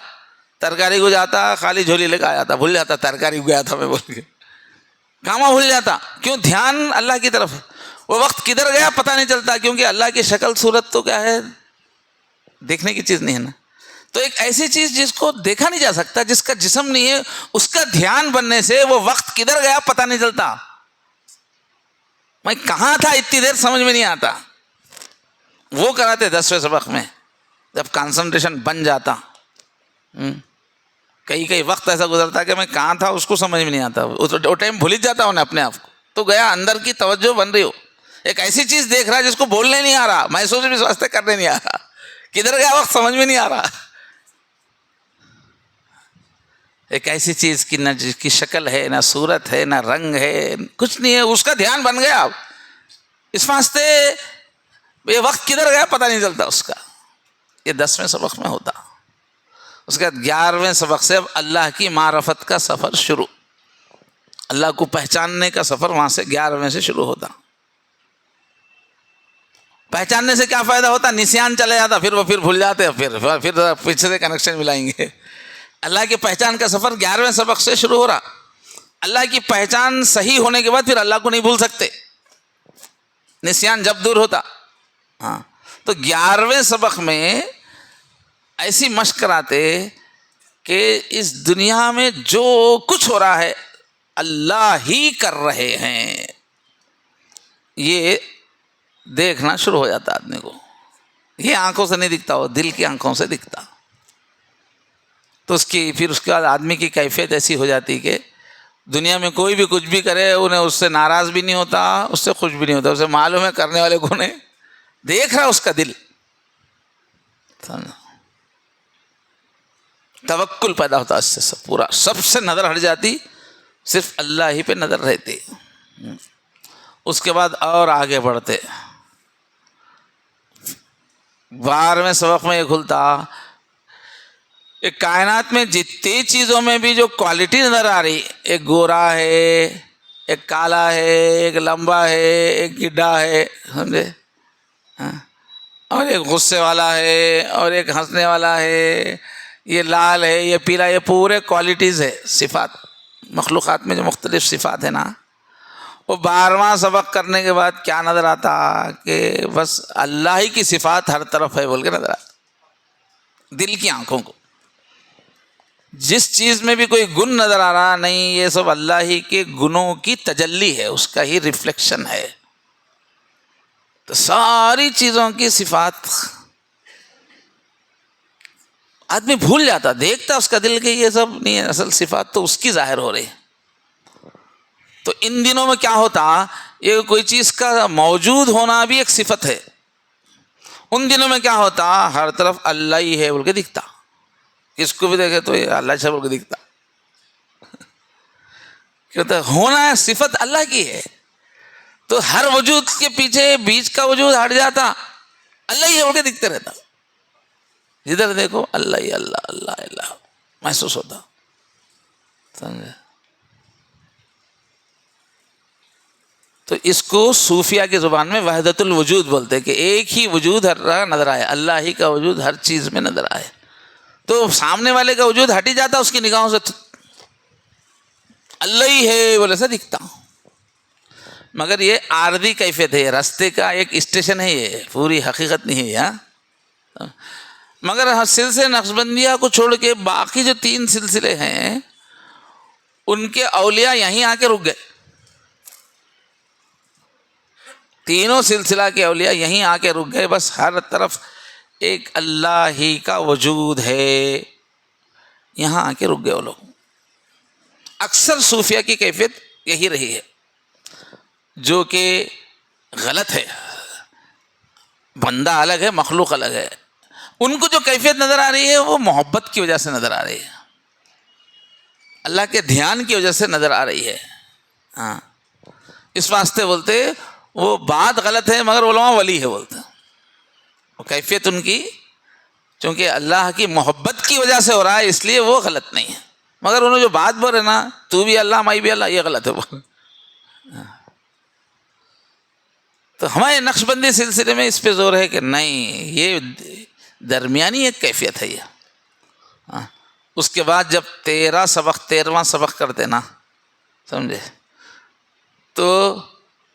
ترکاری کو جاتا، خالی جھولی لے کے آیا تھا، بھول جاتا ترکاری کو گیا تھا میں بول کے، کاما بھول جاتا. کیوں؟ دھیان اللہ کی طرف ہے. وہ وقت کدھر گیا پتہ نہیں چلتا، کیونکہ اللہ کی شکل صورت تو کیا ہے؟ دیکھنے کی چیز نہیں ہے نا. تو ایک ایسی چیز جس کو دیکھا نہیں جا سکتا، جس کا جسم نہیں ہے، اس کا دھیان بننے سے وہ وقت کدھر گیا پتہ نہیں چلتا. میں کہاں تھا اتنی دیر سمجھ میں نہیں آتا. وہ کراتے 10ویں سبق میں، جب کانسنٹریشن بن جاتا. کئی وقت ایسا گزرتا کہ میں کہاں تھا اس کو سمجھ میں نہیں آتا، وہ ٹائم بھول ہی جاتا ہوں اپنے آپ کو. تو گیا اندر کی توجہ بن رہی ہو، ایک ایسی چیز دیکھ رہا جس کو بولنے نہیں آ رہا، محسوس بھی اس واسطے کرنے نہیں آ رہا، کدھر گیا وقت سمجھ میں نہیں آ رہا. ایک ایسی چیز کی نہ جس کی شکل ہے، نہ صورت ہے، نہ رنگ ہے، کچھ نہیں ہے، اس کا دھیان بن گیا. اس واسطے یہ وقت کدھر گیا پتہ نہیں چلتا اس کا. یہ 10ویں سبق میں ہوتا. اس کے بعد 11ویں سبق سے اب اللہ کی معرفت کا سفر شروع، اللہ کو پہچاننے کا سفر وہاں سے 11ویں سے شروع ہوتا. پہچاننے سے کیا فائدہ ہوتا؟ نسیان چلے جاتا، پھر وہ بھول جاتے، پھر پیچھے سے کنیکشن ملائیں گے. اللہ کی پہچان کا سفر 11ویں سبق سے شروع ہو رہا. اللہ کی پہچان صحیح ہونے کے بعد پھر اللہ کو نہیں بھول سکتے، نسیان جب دور ہوتا. ہاں، تو 11ویں سبق میں ایسی مشق کراتے کہ اس دنیا میں جو کچھ ہو رہا ہے اللہ ہی کر رہے ہیں، یہ دیکھنا شروع ہو جاتا آدمی کو. یہ آنکھوں سے نہیں دکھتا، وہ دل کی آنکھوں سے دکھتا. تو پھر اس کے بعد آدمی کی کیفیت ایسی ہو جاتی کہ دنیا میں کوئی بھی کچھ بھی کرے انہیں اس سے ناراض بھی نہیں ہوتا، اس سے خوش بھی نہیں ہوتا. اسے معلوم ہے کرنے والے کو نہیں دیکھ رہا اس کا دل. توکل پیدا ہوتا اس سے، پورا سب سے نظر ہٹ جاتی، صرف اللہ ہی پہ نظر رہتی. اس کے بعد اور آگے بڑھتے 12ویں سبق میں یہ کھلتا ایک کائنات میں جتنی چیزوں میں بھی جو کوالٹی نظر آ رہی، ایک گورا ہے، ایک کالا ہے، ایک لمبا ہے، ایک گڈھا ہے، سمجھے، اور ایک غصے والا ہے اور ایک ہنسنے والا ہے، یہ لال ہے، یہ پیلا، یہ پورے کوالٹیز ہے، صفات. مخلوقات میں جو مختلف صفات ہیں نا، وہ 12واں سبق کرنے کے بعد کیا نظر آتا کہ بس اللہ ہی کی صفات ہر طرف ہے بول کے نظر آتا. دل کی آنکھوں کو جس چیز میں بھی کوئی گن نظر آ رہا نہیں، یہ سب اللہ ہی کے گنوں کی تجلی ہے، اس کا ہی ریفلیکشن ہے. تو ساری چیزوں کی صفات آدمی بھول جاتا، دیکھتا اس کا دل کہ یہ سب نہیں ہے، اصل صفات تو اس کی ظاہر ہو رہی. تو ان دنوں میں کیا ہوتا، یہ کوئی چیز کا موجود ہونا بھی ایک صفت ہے. ان دنوں میں کیا ہوتا، ہر طرف اللہ ہی ہے بول کے دکھتا، کس کو بھی دیکھے تو یہ اللہ سے بول کے دکھتا. کہتا ہونا ہے صفت اللہ کی ہے، تو ہر وجود کے پیچھے بیچ کا وجود ہٹ جاتا، اللہ ہی بول کے دکھتے رہتا. جدھر دیکھو اللہ ہی اللہ اللہ اللہ محسوس ہوتا. سمجھے؟ تو اس کو صوفیہ کی زبان میں وحدت الوجود بولتے، کہ ایک ہی وجود ہر جگہ نظر آئے، اللہ ہی کا وجود ہر چیز میں نظر آئے. تو سامنے والے کا وجود ہٹ ہی جاتا اس کی نگاہوں سے، اللہ ہی ہے بولے سے دکھتا. مگر یہ عارضی کیفیت ہے، راستے کا ایک اسٹیشن ہے، یہ پوری حقیقت نہیں ہے. مگر سلسلے نقشبندیہ کو چھوڑ کے باقی جو 3 سلسلے ہیں ان کے اولیاء یہیں آ کے رک گئے. تینوں سلسلہ کے اولیاء یہیں آ کے رک گئے، بس ہر طرف ایک اللہ ہی کا وجود ہے، یہاں آ کے رک گئے وہ لوگ۔ اکثر صوفیہ کی کیفیت یہی رہی ہے، جو کہ غلط ہے۔ بندہ الگ ہے، مخلوق الگ ہے۔ ان کو جو کیفیت نظر آ رہی ہے وہ محبت کی وجہ سے نظر آ رہی ہے، اللہ کے دھیان کی وجہ سے نظر آ رہی ہے۔ ہاں، اس واسطے بولتے وہ بات غلط ہے مگر علماء ولی ہے، بولتے وہ کیفیت ان کی چونکہ اللہ کی محبت کی وجہ سے ہو رہا ہے، اس لیے وہ غلط نہیں ہے۔ مگر انہوں جو بات بول رہے نا، تو بھی اللہ میں بھی اللہ، یہ غلط ہے بول۔ تو ہمارے نقش بندی سلسلے میں اس پہ زور ہے کہ نہیں، یہ درمیانی ایک کیفیت ہے یہ۔ اس کے بعد جب 13واں سبق کرتے نا، سمجھے، تو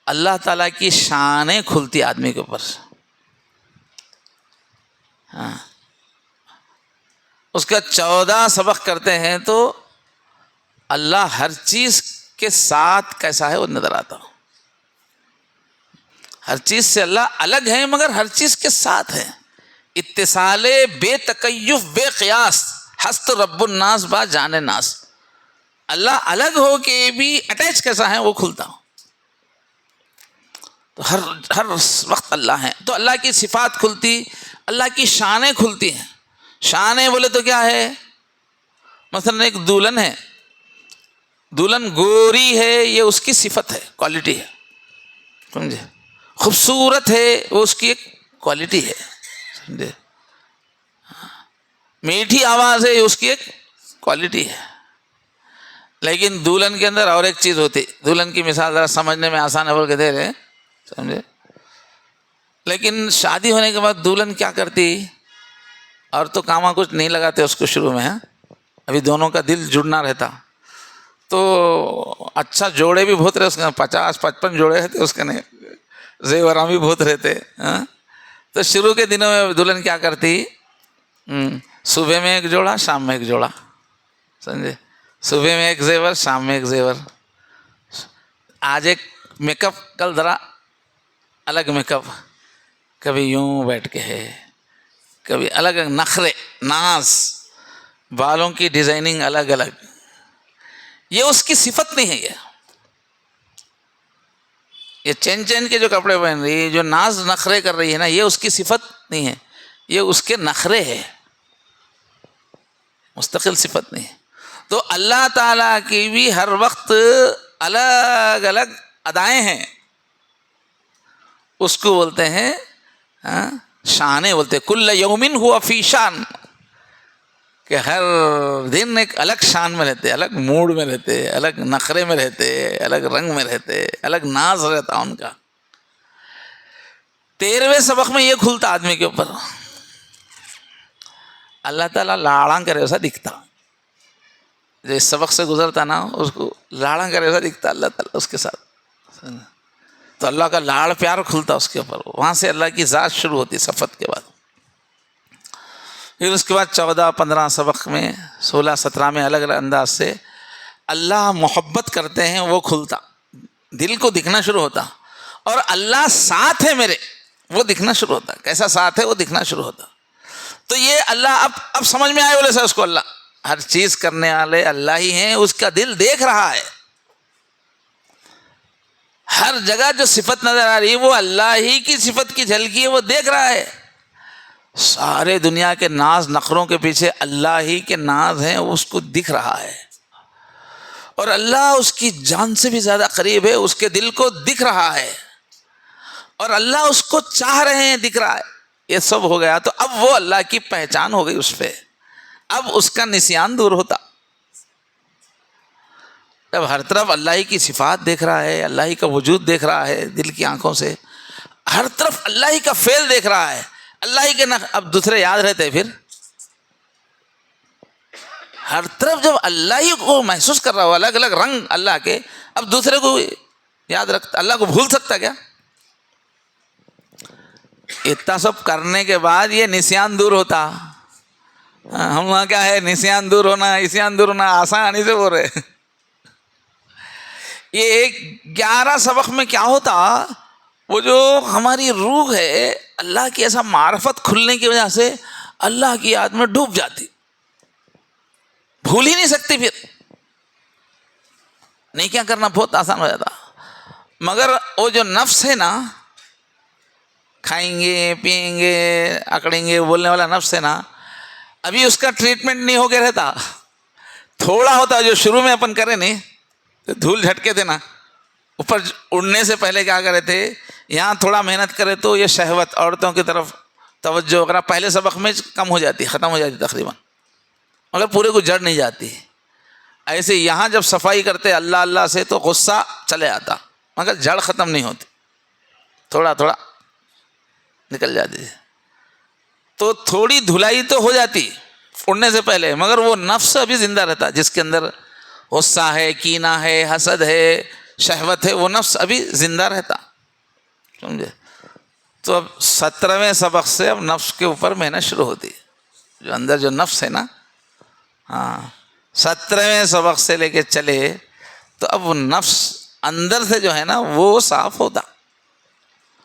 اللہ تعالیٰ کی شانیں کھلتی آدمی کے اوپر۔ ہاں، اس کا 14 سبق کرتے ہیں تو اللہ ہر چیز کے ساتھ کیسا ہے وہ نظر آتا۔ ہر چیز سے اللہ الگ ہے مگر ہر چیز کے ساتھ ہے۔ اتصال بے تکیف بے قیاس، ہست رب الناس با جان ناس۔ اللہ الگ ہو کے بھی اٹیچ کیسا ہے وہ کھلتا ہو۔ تو ہر وقت اللہ ہے، تو اللہ کی صفات کھلتی، اللہ کی شانیں کھلتی ہیں۔ شانیں بولے تو کیا ہے؟ مثلا ایک دلہن ہے، دلہن گوری ہے، یہ اس کی صفت ہے، کوالٹی ہے، سمجھے۔ خوبصورت ہے، وہ اس کی ایک کوالٹی ہے، سمجھے۔ میٹھی آواز ہے، یہ اس کی ایک کوالٹی ہے۔ لیکن دلہن کے اندر اور ایک چیز ہوتی، دلہن کی مثال ذرا سمجھنے میں آسان ہے بول کے دے رہے، سمجھے۔ لیکن شادی ہونے کے بعد دلہن کیا کرتی، اور تو کاما کچھ نہیں لگاتے اس کو شروع میں، ابھی دونوں کا دل جڑنا رہتا، تو اچھا جوڑے بھی بہت رہے اس کے، 50-55 جوڑے رہتے اس کے، نہیں زیوراں بھی بہت رہتے۔ تو شروع کے دنوں میں دلہن کیا کرتی، صبح میں ایک جوڑا، شام میں ایک جوڑا، سمجھے۔ صبح میں ایک زیور، شام میں ایک زیور، آج ایک میک اپ، کل ذرا الگ میک اپ، کبھی یوں بیٹھ کے ہے، کبھی الگ نخرے، ناز، بالوں کی ڈیزائننگ الگ الگ۔ یہ اس کی صفت نہیں ہے، یہ چین کے جو کپڑے پہن رہی ہے، جو ناز نخرے کر رہی ہے نا، یہ اس کی صفت نہیں ہے، یہ اس کے نخرے ہے، مستقل صفت نہیں ہے۔ تو اللہ تعالیٰ کی بھی ہر وقت الگ الگ ادائیں ہیں، اس کو بولتے ہیں شانیں، بولتے ہیں کل یومن ہوا فی شان، کہ ہر دن ایک الگ شان میں رہتے، الگ موڈ میں رہتے، الگ نخرے میں رہتے، الگ رنگ میں رہتے، الگ ناز رہتا ان کا۔ 13ویں سبق میں یہ کھلتا آدمی کے اوپر، اللہ تعالیٰ لاڑاں کرے ایسا دکھتا، جو اس سبق سے گزرتا نا اس کو لاڑاں کرے ایسا دکھتا اللہ تعالیٰ اس کے ساتھ، تو اللہ کا لاڑ پیار کھلتا اس کے اوپر، وہاں سے اللہ کی ذات شروع ہوتی صفت کے بعد۔ پھر اس کے بعد 14-15 سبق میں 16-17 میں الگ الگ انداز سے اللہ محبت کرتے ہیں وہ کھلتا، دل کو دکھنا شروع ہوتا، اور اللہ ساتھ ہے میرے وہ دکھنا شروع ہوتا، کیسا ساتھ ہے وہ دکھنا شروع ہوتا۔ تو یہ اللہ اب سمجھ میں آئے بولے سا اس کو، اللہ ہر چیز کرنے والے اللہ ہی ہیں، اس کا دل دیکھ رہا ہے، ہر جگہ جو صفت نظر آ رہی ہے وہ اللہ ہی کی صفت کی جھلکی ہے، وہ دیکھ رہا ہے۔ سارے دنیا کے ناز نخروں کے پیچھے اللہ ہی کے ناز ہیں، اس کو دکھ رہا ہے، اور اللہ اس کی جان سے بھی زیادہ قریب ہے، اس کے دل کو دکھ رہا ہے، اور اللہ اس کو چاہ رہے ہیں، دکھ رہا ہے۔ یہ سب ہو گیا تو اب وہ اللہ کی پہچان ہو گئی اس پہ، اب اس کا نسیان دور ہوتا، جب ہر طرف اللہ ہی کی صفات دیکھ رہا ہے، اللہ ہی کا وجود دیکھ رہا ہے دل کی آنکھوں سے، ہر طرف اللہ ہی کا فعل دیکھ رہا ہے، اللہ ہی کے اب دوسرے یاد رہتے، پھر ہر طرف جب اللہ ہی کو محسوس کر رہا ہو، الگ الگ رنگ اللہ کے، اب دوسرے کو یاد رکھتا، اللہ کو بھول سکتا کیا؟ اتنا سب کرنے کے بعد یہ نسیان دور ہوتا۔ ہم وہاں کیا ہے، نسیان دور ہونا، اسیان دور ہونا آسانی سے بول رہے۔ یہ 11 سبق میں کیا ہوتا، وہ جو ہماری روح ہے اللہ کی ایسا معرفت کھلنے کی وجہ سے اللہ کی یاد میں ڈوب جاتی، بھول ہی نہیں سکتی، پھر نہیں کیا کرنا بہت آسان ہو جاتا. مگر وہ جو نفس ہے نا، کھائیں گے پئیں گے اکڑیں گے بولنے والا نفس ہے نا، ابھی اس کا ٹریٹمنٹ نہیں ہو کے رہتا. تھوڑا ہوتا جو شروع میں اپن کرے نہیں، دھول جھٹکے تھے نا، اوپر اڑنے سے پہلے کیا کرے تھے، یہاں تھوڑا محنت کرے تو یہ شہوت عورتوں کی طرف توجہ وغیرہ پہلے سبق میں کم ہو جاتی، ختم ہو جاتی تقریباً، مگر پورے کو جڑ نہیں جاتی. ایسے یہاں جب صفائی کرتے اللہ اللہ سے تو غصہ چلے آتا، مگر جڑ ختم نہیں ہوتی، تھوڑا تھوڑا نکل جاتی. تو تھوڑی دھلائی تو ہو جاتی اڑنے سے پہلے، مگر وہ نفس ابھی زندہ رہتا جس کے اندر غصہ ہے، کینہ ہے، حسد ہے، شہوت ہے، وہ نفس ابھی زندہ رہتا. سمجھے؟ تو اب 17ویں سبق سے اب نفس کے اوپر محنت شروع ہوتی، جو اندر جو نفس ہے نا، ہاں 17ویں سبق سے لے کے چلے تو اب وہ نفس اندر سے جو ہے نا وہ صاف ہوتا.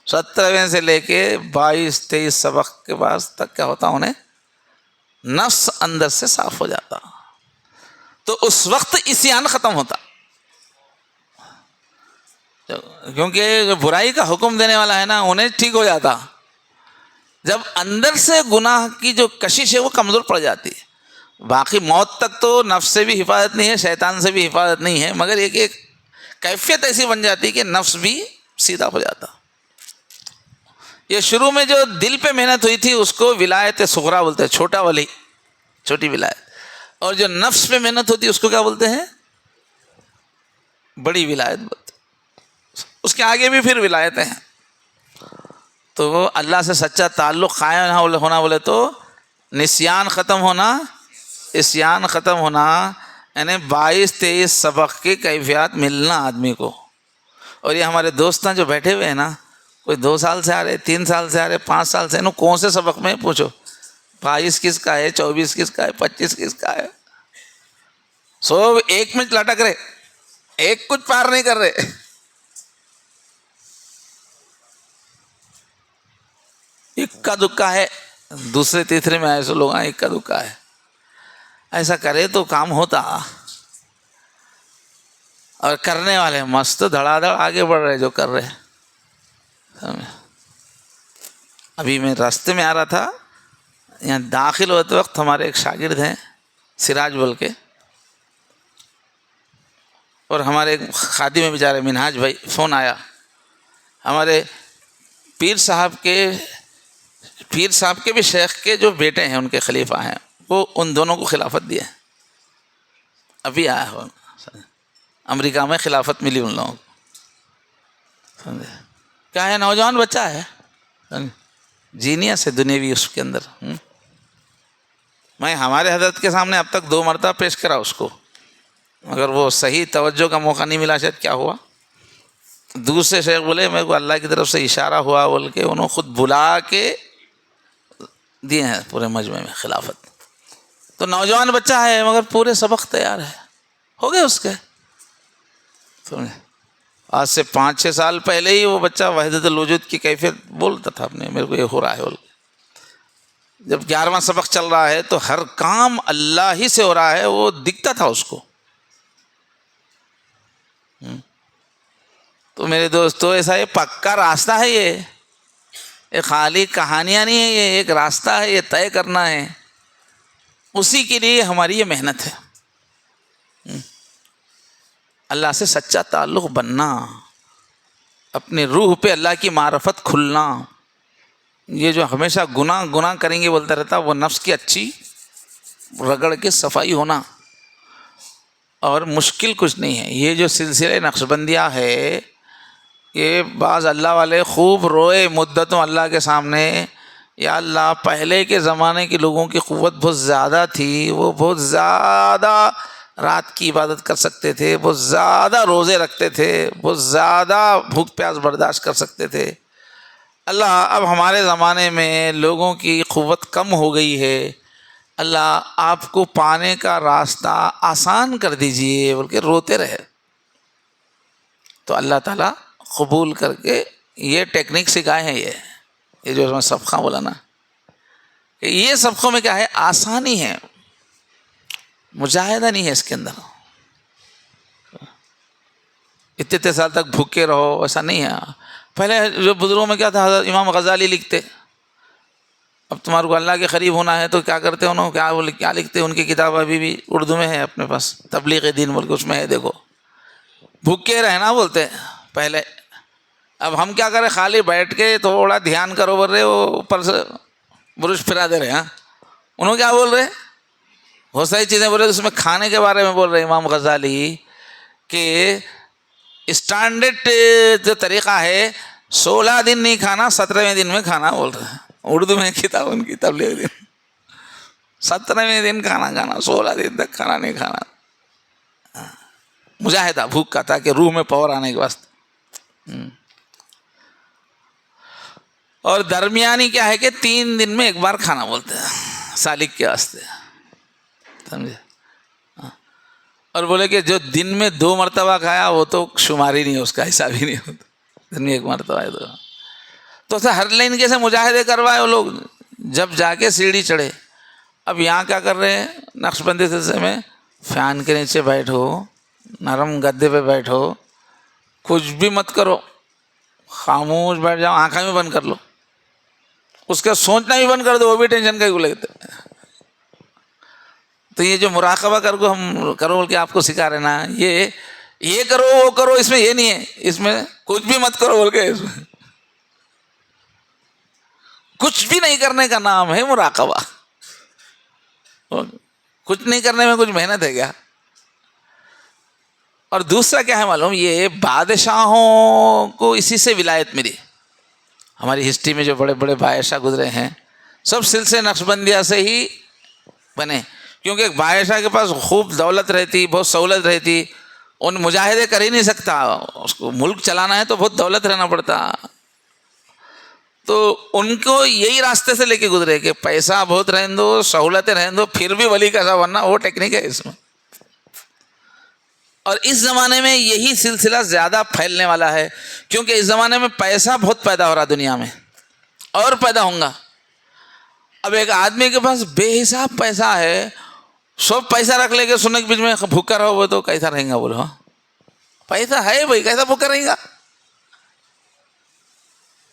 17ویں سے لے کے 22-23 سبق کے بعد تک کیا ہوتا انہیں، نفس اندر سے صاف ہو جاتا. تو اس وقت عصیان ختم ہوتا، کیونکہ جو برائی کا حکم دینے والا ہے نا انہیں ٹھیک ہو جاتا. جب اندر سے گناہ کی جو کشش ہے وہ کمزور پڑ جاتی. باقی موت تک تو نفس سے بھی حفاظت نہیں ہے، شیطان سے بھی حفاظت نہیں ہے، مگر ایک کیفیت ایسی بن جاتی کہ نفس بھی سیدھا ہو جاتا. یہ شروع میں جو دل پہ محنت ہوئی تھی اس کو ولایت صغریٰ بولتے ہیں، چھوٹا ولی، چھوٹی ولایت. اور جو نفس پہ محنت ہوتی ہے اس کو کیا بولتے ہیں، بڑی ولایت بولتے ہیں. اس کے آگے بھی پھر ولایتیں ہیں. تو وہ اللہ سے سچا تعلق قائم ہونا بولے تو نسیان ختم ہونا، عصیان ختم ہونا، یعنی 22-23 سبق کی کیفیات ملنا آدمی کو. اور یہ ہمارے دوستاں جو بیٹھے ہوئے ہیں نا، کوئی 2 سال سے آ رہے، 3 سال سے آ رہے، 5 سال سے، انہوں کون سے سبق میں پوچھو، 22 کس کا ہے، 24 کس کا ہے، 25 کس کا ہے، سو ایک میں لٹک رہے، ایک کچھ پار نہیں کر رہے. اکا دکا ہے، دوسرے تیسرے میں ایسے لوگ ہیں اکا دکا ہے. ایسا کرے تو کام ہوتا، اور کرنے والے مست دھڑا دھڑ آگے بڑھ رہے جو کر رہے. ابھی میں راستے میں آ رہا تھا، یہاں داخل ہوتے وقت ہمارے ایک شاگرد ہیں سراج بول کے، اور ہمارے ایک خادم میں بیچارے منہاج بھائی، فون آیا ہمارے پیر صاحب کے بھی شیخ کے جو بیٹے ہیں ان کے خلیفہ ہیں، وہ ان دونوں کو خلافت دی ہے. ابھی آیا ہو امریکہ میں خلافت ملی ان لوگوں کو. سمجھے کیا ہے، نوجوان بچہ ہے، جینیس ہے دنیاوی اس کے اندر. میں ہمارے حضرت کے سامنے اب تک 2 مرتبہ پیش کرا اس کو، مگر وہ صحیح توجہ کا موقع نہیں ملا. شاید کیا ہوا، دوسرے شیخ بولے میرے کو اللہ کی طرف سے اشارہ ہوا بول کے انہوں خود بلا کے دیے ہیں پورے مجمع میں خلافت. تو نوجوان بچہ ہے مگر پورے سبق تیار ہے، ہو گئے اس کے. آج سے 5-6 سال پہلے ہی وہ بچہ وحدت الوجود کی کیفیت بولتا تھا اپنے، میرے کو یہ ہو رہا ہے. جب 11واں سبق چل رہا ہے تو ہر کام اللہ ہی سے ہو رہا ہے، وہ دکھتا تھا اس کو. تو میرے دوستو ایسا یہ پکا راستہ ہے، یہ خالی کہانیاں نہیں ہے، یہ ایک راستہ ہے، یہ طے کرنا ہے. اسی کے لیے ہماری یہ محنت ہے. اللہ سے سچا تعلق بننا، اپنے روح پہ اللہ کی معرفت کھلنا. یہ جو ہمیشہ گناہ کریں گے بولتا رہتا، وہ نفس کی اچھی رگڑ کے صفائی ہونا. اور مشکل کچھ نہیں ہے. یہ جو سلسلہ نقشبندیہ ہے، یہ بعض اللہ والے خوب روئے مدتوں اللہ کے سامنے، یا اللہ پہلے کے زمانے کے لوگوں کی قوت بہت زیادہ تھی، وہ بہت زیادہ رات کی عبادت کر سکتے تھے، بہت زیادہ روزے رکھتے تھے، بہت زیادہ بھوک پیاس برداشت کر سکتے تھے. اللہ اب ہمارے زمانے میں لوگوں کی قوت کم ہو گئی ہے، اللہ آپ کو پانے کا راستہ آسان کر دیجئے بول کے روتے رہے. تو اللہ تعالیٰ قبول کر کے یہ ٹیکنیک سکھائے ہیں، یہ جو میں صفقہ بولا نا، کہ یہ صفقوں میں کیا ہے، آسانی ہے، مجاہدہ نہیں ہے اس کے اندر، اتنے سال تک بھوکے رہو ایسا نہیں ہے۔ پہلے جو بزرگوں میں کیا تھا، حضرت امام غزالی لکھتے، اب تمہارے کو اللہ کے قریب ہونا ہے تو کیا کرتے انہوں، کیا لکھتے، ان کی کتاب ابھی بھی اردو میں ہے اپنے پاس، تبلیغ دین بول کے اس میں ہے، دیکھو بھوکے رہنا بولتے پہلے۔ اب ہم کیا کریں، خالی بیٹھ کے تھوڑا دھیان کرو بول رہے، وہ اوپر سے برش پھرا دے رہے ہیں، انہوں کیا بول رہے، بہت ساری چیزیں بول رہے، اس میں کھانے کے بارے میں بول رہے امام غزالی کہ اسٹینڈرڈ جو طریقہ ہے 16 دن نہیں کھانا، 17ویں دن میں کھانا بول رہے ہیں، اردو میں کتاب ان کی تبلیغ دن، 17ویں دن کھانا، 16 دن تک کھانا نہیں کھانا، مجاہدہ بھوک کا، تاکہ روح میں پاور آنے کے واسطے۔ اور درمیانی کیا ہے کہ 3 دن میں ایک بار کھانا بولتے ہیں سالک کے واسطے، سمجھے؟ اور بولے کہ جو دن میں 2 مرتبہ کھایا وہ تو شمار ہی نہیں ہے، اس کا حساب ہی نہیں ہوتا، دن میں 1 مرتبہ ہے تو ہر لائن کیسے مجاہدے کروائے وہ لوگ، جب جا کے سیڑھی چڑھے۔ اب یہاں کیا کر رہے ہیں نقش بندی سلسلے میں، فین کے نیچے بیٹھو، نرم گدے پہ بیٹھو، کچھ بھی مت کرو، خاموش بیٹھ جاؤ، آنکھیں بھی بند کر لو، اس کا سوچنا بھی بند کر دو، وہ بھی ٹینشن کا ہی لگتا ہے۔ تو یہ جو مراقبہ کرو بول کے آپ کو سکھا رہے نا، یہ کرو وہ کرو، اس میں یہ نہیں ہے، اس میں کچھ بھی مت کرو بول کے، اس میں کچھ بھی نہیں کرنے کا نام ہے مراقبہ۔ کچھ نہیں کرنے میں کچھ محنت ہے کیا؟ اور دوسرا کیا ہے معلوم، یہ بادشاہوں کو اسی سے ولایت ملی، ہماری ہسٹری میں جو بڑے بڑے بادشاہ گزرے ہیں سب سلسلے نقش بندیہ سے ہی بنے، کیونکہ ایک بادشاہ کے پاس خوب دولت رہتی، بہت سہولت رہتی، ان مجاہدے کر ہی نہیں سکتا، اس کو ملک چلانا ہے تو بہت دولت رہنا پڑتا، تو ان کو یہی راستے سے لے کے گزرے کہ پیسہ بہت رہن دو، سہولتیں رہن دو، پھر بھی ولی کیسا بننا، وہ ٹیکنیک ہے اس میں۔ اور اس زمانے میں یہی سلسلہ زیادہ پھیلنے والا ہے، کیونکہ اس زمانے میں پیسہ بہت پیدا ہو رہا دنیا میں، اور پیدا ہوں گا۔ اب ایک آدمی کے پاس بے حساب پیسہ ہے، سب پیسہ رکھ لے کے سننے کے بیچ میں بھوکا رہو وہ تو کیسا رہیں گا، بولو پیسہ ہے بھائی کیسا بھوکا رہیں گا،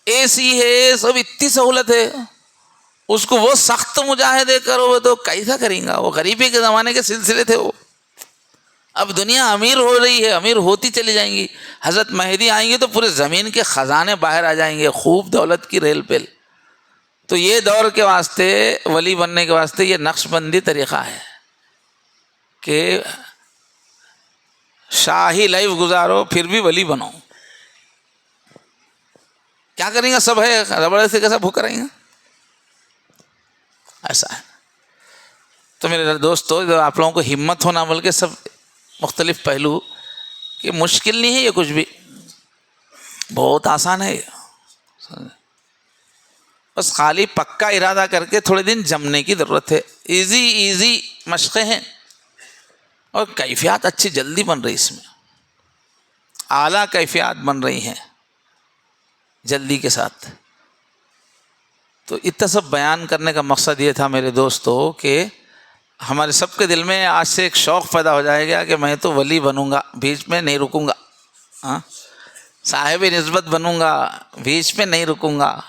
اے سی ہے، سب اتنی سہولت ہے، اس کو وہ سخت مجاہدے کرو وہ تو کیسا کریں گا، وہ غریبی کے زمانے کے سلسلے تھے وہ۔ اب دنیا امیر ہو رہی ہے، امیر ہوتی چلی جائیں گی، حضرت مہدی آئیں گے تو پورے زمین کے خزانے باہر آ جائیں گے، خوب دولت کی ریل پیل۔ تو یہ دور کے واسطے، ولی بننے کے واسطے یہ نقش بندی طریقہ ہے کہ شاہی لائف گزارو پھر بھی ولی بنو۔ کیا کریں گا، سب ہے، ربڑ سے کیسا بھوکا رہیں گا، ایسا ہے۔ تو میرے دوستو، آپ لوگوں کو ہمت ہونا بلکہ سب مختلف پہلو کہ مشکل نہیں ہے یہ، کچھ بھی بہت آسان ہے یہ، بس خالی پکا ارادہ کر کے تھوڑے دن جمنے کی ضرورت ہے، ایزی مشقیں ہیں، اور کیفیات اچھی جلدی بن رہی، اس میں اعلیٰ کیفیات بن رہی ہیں جلدی کے ساتھ۔ تو اتنا سب بیان کرنے کا مقصد یہ تھا میرے دوستو کہ ہمارے سب کے دل میں آج سے ایک شوق پیدا ہو جائے گا کہ میں تو ولی بنوں گا، بیچ میں نہیں رکوں گا، ہاں صاحب نسبت بنوں گا، بیچ میں نہیں رکوں گا۔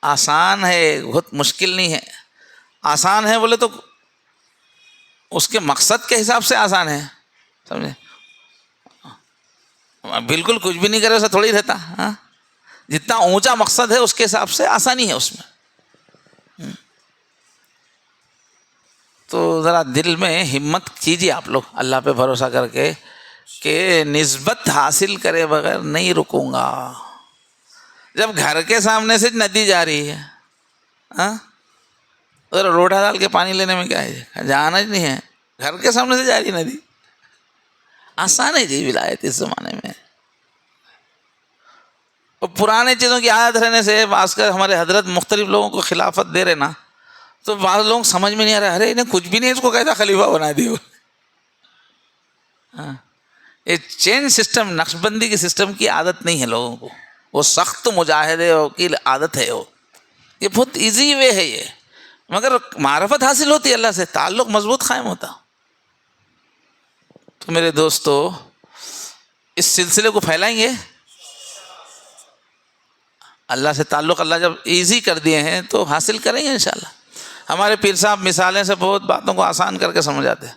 آسان ہے، بہت مشکل نہیں ہے، آسان ہے بولے تو اس کے مقصد کے حساب سے آسان ہے، سمجھے؟ بالکل کچھ بھی نہیں کرے ایسا تھوڑی رہتا، ہاں جتنا اونچا مقصد ہے اس کے حساب سے آسانی ہے اس میں۔ تو ذرا دل میں ہمت کیجیے آپ لوگ، اللہ پہ بھروسہ کر کے کہ نسبت حاصل کرے بغیر نہیں رکوں گا۔ جب گھر کے سامنے سے ندی جا رہی ہے، ہاں ذرا لوٹا ڈال کے پانی لینے میں کیا ہے، جانا ہی نہیں ہے، گھر کے سامنے سے جا رہی ندی، آسان ہے جی ولایت اس زمانے میں۔ اور پرانے چیزوں کی عادت رہنے سے بعض کا ہمارے حضرت مختلف لوگوں کو خلافت دے رہے نا، تو بعض لوگ سمجھ میں نہیں آ رہا، ارے انہیں کچھ بھی نہیں، اس کو کیسا خلیفہ بنا دی۔ یہ چین سسٹم، نقش بندی کے سسٹم کی عادت نہیں ہے لوگوں کو، وہ سخت مجاہدے کی عادت ہے، وہ یہ بہت ایزی وے ہے یہ، مگر معرفت حاصل ہوتی ہے اللہ سے، تعلق مضبوط قائم ہوتا۔ تو میرے دوستو اس سلسلے کو پھیلائیں گے، اللہ سے تعلق اللہ جب ایزی کر دیے ہیں تو حاصل کریں گے انشاءاللہ۔ ہمارے پیر صاحب مثالیں سے بہت باتوں کو آسان کر کے سمجھاتے ہیں،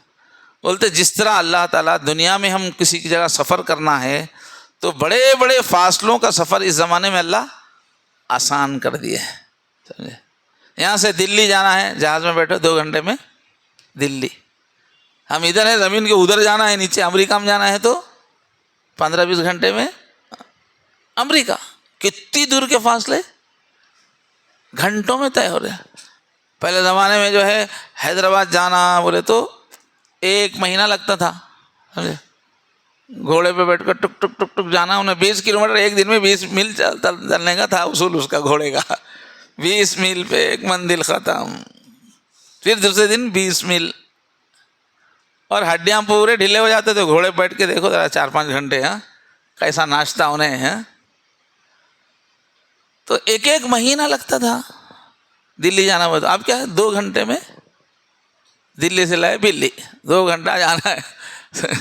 بولتے جس طرح اللہ تعالیٰ دنیا میں ہم کسی کی جگہ سفر کرنا ہے تو بڑے بڑے فاصلوں کا سفر اس زمانے میں اللہ آسان کر دیے ہیں، سمجھے؟ یہاں سے دلی جانا ہے، جہاز میں بیٹھو 2 گھنٹے میں دلی، ہم ادھر ہیں زمین کے ادھر جانا ہے، نیچے امریکہ میں جانا ہے تو 15-20 گھنٹے میں امریکہ۔ کتنی دور کے فاصلے گھنٹوں میں طے ہو رہے ہیں۔ پہلے زمانے میں جو ہے حیدرآباد جانا بولے تو 1 مہینہ لگتا تھا، سمجھے؟ گھوڑے پہ بیٹھ کر ٹک ٹک ٹک ٹک جانا، انہیں 20 کلومیٹر ایک دن میں 20 میل چلنے کا تھا اصول اس کا گھوڑے کا، 20 میل پہ 1 منزل ختم، پھر دوسرے دن 20 میل، اور ہڈیاں پورے ڈھیلے ہو جاتے تھے گھوڑے بیٹھ کے، دیکھو ذرا 4-5 گھنٹے، ہاں کیسا ناشتہ انہیں ہے، تو 1 مہینہ لگتا تھا دلی جانا ہوا۔ تو اب کیا ہے 2 گھنٹے میں دلی سے لائے بلی، 2 گھنٹہ جانا ہے۔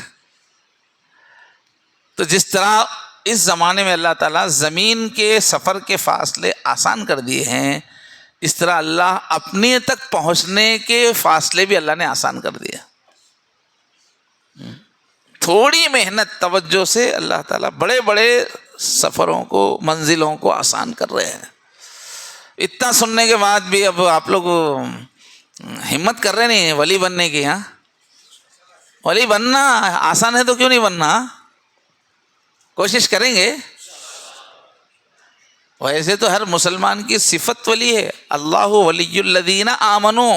تو جس طرح اس زمانے میں اللہ تعالیٰ زمین کے سفر کے فاصلے آسان کر دیے ہیں، اس طرح اللہ اپنے تک پہنچنے کے فاصلے بھی اللہ نے آسان کر دیے۔ تھوڑی محنت توجہ سے اللہ تعالیٰ بڑے بڑے سفروں کو، منزلوں کو آسان کر رہے ہیں۔ اتنا سننے کے بعد بھی اب آپ لوگ ہمت کر رہے نہیں ہیں ولی بننے کی؟ ہاں ولی بننا آسان ہے تو کیوں نہیں بننا؟ کوشش کریں گے۔ ویسے تو ہر مسلمان کی صفت ولی ہے، اللہ ولی الذین آمنوا،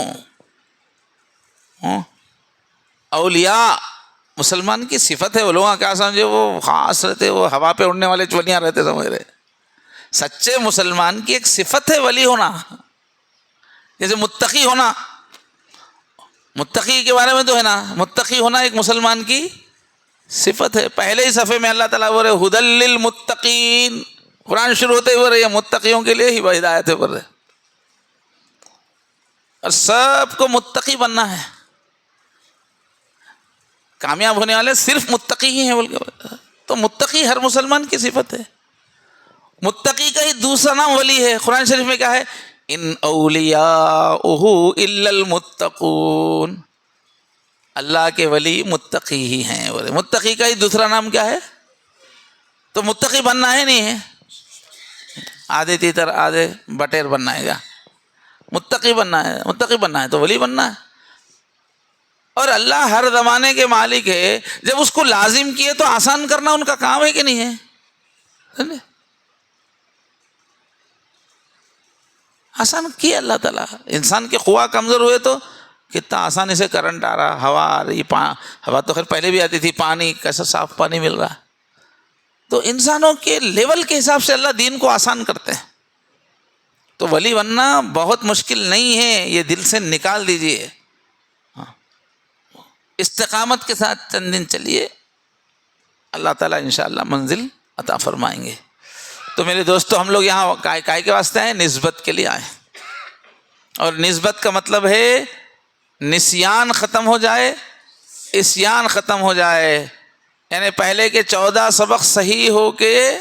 اولیاء مسلمان کی صفت ہے۔ وہ لوگ کیا سمجھے وہ خاص رہتے، وہ ہوا پہ اڑنے والے چولیاں رہتے سمجھ رہے۔ سچے مسلمان کی ایک صفت ہے ولی ہونا، جیسے متقی ہونا، متقی کے بارے میں تو ہے نا، متقی ہونا ایک مسلمان کی صفت ہے۔ پہلے ہی صفحے میں اللہ تعالیٰ بول رہے ہدی للمتقین، قرآن شروع ہوتے ہی بول رہے ہیں متقیوں کے لیے ہی ہدایت ہے، بول رہے، اور سب کو متقی بننا ہے۔ کامیاب ہونے والے صرف متقی ہی ہیں بول کے، تو متقی ہر مسلمان کی صفت ہے۔ متقی کا ہی دوسرا نام ولی ہے۔ قرآن شریف میں کیا ہے؟ ان اولیاءہ الا المتقون، اللہ کے ولی متقی ہی ہیں۔ بولے متقی کا ہی دوسرا نام کیا ہے؟ تو متقی بننا ہے نہیں ہے، آدھے تیتر آدھے بٹیر بننا ہے کیا؟ متقی بننا ہے، متقی بننا ہے تو ولی بننا ہے۔ اور اللہ ہر زمانے کے مالک ہے، جب اس کو لازم کیے تو آسان کرنا ان کا کام ہے کہ نہیں ہے؟ آسان کیا اللہ تعالیٰ۔ انسان کے خواہ کمزور ہوئے تو کتنا آسانی سے کرنٹ آ رہا، ہوا آ رہی، ہوا تو خیر پہلے بھی آتی تھی، پانی کیسا صاف پانی مل رہا ہے۔ تو انسانوں کے لیول کے حساب سے اللہ دین کو آسان کرتے ہیں۔ تو ولی بننا بہت مشکل نہیں ہے، یہ دل سے نکال دیجئے، استقامت کے ساتھ چند دن چلیے، اللہ تعالیٰ انشاءاللہ منزل عطا فرمائیں گے۔ تو میرے دوستو ہم لوگ یہاں کائے کے واسطے آئے؟ نسبت کے لیے آئے، اور نسبت کا مطلب ہے نسیان ختم ہو جائے، عصیان ختم ہو جائے، یعنی پہلے کے 14 سبق صحیح ہو کے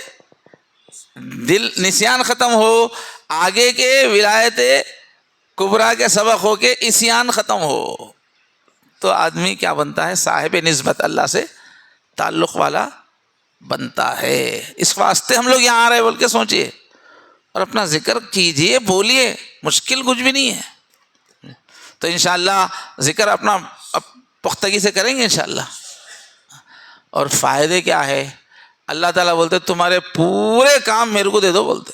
دل نسیان ختم ہو، آگے کے ولایت کبریٰ کے سبق ہو کے عصیان ختم ہو، تو آدمی کیا بنتا ہے؟ صاحب نسبت، اللہ سے تعلق والا بنتا ہے۔ اس واسطے ہم لوگ یہاں آ رہے بول کے سوچئے، اور اپنا ذکر کیجئے، بولیے، مشکل کچھ بھی نہیں ہے۔ تو انشاءاللہ ذکر اپنا پختگی سے کریں گے انشاءاللہ۔ اور فائدے کیا ہے؟ اللہ تعالیٰ بولتے تمہارے پورے کام میرے کو دے دو، بولتے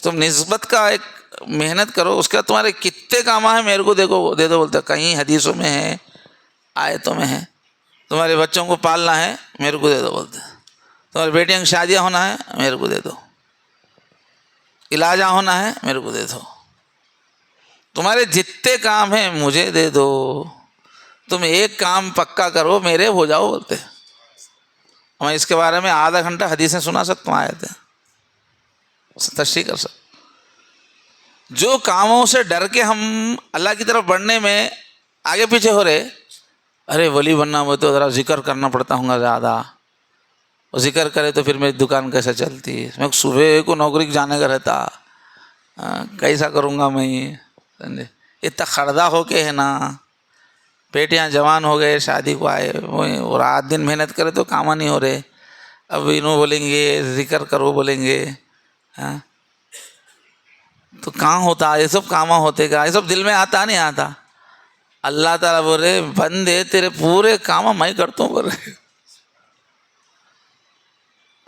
تم نسبت کا ایک محنت کرو، اس کا تمہارے کتنے کام ہیں میرے کو دے دو، بولتے کہیں حدیثوں میں ہے، آیتوں میں ہے۔ تمہارے بچوں کو پالنا ہے میرے کو دے دو، بولتے تمہاری بیٹیاں کی شادیاں ہونا ہے میرے کو دے دو، علاجہ ہونا ہے میرے کو دے دو، تمہارے جتنے کام ہیں مجھے دے دو، تم ایک کام پکا کرو میرے ہو جاؤ، بولتے میں اس کے بارے میں آدھا گھنٹہ حدیثیں سنا سکتا ہوں، آیتیں تشریح کر سکتا. جو کاموں سے ڈر کے ہم اللہ کی طرف بڑھنے میں آگے پیچھے ہو رہے، ارے ولی بننا ہو تو ذرا ذکر کرنا پڑتا ہوں گا زیادہ، اور ذکر کرے تو پھر میری دکان کیسے چلتی، میں صبح کو نوکری جانے کا رہتا، کیسا کروں گا میں، اتنا خردہ ہو کے ہے نا، بیٹیاں جوان ہو گئے شادی کو آئے، وہ رات دن محنت کرے تو کام نہیں ہو رہے، اب انہوں بولیں گے ذکر کرو بولیں گے، تو کہاں ہوتا یہ سب کام ہوتے گا، یہ سب دل میں آتا نہیں آتا. اللہ تعالیٰ بول رہے بندے تیرے پورے کام میں کرتا ہوں بول رہے،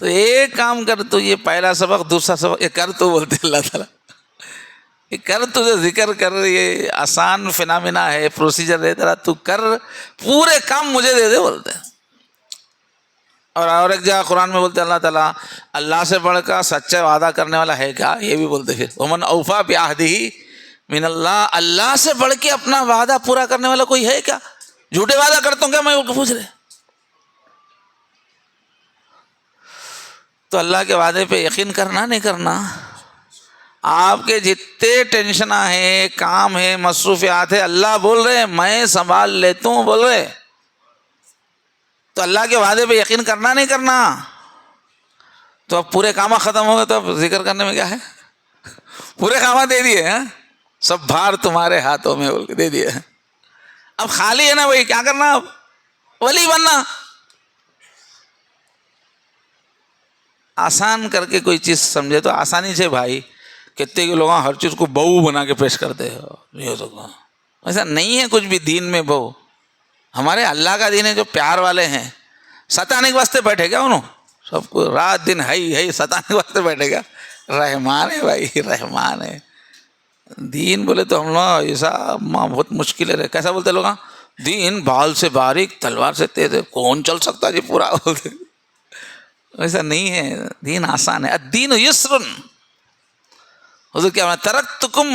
تو ایک کام کر، تو یہ پہلا سبق، دوسرا سبق یہ کر، تو بولتے اللہ تعالیٰ یہ کر، تجھے ذکر کر، یہ آسان فنامنا ہے، پروسیجر ہے تیرا، تو کر، پورے کام مجھے دے دے بولتے. اور ایک جگہ قرآن میں بولتے اللہ تعالیٰ اللہ سے بڑھ کر سچا وعدہ کرنے والا ہے کیا، یہ بھی بولتے پھر ومن اوفی بعہدہ من اللہ، اللہ سے بڑھ کے اپنا وعدہ پورا کرنے والا کوئی ہے کیا، جھوٹے وعدہ کرتا ہوں کیا میں، پوچھ رہے. تو اللہ کے وعدے پہ یقین کرنا نہیں کرنا، آپ کے جتنے ٹینشن ہیں، کام ہے، مصروفیات ہے، اللہ بول رہے میں سنبھال لیتا ہوں بول رہے، تو اللہ کے وعدے پہ یقین کرنا نہیں کرنا. تو اب پورے کام ختم ہو گئے تو اب ذکر کرنے میں کیا ہے، پورے کام دے دیے، سب بھار تمہارے ہاتھوں میں بول کے دے دیے، اب خالی ہے نا بھائی، کیا کرنا، اب ولی بننا. آسان کر کے کوئی چیز سمجھے تو آسانی سے بھائی، کتنے کے لوگ ہر چیز کو بہو بنا کے پیش کرتے ہیں، ایسا نہیں ہے کچھ بھی دین میں. بہو ہمارے اللہ کا دین ہے جو پیار والے ہیں، ستانے کے واسطے بیٹھے گا انہوں سب کو رات دن ہے ستانے کے واسطے بیٹھے گا، رحمان ہے بھائی، رحمان ہے. دین بولے تو ہم لوگ ایسا بہت مشکل ہے، کیسا بولتے لوگ، دین بال سے باریک تلوار سے تیز، کون چل سکتا جی پورا، بولتے ایسا نہیں ہے، دین آسان ہے. الدین یسر، حضور کیا ترکتکم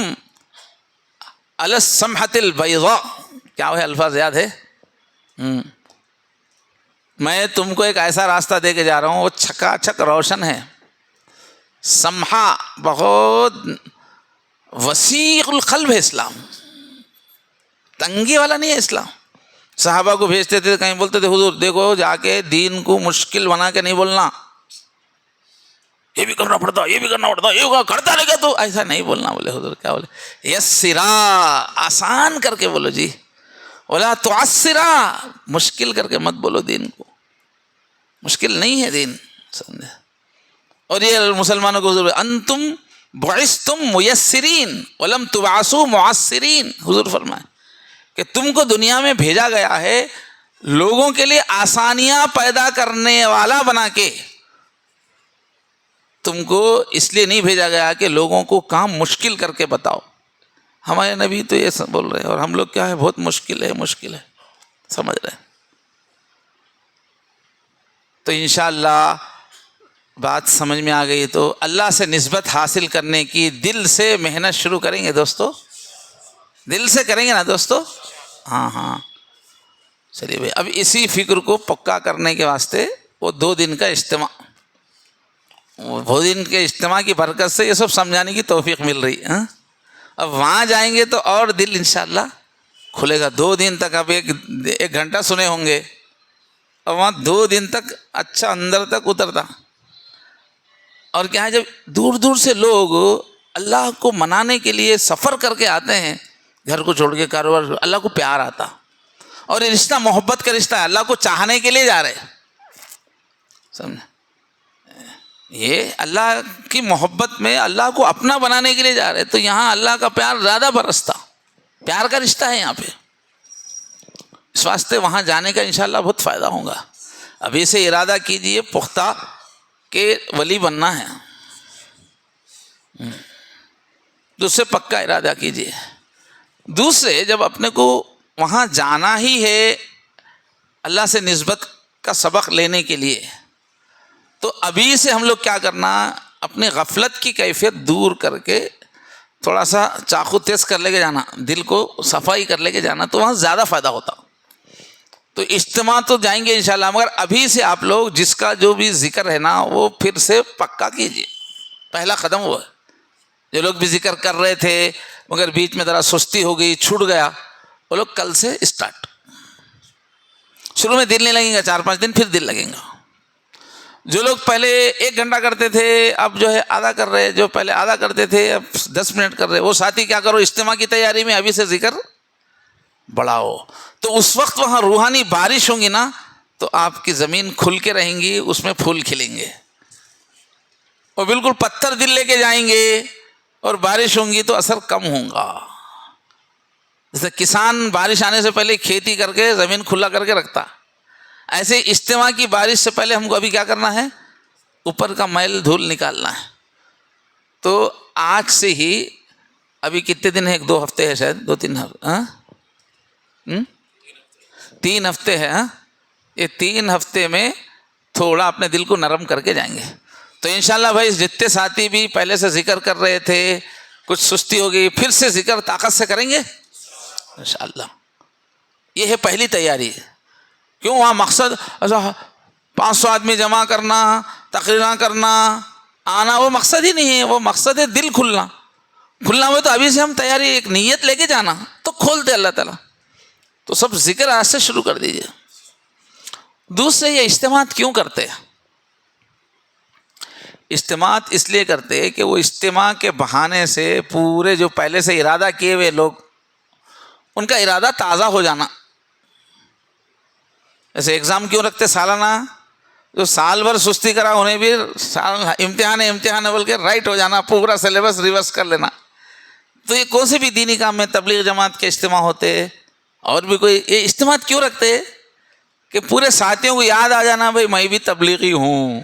علی السمحۃ البیضاء، کیا وہ الفاظ یاد ہے، میں تم کو ایک ایسا راستہ دے کے جا رہا ہوں وہ چھکا چھک روشن ہے. سمحا بہت وسیع القلب ہے اسلام، تنگی والا نہیں ہے اسلام. صحابہ کو بھیجتے تھے کہیں، بولتے تھے حضور دیکھو جا کے دین کو مشکل بنا کے نہیں بولنا، یہ بھی کرنا پڑتا، یہ بھی کرنا پڑتا، یہ کرتا رہے گا تو ایسا نہیں بولنا. بولے حضور کیا بولے، یسرا، آسان کر کے بولو جی، ولا تعسرا، مشکل کر کے مت بولو، دین کو مشکل نہیں ہے دین، سمجھے. اور یہ مسلمانوں کو حضور انتم بعثتم میسرین ولم تبعثوا معسرین، حضور فرمائے کہ تم کو دنیا میں بھیجا گیا ہے لوگوں کے لیے آسانیاں پیدا کرنے والا بنا کے، تم کو اس لیے نہیں بھیجا گیا کہ لوگوں کو کام مشکل کر کے بتاؤ. ہمارے نبی تو یہ بول رہے ہیں، اور ہم لوگ کیا ہے، بہت مشکل ہے، مشکل ہے، سمجھ رہے ہیں. تو انشاءاللہ بات سمجھ میں آ گئی، تو اللہ سے نسبت حاصل کرنے کی دل سے محنت شروع کریں گے دوستو، دل سے کریں گے نا دوستو. ہاں چلیے بھائی، اب اسی فکر کو پکا کرنے کے واسطے وہ 2 دن کا اجتماع، وہ دن کے اجتماع کی برکت سے یہ سب سمجھانے کی توفیق مل رہی ہے. اب وہاں جائیں گے تو اور دل انشاءاللہ کھلے گا. 2 دن تک اب ایک گھنٹہ سنے ہوں گے، اور وہاں 2 دن تک اچھا اندر تک اترتا. اور کیا ہے، جب دور دور سے لوگ اللہ کو منانے کے لیے سفر کر کے آتے ہیں، گھر کو چھوڑ کے، کاروبار، اللہ کو پیار آتا، اور یہ رشتہ محبت کا رشتہ ہے، اللہ کو چاہنے کے لیے جا رہے، سمجھے، یہ اللہ کی محبت میں اللہ کو اپنا بنانے کے لیے جا رہے، تو یہاں اللہ کا پیار زیادہ برستا، پیار کا رشتہ ہے یہاں پہ. اس واسطے وہاں جانے کا انشاءاللہ بہت فائدہ ہوگا. ابھی سے ارادہ کیجئے پختہ کہ ولی بننا ہے، دوسرے پکا ارادہ کیجئے. دوسرے جب اپنے کو وہاں جانا ہی ہے اللہ سے نسبت کا سبق لینے کے لیے، تو ابھی سے ہم لوگ کیا کرنا، اپنی غفلت کی کیفیت دور کر کے تھوڑا سا چاقو تیز کر لے کے جانا، دل کو صفائی کر لے کے جانا، تو وہاں زیادہ فائدہ ہوتا. تو اجتماع تو جائیں گے انشاءاللہ، مگر ابھی سے آپ لوگ جس کا جو بھی ذکر ہے نا وہ پھر سے پکا کیجیے. پہلا قدم وہ ہے. جو لوگ بھی ذکر کر رہے تھے مگر بیچ میں ذرا سستی ہو گئی، چھوٹ گیا، وہ لوگ کل سے اسٹارٹ. شروع میں دل نہیں لگیں گا، 4-5 دن پھر دل لگیں گا. جو لوگ پہلے 1 گھنٹہ کرتے تھے اب جو ہے آدھا کر رہے، جو پہلے آدھا کرتے تھے اب 10 منٹ کر رہے، وہ ساتھی کیا کرو، اجتماع کی تیاری میں ابھی سے ذکر بڑھاؤ. تو اس وقت وہاں روحانی بارش ہوں گی نا تو آپ کی زمین کھل کے رہیں گی، اس میں پھول کھلیں گے. اور بالکل پتھر دل لے کے جائیں گے اور بارش ہوں گی تو اثر کم ہوگا. جیسے کسان بارش آنے سے پہلے کھیتی کر کے زمین کھلا کر کے رکھتا، ایسے اجتماع کی بارش سے پہلے ہم کو ابھی کیا کرنا ہے، اوپر کا میل دھول نکالنا ہے. تو آج سے ہی، ابھی کتنے دن ہیں، 1-2 ہفتے ہے شاید، 2-3 ہفتے، 3 ہفتے ہیں. یہ 3 ہفتے میں تھوڑا اپنے دل کو نرم کر کے جائیں گے. تو انشاءاللہ بھائی جتنے ساتھی بھی پہلے سے ذکر کر رہے تھے کچھ سستی ہو گئی، پھر سے ذکر طاقت سے کریں گے انشاءاللہ. یہ ہے پہلی تیاری. کیوں وہاں مقصد 500 آدمی جمع کرنا، تقریریں کرنا، آنا، وہ مقصد ہی نہیں ہے. وہ مقصد ہے دل کھلنا. کھلنا ہو تو ابھی سے ہم تیاری، ایک نیت لے کے جانا تو کھولتے اللہ تعالیٰ. تو سب ذکر آج سے شروع کر دیجیے. دوسرے یہ اجتماعات کیوں کرتے ہیں؟ اجتماعات اس لیے کرتے ہیں کہ وہ اجتماع کے بہانے سے پورے جو پہلے سے ارادہ کیے ہوئے لوگ، ان کا ارادہ تازہ ہو جانا. ایسے ایگزام کیوں رکھتے سالانہ؟ جو سال بھر سستی کرا انہیں بھی امتحان بول کے رائٹ ہو جانا، پورا سلیبس ریورس کر لینا. تو یہ کون سے بھی دینی کام میں تبلیغ جماعت کے اجتماع ہوتے اور بھی کوئی، یہ اجتماع کیوں رکھتے کہ پورے ساتھیوں کو یاد آ جانا، بھائی میں بھی تبلیغی ہوں،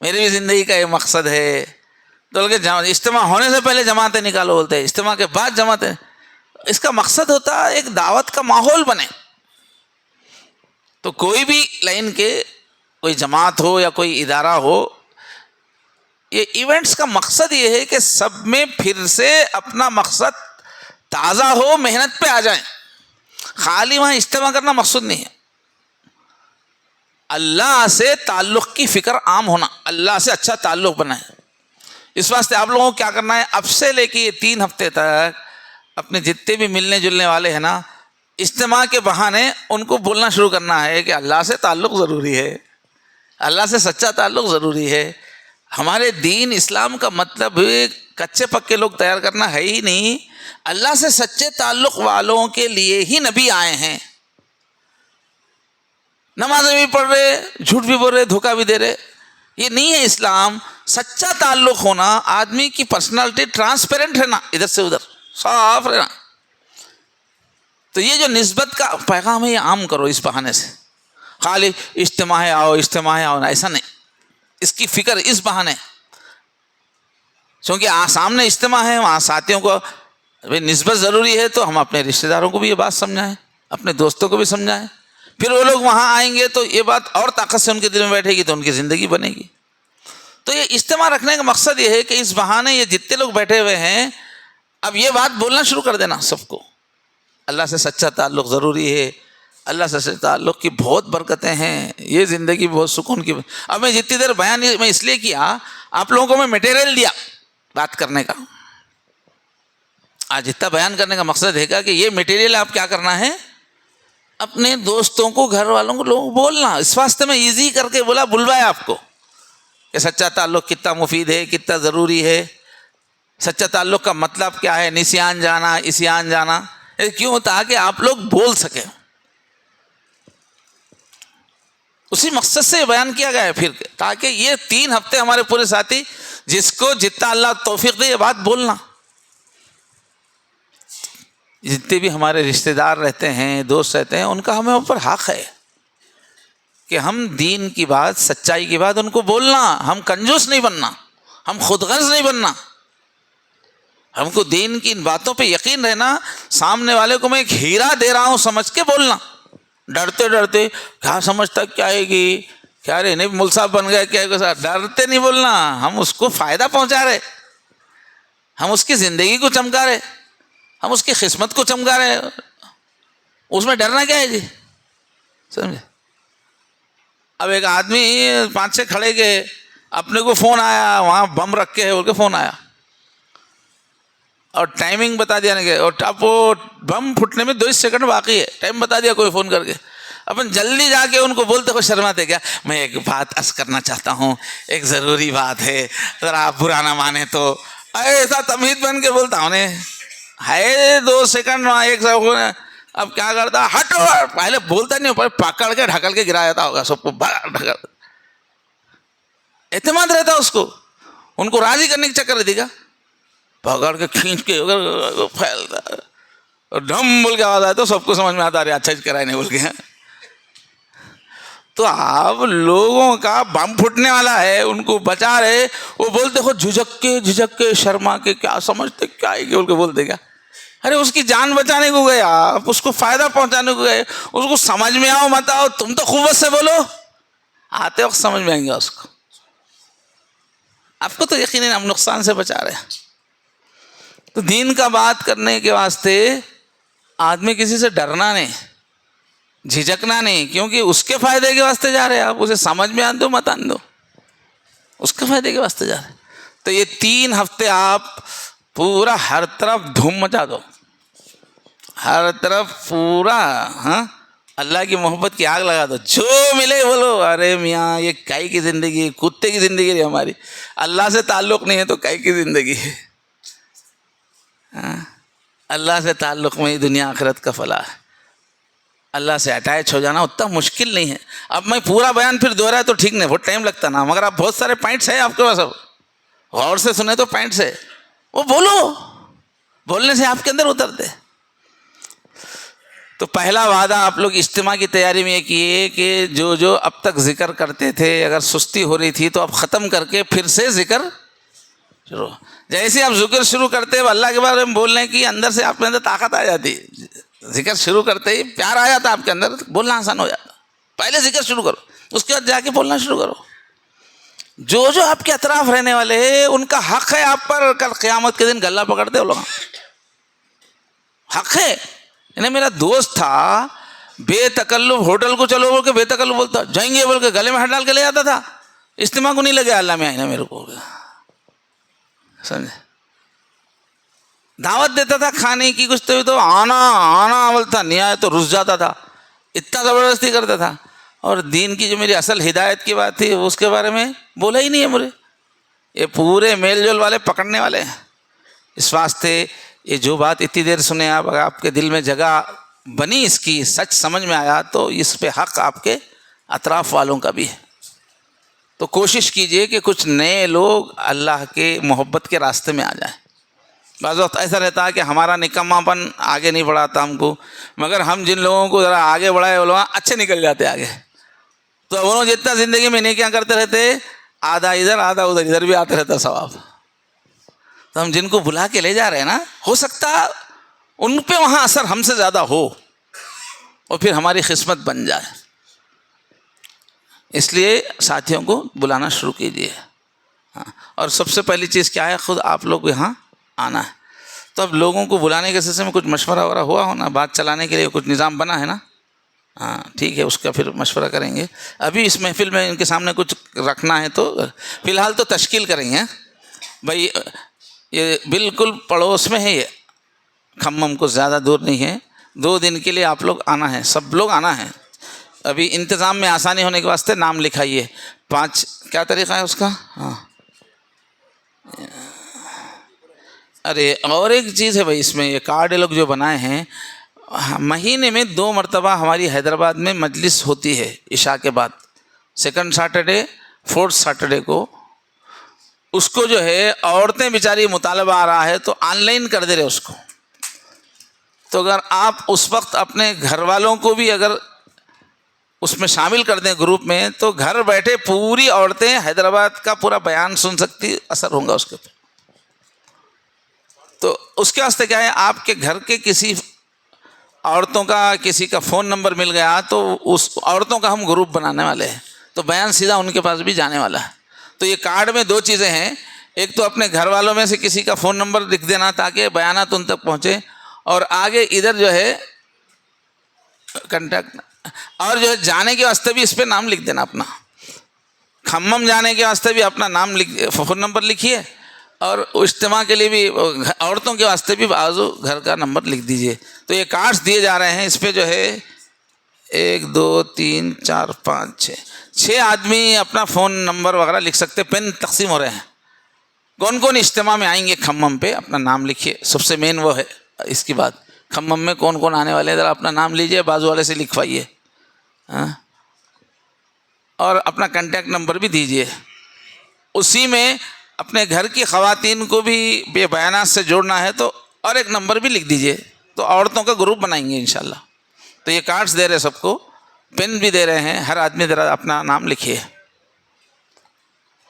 میری بھی زندگی کا یہ مقصد ہے. تو اجتماع ہونے سے پہلے جماعتیں نکالو بولتے ہیں، اجتماع کے بعد جماعتیں. اس کا مقصد ہوتا ہے ایک دعوت کا ماحول بنے. تو کوئی بھی لائن کے کوئی جماعت ہو یا کوئی ادارہ ہو، یہ ایونٹس کا مقصد یہ ہے کہ سب میں پھر سے اپنا مقصد تازہ ہو، محنت پہ آ جائیں. خالی وہاں اجتماع کرنا مقصود نہیں ہے. اللہ سے تعلق کی فکر عام ہونا، اللہ سے اچھا تعلق بنا ہے. اس واسطے آپ لوگوں کو کیا کرنا ہے، اب سے لے کے یہ 3 ہفتے تک اپنے جتنے بھی ملنے جلنے والے ہیں نا، اجتماع کے بہانے ان کو بولنا شروع کرنا ہے کہ اللہ سے تعلق ضروری ہے، اللہ سے سچا تعلق ضروری ہے. ہمارے دین اسلام کا مطلب کچے پکے لوگ تیار کرنا ہے ہی نہیں. اللہ سے سچے تعلق والوں کے لیے ہی نبی آئے ہیں. نمازیں بھی پڑھ رہے، جھوٹ بھی بول رہے، دھوکہ بھی دے رہے، یہ نہیں ہے اسلام. سچا تعلق ہونا، آدمی کی پرسنالٹی ٹرانسپیرنٹ رہنا، ادھر سے ادھر صاف رہنا. تو یہ جو نسبت کا پیغام ہے یہ عام کرو اس بہانے سے. خالی اجتماع آؤ اجتماع آؤ، ایسا نہیں. اس کی فکر اس بہانے، کیونکہ سامنے اجتماع ہے، وہاں ساتھیوں کو نسبت ضروری ہے. تو ہم اپنے رشتہ داروں کو بھی یہ بات سمجھائیں، اپنے دوستوں کو بھی سمجھائیں. پھر وہ لوگ وہاں آئیں گے تو یہ بات اور طاقت سے ان کے دل میں بیٹھے گی تو ان کی زندگی بنے گی. تو یہ اجتماع رکھنے کا مقصد یہ ہے کہ اس بہانے یہ جتنے لوگ بیٹھے ہوئے ہیں، اب یہ بات بولنا شروع کر دینا سب کو، اللہ سے سچا تعلق ضروری ہے، اللہ سے سچے تعلق کی بہت برکتیں ہیں، یہ زندگی بہت سکون کی. اب میں جتنی دیر بیان میں اس لیے کیا، آپ لوگوں کو میں میٹیریل دیا بات کرنے کا. آج اتنا بیان کرنے کا مقصد ہے کہ یہ میٹیریل آپ کیا کرنا ہے، اپنے دوستوں کو، گھر والوں کو لوگوں بولنا. اس واسطے میں ایزی کر کے بلوایا آپ کو کہ سچا تعلق کتنا مفید ہے، کتنا ضروری ہے. سچا تعلق کا مطلب کیا ہے، نسیان جانا، اسیان جانا. کیوں؟ تاکہ آپ لوگ بول سکیں. اسی مقصد سے بیان کیا گیا ہے پھر، تاکہ یہ 3 ہفتے ہمارے پورے ساتھی، جس کو جتنا اللہ توفیق دے یہ بات بولنا. جتنے بھی ہمارے رشتہ دار رہتے ہیں، دوست رہتے ہیں، ان کا ہمیں اوپر حق ہے کہ ہم دین کی بات، سچائی کی بات ان کو بولنا. ہم کنجوس نہیں بننا، ہم خود غرض نہیں بننا. ہم کو دین کی ان باتوں پہ یقین رہنا. سامنے والے کو میں ایک ہیرا دے رہا ہوں سمجھ کے بولنا، ڈرتے ڈرتے کیا سمجھتا کیا آئے گی، کیا رہے نہیں مول صاحب بن گئے، کیا ڈرتے نہیں بولنا. ہم اس کو فائدہ پہنچا رہے، ہم اس کی زندگی کو چمکا رہے، ہم اس کی قسمت کو چمکا رہے. اس میں ڈرنا کیا ہے جی؟ سمجھے. اب ایک آدمی 5-6 کھڑے گئے, اپنے کو فون آیا, وہاں بم رکھ کے ہے بول کے فون آیا اور ٹائمنگ بتا دیا نہیں, اور اب وہ بم پھٹنے میں 2 سیکنڈ باقی ہے, ٹائم بتا دیا کوئی فون کر کے. اپن جلدی جا کے ان کو بولتے کو شرماتے کیا, میں ایک بات عرض کرنا چاہتا ہوں, ایک ضروری بات ہے, ذرا آپ برا نہ مانے تو. ایسا تمہید بن کے بولتا ہوں نے, ہے 2 سیکنڈ 1 سیکنڈ. اب کیا کرتا, ہٹو, پہلے بولتا نہیں, پکڑ کے ڈھکل کے گرا جاتا ہوگا سب کو, ڈھکل. اعتماد رہتا اس کو, ان کو راضی کرنے کے چکر رہتی گا, پکڑ کے کھینچ کے پھیلتا اور ڈھم بول کے آواز آئے تو سب کو سمجھ میں آتا, رہے اچھا کرائے نہیں بول کے. تو آپ لوگوں کا بم پھٹنے والا ہے, ان کو بچا رہے, وہ بولتے ہو جھجک کے شرما کے, کیا سمجھتے کیا ہے بول کے بولتے کیا. ارے اس کی جان بچانے کو گئے آپ, اس کو فائدہ پہنچانے کو گئے, اس کو سمجھ میں آؤ مت آؤ, تم تو قوت سے بولو, آتے وقت سمجھ میں آئیں گے اس کو. آپ کو تو یقیناً ہم نقصان سے بچا رہے ہیں. تو دین کا بات کرنے کے واسطے آدمی کسی سے ڈرنا نہیں, جھجکنا نہیں, کیونکہ اس کے فائدے کے واسطے جا رہے ہیں آپ, اسے سمجھ میں آن دو مت آن دو, اس کے فائدے کے واسطے جا رہے ہیں. تو یہ 3 ہفتے آپ پورا ہر طرف دھوم مچا دو, ہر طرف پورا اللہ کی محبت کی آگ لگا دو, جو ملے بولو ارے میاں یہ کائی کی زندگی, کتے کی زندگی ہے ہماری, اللہ سے تعلق نہیں ہے تو کائی کی زندگی ہے. اللہ سے تعلق میں ہی دنیا آخرت کا فلاح ہے. اللہ سے اٹیچ ہو جانا اتنا مشکل نہیں ہے. اب میں پورا بیان پھر دوہرایا تو ٹھیک نہیں, بہت ٹائم لگتا نا, مگر آپ بہت سارے پوائنٹس ہیں آپ کے پاس, اب غور سے سنے تو پوائنٹس ہے, وہ بولو, بولنے سے آپ کے اندر اترتے. تو پہلا وعدہ آپ لوگ اجتماع کی تیاری میں یہ کیے کہ جو اب تک ذکر کرتے تھے, اگر سستی ہو رہی تھی تو اب ختم کر کے پھر سے ذکر شروع. جیسے آپ ذکر شروع کرتے ہو اللہ کے بارے میں بولنے کی, اندر سے آپ کے اندر طاقت آ جاتی. ذکر شروع کرتے ہی پیار آ جاتا آپ کے اندر, بولنا آسان ہو جاتا. پہلے ذکر شروع کرو, اس کے بعد جا کے بولنا شروع کرو. جو آپ کے اطراف رہنے والے ہیں ان کا حق ہے آپ پر, کل قیامت کے دن گلہ پکڑتے ہو لوگ, حق ہے. یعنی میرا دوست تھا بے تکلف, ہوٹل کو چلو بول کے بے تکلف بولتا, جائیں گے بول کے گلے میں ہاتھ ڈال کے لے جاتا تھا, اجتماع کو نہیں لگے اللہ میں آئے نا میرے کو, سمجھے. دعوت دیتا تھا کھانے کی, کچھ تو آنا بولتا, نہیں آئے تو رس جاتا تھا, اتنا زبردستی کرتا تھا. اور دین کی جو میری اصل ہدایت کی بات تھی اس کے بارے میں بولا ہی نہیں ہے مجھے. یہ پورے میل جول والے پکڑنے والے ہیں. اس واسطے یہ جو بات اتنی دیر سنے آپ, اگر آپ کے دل میں جگہ بنی, اس کی سچ سمجھ میں آیا, تو اس پہ حق آپ کے اطراف والوں کا بھی ہے. تو کوشش کیجئے کہ کچھ نئے لوگ اللہ کے محبت کے راستے میں آ جائیں. بعض وقت ایسا رہتا ہے کہ ہمارا نکما پن آگے نہیں بڑھاتا ہم کو, مگر ہم جن لوگوں کو ذرا آگے بڑھائے وہ لوگ اچھے نکل جاتے آگے. تو وہ جتنا زندگی میں نیکیاں کرتے رہتے, آدھا ادھر آدھا ادھر بھی آتے رہتا ثواب. تو ہم جن کو بلا کے لے جا رہے ہیں نا, ہو سکتا ان پہ وہاں اثر ہم سے زیادہ ہو اور پھر ہماری قسمت بن جائے. اس لیے ساتھیوں کو بلانا شروع کیجیے. اور سب سے پہلی چیز کیا ہے, خود آپ لوگ یہاں آنا ہے. تو اب لوگوں کو بلانے کے سلسلے میں کچھ مشورہ وغیرہ ہوا ہونا, بات چلانے کے لیے کچھ نظام بنا ہے نا, ہاں ٹھیک ہے, اس کا پھر مشورہ کریں گے. ابھی اس محفل میں ان کے سامنے کچھ رکھنا ہے تو فی الحال تو تشکیل کریں گے بھائی. یہ بالکل پڑوس میں ہے, یہ کھمم کو زیادہ دور نہیں ہے. 2 دن کے لیے آپ لوگ آنا ہے, سب لوگ آنا ہے. ابھی انتظام میں آسانی ہونے کے واسطے نام لکھائیے. 5 کیا طریقہ ہے اس کا؟ ہاں ارے اور ایک چیز ہے بھائی, اس میں یہ کارڈ لوگ جو بنائے ہیں, مہینے میں 2 مرتبہ ہماری حیدرآباد میں مجلس ہوتی ہے عشاء کے بعد, 2nd سیٹرڈے 4th سیٹرڈے کو. اس کو جو ہے عورتیں بیچاری مطالبہ آ رہا ہے تو آن لائن کر دے رہے اس کو. تو اگر آپ اس وقت اپنے گھر والوں کو بھی اگر اس میں شامل کر دیں گروپ میں, تو گھر بیٹھے پوری عورتیں حیدرآباد کا پورا بیان سن سکتی, اثر ہوگا اس کے اوپر. تو اس کے واسطے کیا ہے, آپ کے گھر کے کسی عورتوں کا کسی کا فون نمبر مل گیا تو اس عورتوں کا ہم گروپ بنانے والے ہیں, تو بیان سیدھا ان کے پاس بھی جانے والا ہے. تو یہ کارڈ میں 2 چیزیں ہیں, ایک تو اپنے گھر والوں میں سے کسی کا فون نمبر لکھ دینا تاکہ بیانات ان تک پہنچے, اور آگے ادھر جو ہے کنٹیکٹ اور جو ہے جانے کے واسطے بھی اس پہ نام لکھ دینا اپنا. کھمم جانے کے واسطے بھی اپنا نام فون نمبر لکھیے, اور اجتماع کے لیے بھی عورتوں کے واسطے بھی بازو گھر کا نمبر لکھ دیجئے. تو یہ کارڈس دیے جا رہے ہیں, اس پہ جو ہے 1 2 3 4 5 6 آدمی اپنا فون نمبر وغیرہ لکھ سکتے. پین تقسیم ہو رہے ہیں. کون کون اجتماع میں آئیں گے کھمم پہ, اپنا نام لکھیے. سب سے مین وہ ہے اس کی بات, کھمم میں کون کون آنے والے ہیں ذرا اپنا نام لیجئے, بازو والے سے لکھوائیے, اور اپنا کانٹیکٹ نمبر بھی دیجئے. اسی میں اپنے گھر کی خواتین کو بھی یہ بیانات سے جوڑنا ہے تو اور ایک نمبر بھی لکھ دیجئے, تو عورتوں کا گروپ بنائیں گے انشاءاللہ. تو یہ کارڈز دے رہے سب کو, پین بھی دے رہے ہیں, ہر آدمی ذرا اپنا نام لکھیے.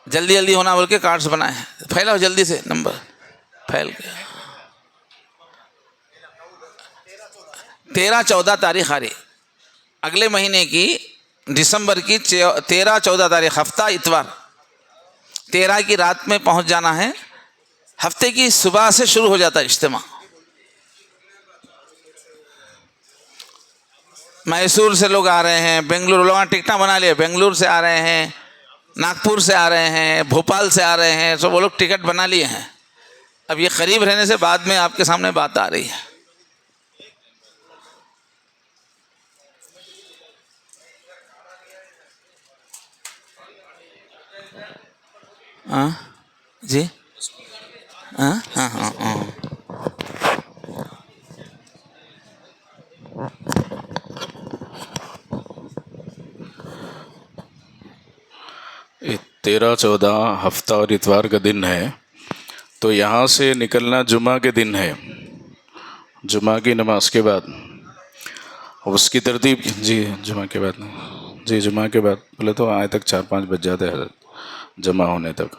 جلدی جلدی ہونا بول کے کارڈز بنائے ہیں, پھیلاؤ جلدی سے نمبر پھیل کے. 13-14 تاریخ آ رہی, اگلے مہینے کی دسمبر کی 13-14 تاریخ, ہفتہ اتوار. 13 کی رات میں پہنچ جانا ہے. ہفتے کی صبح سے شروع ہو جاتا ہے اجتماع. میسور سے لوگ آ رہے ہیں, بنگلور لوگوں نے ٹکٹاں بنا لیے, بنگلور سے آ رہے ہیں, ناگپور سے آ رہے ہیں, بھوپال سے آ رہے ہیں, سب وہ لوگ ٹکٹ بنا لیے ہیں. اب یہ قریب رہنے سے بعد میں آپ کے سامنے بات آ رہی ہے. ہاں جی, ہاں ہاں ہاں ہاں. یہ 13-14 ہفتہ اور اتوار کا دن ہے, تو یہاں سے نکلنا جمعہ کے دن ہے, جمعہ کی نماز کے بعد. اس کی ترتیب جی جمعہ کے بعد, جی جمعہ کے بعد بولے تو آئے تک 4-5 بج جاتے ہیں حضرت جمع ہونے تک.